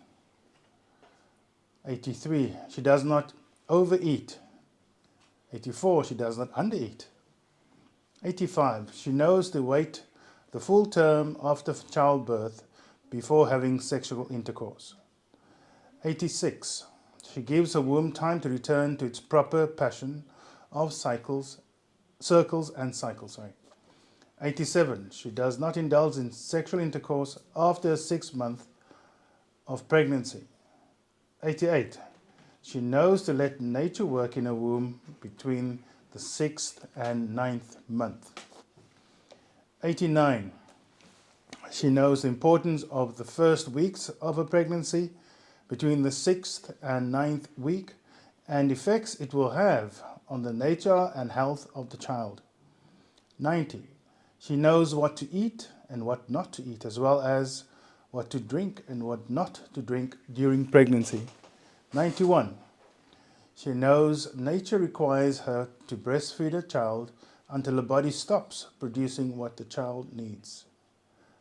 Speaker 1: 83. She does not overeat. 84. She does not undereat. 85. She knows to wait the full term after childbirth before having sexual intercourse. 86. She gives her womb time to return to its proper passion of circles and cycles. 87. She does not indulge in sexual intercourse after 6 months of pregnancy. 88. She knows to let nature work in her womb between the 6th and 9th month. 89. She knows the importance of the first weeks of a pregnancy between the 6th and 9th week and effects it will have on the nature and health of the child. 90. She knows what to eat and what not to eat, as well as what to drink and what not to drink during pregnancy. 91. She knows nature requires her to breastfeed her child until the body stops producing what the child needs.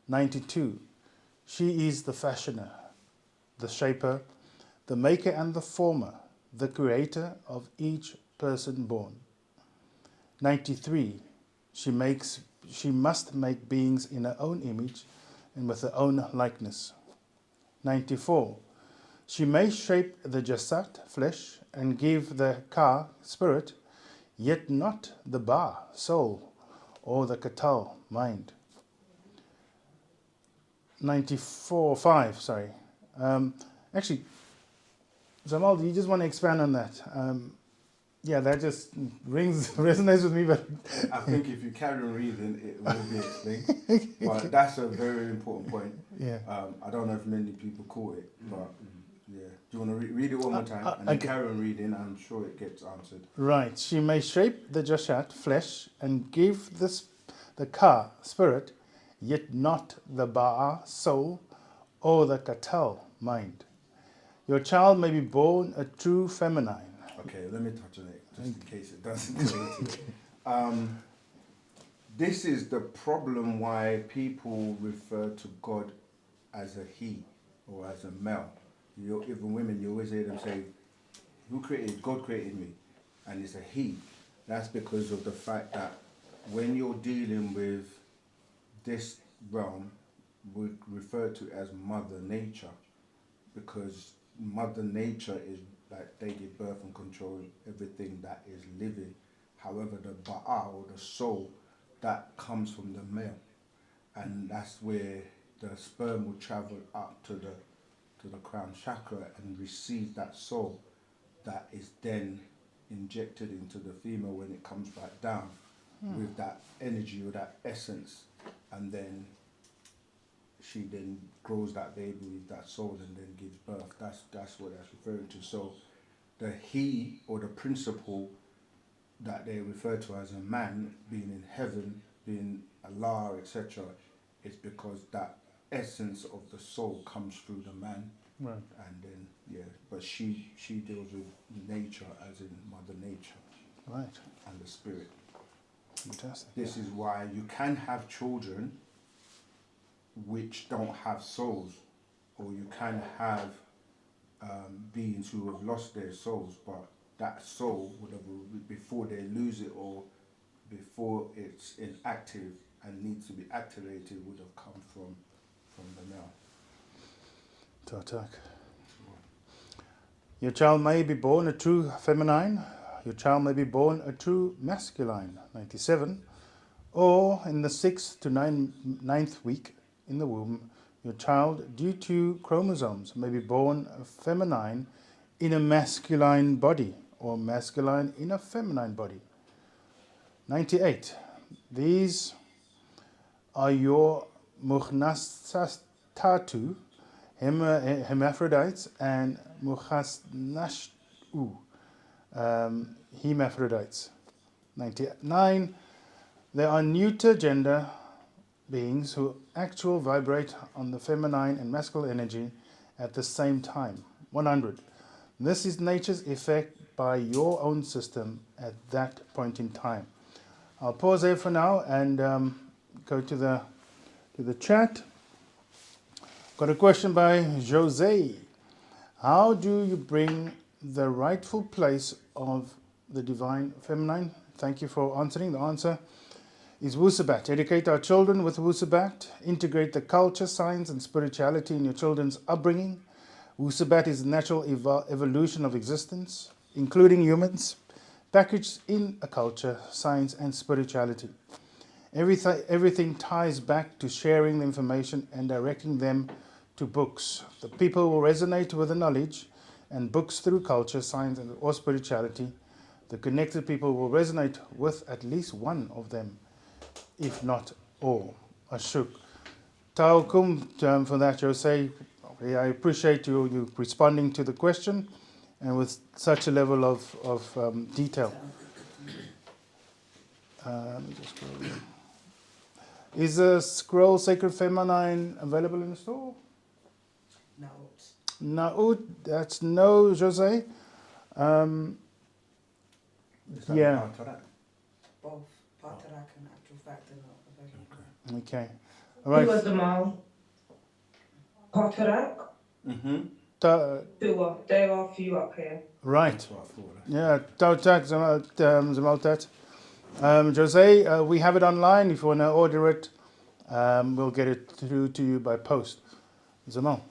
Speaker 1: 92. She is the fashioner, the shaper, the maker and the former, the creator of each person born. 93. She must make beings in her own image and with her own likeness. 94. She may shape the jasad, flesh, and give the ka, spirit, yet not the ba, soul, or the katal, mind. 94.5, sorry. Actually, Jamal, do you just want to expand on that? Yeah, that just resonates with me. But
Speaker 3: I think if you carry on reading, it will be explained. But that's a very important point.
Speaker 1: Yeah.
Speaker 3: I don't know if many people caught it, but yeah. Do you want to read it one more time and then carry on reading? I'm sure it gets answered.
Speaker 1: Right. She may shape the jasad, flesh, and give the ka, spirit, yet not the ba'a, soul, or the katal, mind. Your child may be born a true feminine.
Speaker 3: Okay, let me touch on it, just in case it doesn't go into it. This is the problem why people refer to God as a he or as a male. Even women, you always hear them say, God created me, and it's a he. That's because of the fact that when you're dealing with this realm, we refer to as Mother Nature, because Mother Nature is like they give birth and control everything that is living. However, the ba'a or the soul, that comes from the male, and that's where the sperm will travel up to to the crown chakra and receive that soul that is then injected into the female when it comes back down with that energy or that essence, and then she then grows that baby with that soul and then gives birth. That's what that's referring to. So the he or the principle that they refer to as a man being in heaven, being Allah, etc., is because that essence of the soul comes through the man.
Speaker 1: Right.
Speaker 3: And then, yeah, but she deals with nature, as in Mother Nature.
Speaker 1: Right.
Speaker 3: And the spirit.
Speaker 1: Fantastic.
Speaker 3: This is why you can have children which don't have souls, or you can have beings who have lost their souls, but that soul, whatever, before they lose it or before it's inactive and needs to be activated, would have come from the male.
Speaker 1: Tatak. Your child may be born a true feminine, your child may be born a true masculine, 97, or in the 6th to 9th week in the womb, your child, due to chromosomes, may be born a feminine in a masculine body, or masculine in a feminine body. 98. These are your mugnastatu, hermaphrodites, and mughasnashu, hermaphrodites. 99. There are neuter gender beings who actually vibrate on the feminine and masculine energy at the same time. 100. This is nature's effect by your own system at that point in time. I'll pause there for now and go to the chat. Got a question by Jose. How do you bring the rightful place of the divine feminine? Thank you for answering. The answer is Wusabat. Educate our children with Wusabat. Integrate the culture, science, and spirituality in your children's upbringing. Wusabat is the natural evolution of existence, including humans, packaged in a culture, science, and spirituality. Everything ties back to sharing the information and directing them to books. The people will resonate with the knowledge and books through culture, science, or spirituality. The connected people will resonate with at least one of them, if not all. Ashuk. Taukum for that, Jose. I appreciate you responding to the question and with such a level of detail. Let me just go there. Is the scroll Sacred Feminine available in the store? No. That's no, Jose.
Speaker 3: Is that
Speaker 1: Yeah.
Speaker 8: Both Patarak and actual fact are not available.
Speaker 1: Okay. All right.
Speaker 4: Who was the mom? Potarak? There are a few up here.
Speaker 1: Right. Yeah, Tautak Zamaltat. Jose, we have it online. If you want to order it, we'll get it through to you by post. Zamal.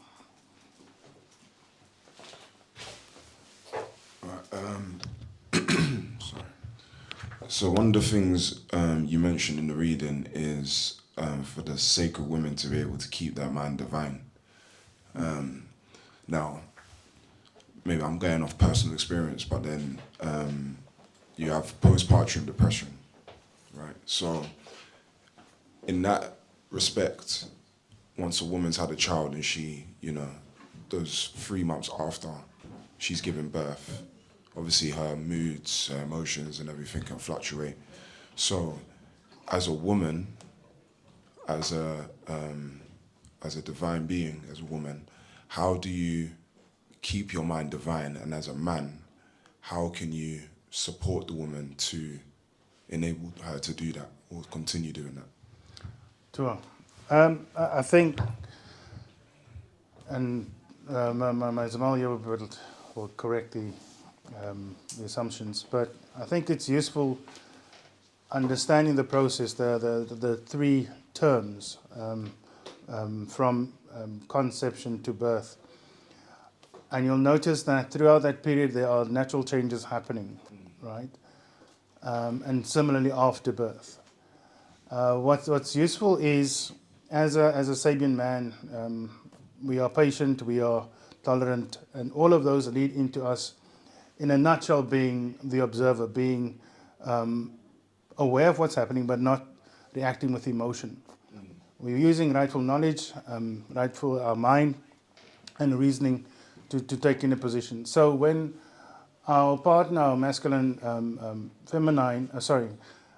Speaker 6: Sorry. So one of the things you mentioned in the reading is for the sacred women to be able to keep that mind divine. Now, maybe I'm going off personal experience, but then you have postpartum depression, right? So in that respect, once a woman's had a child and she, those 3 months after she's given birth, obviously her moods, her emotions and everything can fluctuate. So as a woman, as a divine being, as a woman, how do you keep your mind divine? And as a man, how can you support the woman to enable her to do that or continue doing that?
Speaker 1: Sure. I think, and my Zamalia will correct the assumptions, but I think it's useful understanding the process, the 3 terms from conception to birth. And you'll notice that throughout that period there are natural changes happening, right? And similarly after birth. What's useful is, as a Sabian man, we are patient, we are tolerant, and all of those lead into us, in a nutshell, being the observer, being aware of what's happening, but not reacting with emotion. We're using rightful knowledge, rightful our mind, and reasoning to take in a position. So when our partner, our masculine,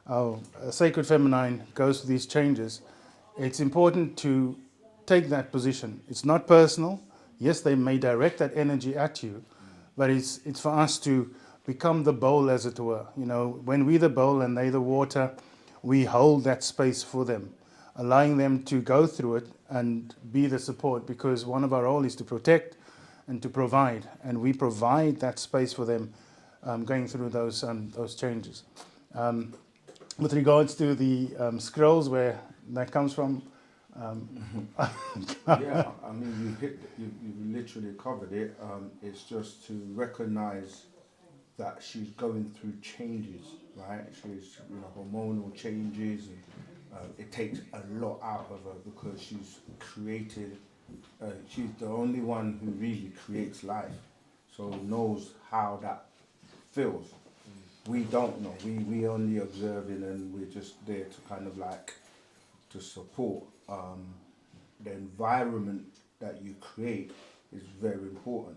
Speaker 1: our sacred feminine goes through these changes, it's important to take that position. It's not personal. Yes, they may direct that energy at you, but it's for us to become the bowl, as it were. You know, when we're the bowl and they the water, we hold that space for them, allowing them to go through it and be the support, because one of our roles is to protect and to provide, and we provide that space for them going through those changes. With regards to the scrolls, where that comes from,
Speaker 3: yeah, I mean, you literally covered it. It's just to recognise that she's going through changes, right? She's, hormonal changes, and it takes a lot out of her because she's created. She's the only one who really creates life, so knows how that feels. We don't know. We only observing, and we're just there to kind of like to support. The environment that you create is very important.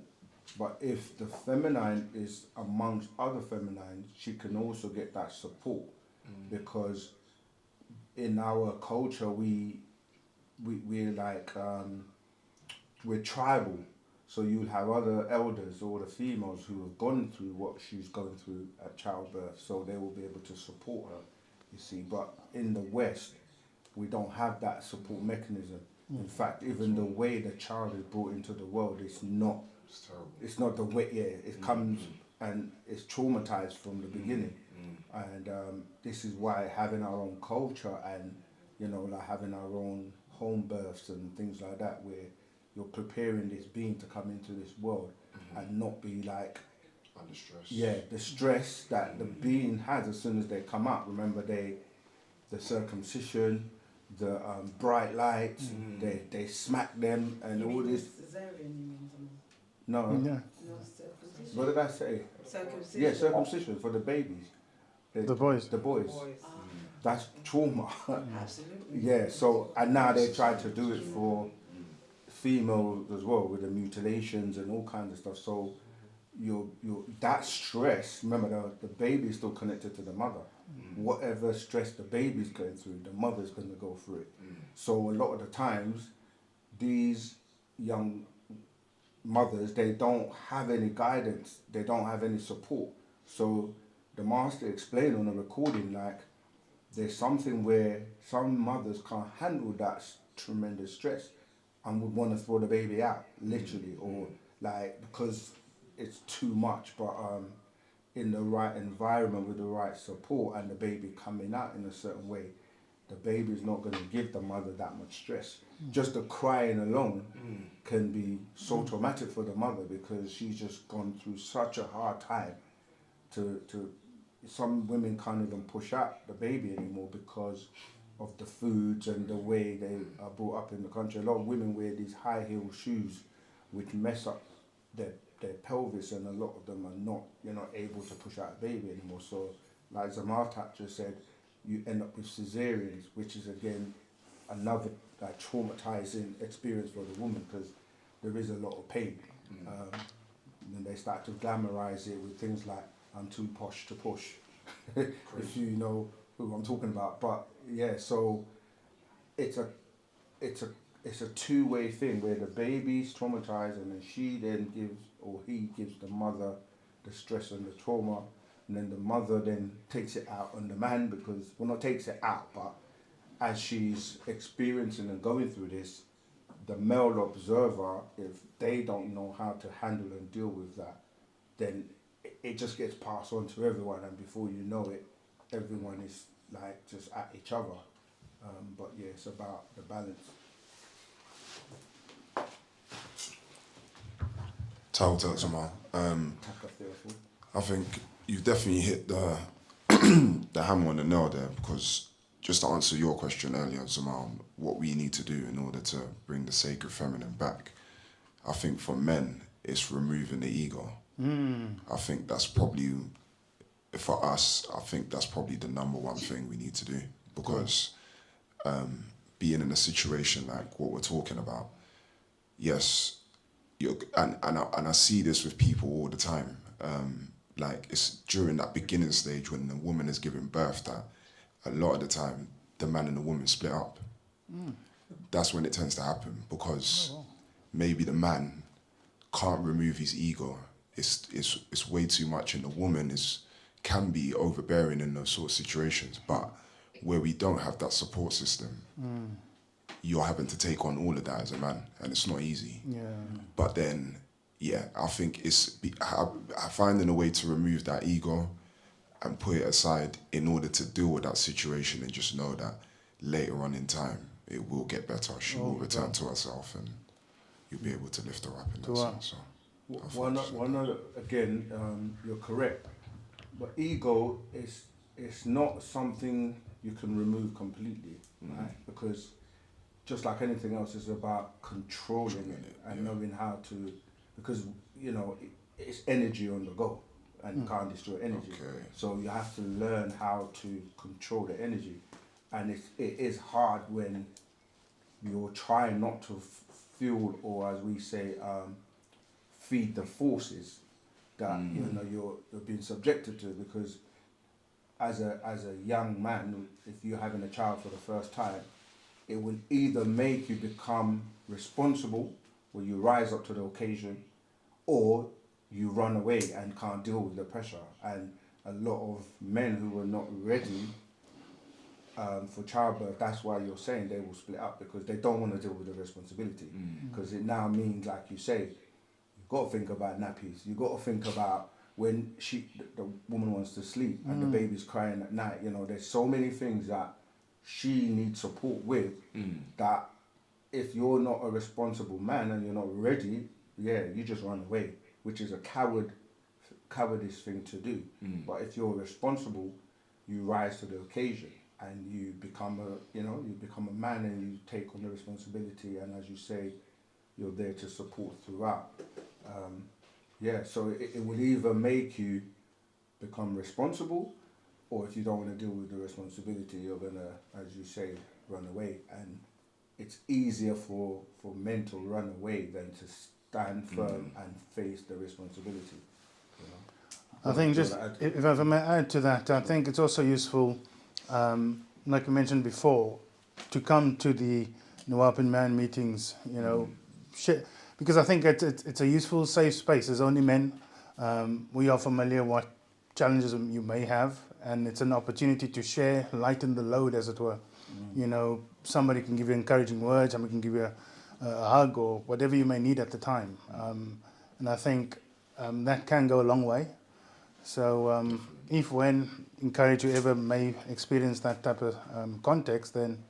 Speaker 3: But if the feminine is amongst other feminines, she can also get that support, because in our culture we're like we're tribal. So you'll have other elders or the females who have gone through what she's going through at childbirth, so they will be able to support her, you see. But in the West, we don't have that support mechanism. In fact, even the way the child is brought into the world, it's not the way, it comes and it's traumatized from the beginning. And this is why having our own culture and, like having our own home births and things like that, where you're preparing this being to come into this world and not be like
Speaker 6: under stress.
Speaker 3: Yeah, the stress that the being has as soon as they come out. Remember, the circumcision, the bright lights, they smack them and all this. No.
Speaker 1: Yeah.
Speaker 3: What did I say?
Speaker 8: Circumcision.
Speaker 3: Yeah, circumcision for the babies.
Speaker 1: The boys.
Speaker 3: The boys. That's trauma.
Speaker 8: Absolutely.
Speaker 3: Yeah. So and now they try to do it for females as well, with the mutilations and all kinds of stuff. So you that stress. Remember, the baby is still connected to the mother. Whatever stress the baby's going through, the mother's going to go through it. So a lot of the times, these young mothers, they don't have any guidance, they don't have any support. So the master explained on a recording, like, there's something where some mothers can't handle that tremendous stress and would want to throw the baby out, literally, or like, because it's too much. But in the right environment with the right support and the baby coming out in a certain way, the baby's not going to give the mother that much stress. Just the crying alone can be so traumatic for the mother, because she's just gone through such a hard time. Some women can't even push out the baby anymore because of the foods and the way they are brought up in the country. A lot of women wear these high heel shoes which mess up their pelvis, and a lot of them are not, you're not able to push out a baby anymore. So like Zamartat just said, you end up with cesareans, which is again another traumatizing experience for the woman, because there is a lot of pain. And they start to glamorize it with things like, I'm too posh to push, if you know who I'm talking about. But yeah, so it's a two-way thing where the baby's traumatized, and then she then gives, or he gives the mother the stress and the trauma, and then the mother then takes it out on the man, because, well, not takes it out, but as she's experiencing and going through this, the male observer, if they don't know how to handle and deal with that, then it just gets passed on to everyone, and before you know it, everyone is like just at each other. But yeah, it's about the balance.
Speaker 6: Tal Jamal. I think you've definitely hit the the hammer on the nail there, because just to answer your question earlier, Jamal, what we need to do in order to bring the sacred feminine back, I think for men, it's removing the ego. I think that's probably, for us, I think that's probably the number one thing we need to do, because being in a situation like what we're talking about, yes, and I see this with people all the time. Like, it's during that beginning stage when the woman is giving birth that a lot of the time the man and the woman split up. That's when it tends to happen, because maybe the man can't remove his ego. It's way too much, and the woman can be overbearing in those sort of situations. But where we don't have that support system, you're having to take on all of that as a man, and it's not easy. But then, yeah, I think it's finding a way to remove that ego and put it aside in order to deal with that situation, and just know that later on in time it will get better. She will return to herself, and you'll be able to lift her up in that sense. So,
Speaker 3: again, you're correct, but ego is not something you can remove completely, right? Because just like anything else, it's about controlling it and knowing how to, because it's energy on the go, and you can't destroy energy. So you have to learn how to control the energy, and it is hard when you're trying not to fuel, or as we say, feed the forces that you're being subjected to. Because as a young man, if you're having a child for the first time, it will either make you become responsible, where you rise up to the occasion, or you run away and can't deal with the pressure. And a lot of men who are not ready for childbirth, that's why you're saying they will split up, because they don't want to deal with the responsibility. Because it now means, like you say, you've got to think about nappies, you've got to think about when the woman wants to sleep and the baby's crying at night. There's so many things that she needs support with, that if you're not a responsible man and you're not ready, you just run away, which is a cowardice thing to do. But if you're responsible, you rise to the occasion, and you become a man, and you take on the responsibility, and as you say, you're there to support throughout. So it will either make you become responsible, or if you don't want to deal with the responsibility, you're gonna, as you say, run away. And it's easier for men to run away than to stand firm and face the responsibility.
Speaker 1: I think, just if I may add to that, I think it's also useful, like I mentioned before, to come to the Nuwapian Man meetings, because I think it's a useful, safe space. There's only men. We are familiar what challenges you may have, and it's an opportunity to share, lighten the load, as it were. Somebody can give you encouraging words, somebody can give you a hug, or whatever you may need at the time. And I think that can go a long way. So when encourage you ever may experience that type of context, then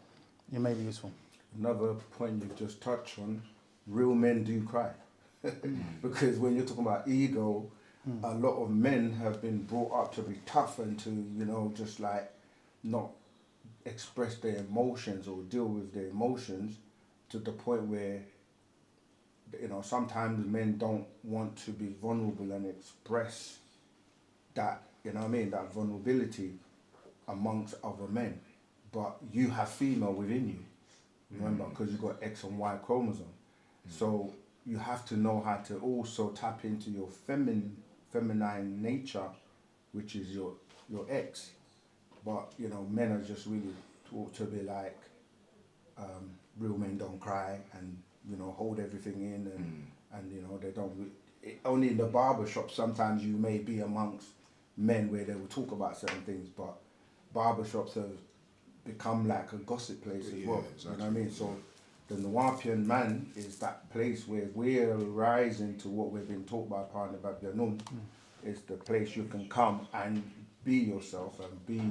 Speaker 1: it may be useful.
Speaker 3: Another point you've just touched on, real men do cry. Because when you're talking about ego, a lot of men have been brought up to be tough and to, just like not express their emotions or deal with their emotions, to the point where, sometimes men don't want to be vulnerable and express that, that vulnerability amongst other men. But you have female within you, remember, because you've got X and Y chromosome. So you have to know how to also tap into your feminine nature, which is your X. But men are just really taught to be like, real men don't cry, and hold everything in, and they don't. Only in the barber shop sometimes you may be amongst men where they will talk about certain things, but barber shops have become like a gossip place as well. Exactly. You know what I mean? So the Nuwapian man is that place where we're rising to what we've been taught by Partner Babyanun. It's the place you can come and be yourself and be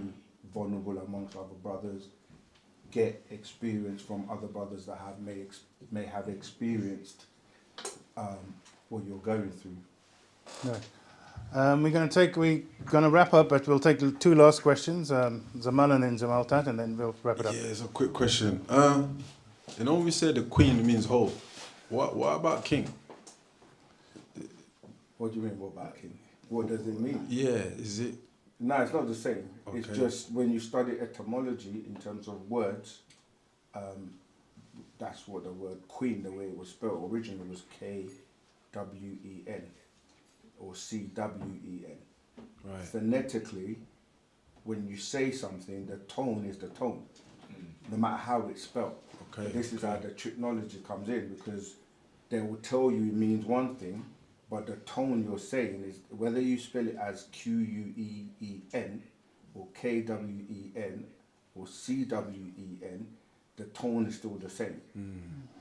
Speaker 3: vulnerable amongst other brothers, get experience from other brothers that may have experienced what you're going through.
Speaker 1: Right. We're going to wrap up, but we'll take two last questions. Zamal and then Zamaltat, and then we'll wrap it up.
Speaker 10: Yeah, it's a quick question. When we say the queen means whole, what about king?
Speaker 3: What do you mean, what about king? What does it mean?
Speaker 10: Yeah, is it?
Speaker 3: No, it's not the same. It's
Speaker 10: Okay.
Speaker 3: just when you study etymology in terms of words, that's what the word queen, the way it was spelled, originally was K-W-E-N or C-W-E-N.
Speaker 10: Right.
Speaker 3: Phonetically, when you say something, the tone is the tone, no matter how it's spelled.
Speaker 10: Okay.
Speaker 3: But this is how the technology comes in, because they will tell you it means one thing, but the tone you're saying is, whether you spell it as Q-U-E-E-N or K-W-E-N or C-W-E-N, the tone is still the same.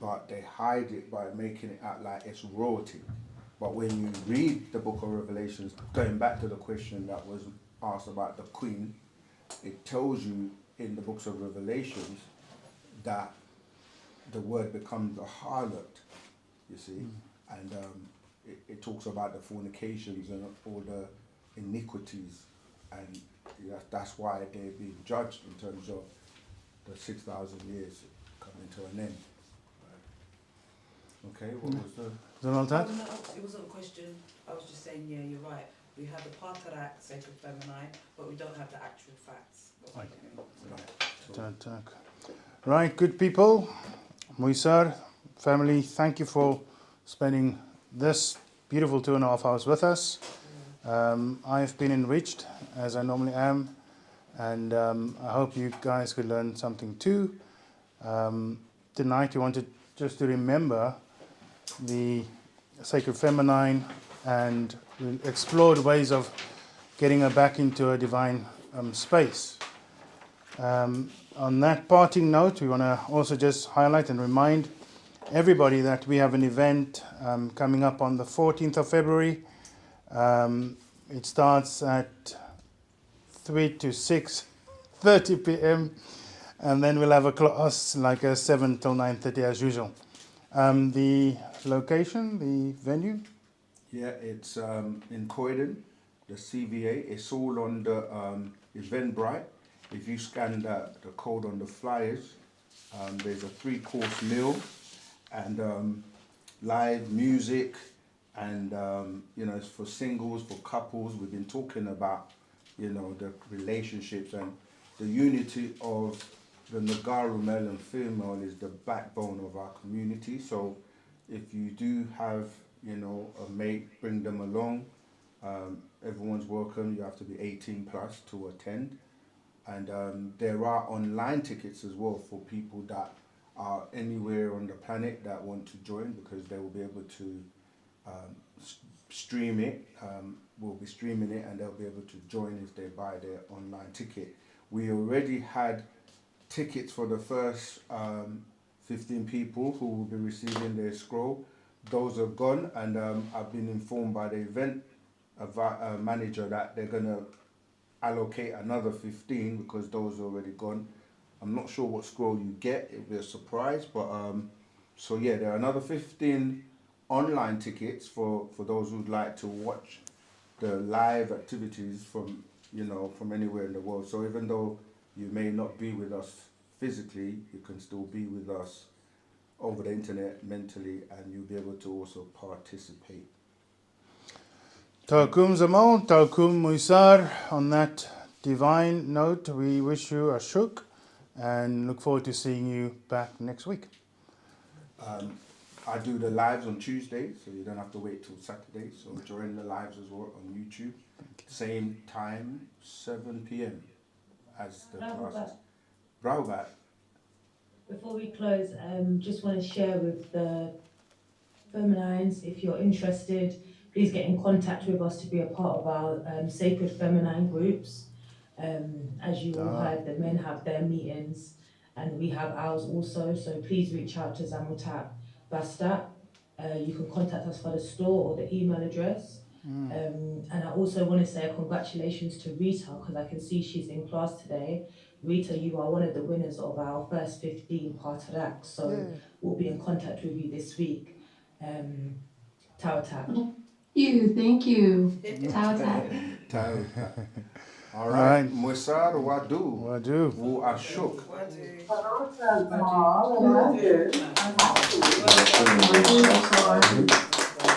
Speaker 3: But they hide it by making it out like it's royalty. But when you read the book of Revelations, going back to the question that was asked about the queen, it tells you in the books of Revelations that the word becomes a harlot, you see, and it talks about the fornications and all the iniquities, and that's why they're being judged in terms of the 6,000 years coming to an end. Okay, what was the...
Speaker 8: No, it wasn't a question. I was just saying, yeah, you're right. We have the Patarak, Sacred Feminine, but we don't have the actual facts.
Speaker 1: Right, good people. Muisar, family, thank you for spending this beautiful 2.5 hours with us. I've been enriched, as I normally am, and I hope you guys could learn something too. Tonight we wanted just to remember the Sacred Feminine, and we explored ways of getting her back into a divine space. On that parting note, we want to also just highlight and remind everybody that we have an event coming up on the 14th of February. It starts at 3 to 6:30 p.m. and then we'll have a class like a 7 till 9:30 as usual. The location, the venue?
Speaker 3: Yeah, it's in Croydon, the CVA. It's all on the Eventbrite. If you scan the code on the flyers, there's a 3-course meal and live music, and it's for singles, for couples. We've been talking about the relationships and the unity of the Nagaru male and female is the backbone of our community. So if you do have a mate, bring them along. Everyone's welcome. You have to be 18 plus to attend. And there are online tickets as well for people that are anywhere on the planet that want to join, because they will be able to stream it. We'll be streaming it, and they'll be able to join if they buy their online ticket. We already had tickets for the first 15 people who will be receiving their scroll. Those are gone, and I've been informed by the event manager that they're going to allocate another 15 because those are already gone. I'm not sure what scroll you get, it'll be a surprise, but so yeah, there are another 15 online tickets for those who'd like to watch the live activities from anywhere in the world. So even though you may not be with us physically, you can still be with us over the internet mentally, and you'll be able to also participate.
Speaker 1: Taukum Zamal, Taukum Muisar. On that divine note, we wish you a shuk and look forward to seeing you back next week.
Speaker 3: I do the lives on Tuesday, so you don't have to wait till Saturday. So join the lives as well on YouTube. Same time, 7 p.m. as the classes. Bravo.
Speaker 13: Before we close, just want to share with the Feminines, if you're interested, please get in contact with us to be a part of our Sacred Feminine groups. As you all heard, the men have their meetings and we have ours also, so please reach out to Zamutat Bastat. You can contact us for the store or the email address. And I also want to say congratulations to Rita, because I can see she's in class today. Rita, you are one of the winners of our first 15 Patarak, so we'll be in contact with you this week. Tautak.
Speaker 14: Thank you. Tautak.
Speaker 3: All right. Muisar Wadu.
Speaker 1: Wadu.
Speaker 3: Wu Ashuk.
Speaker 14: Wadu.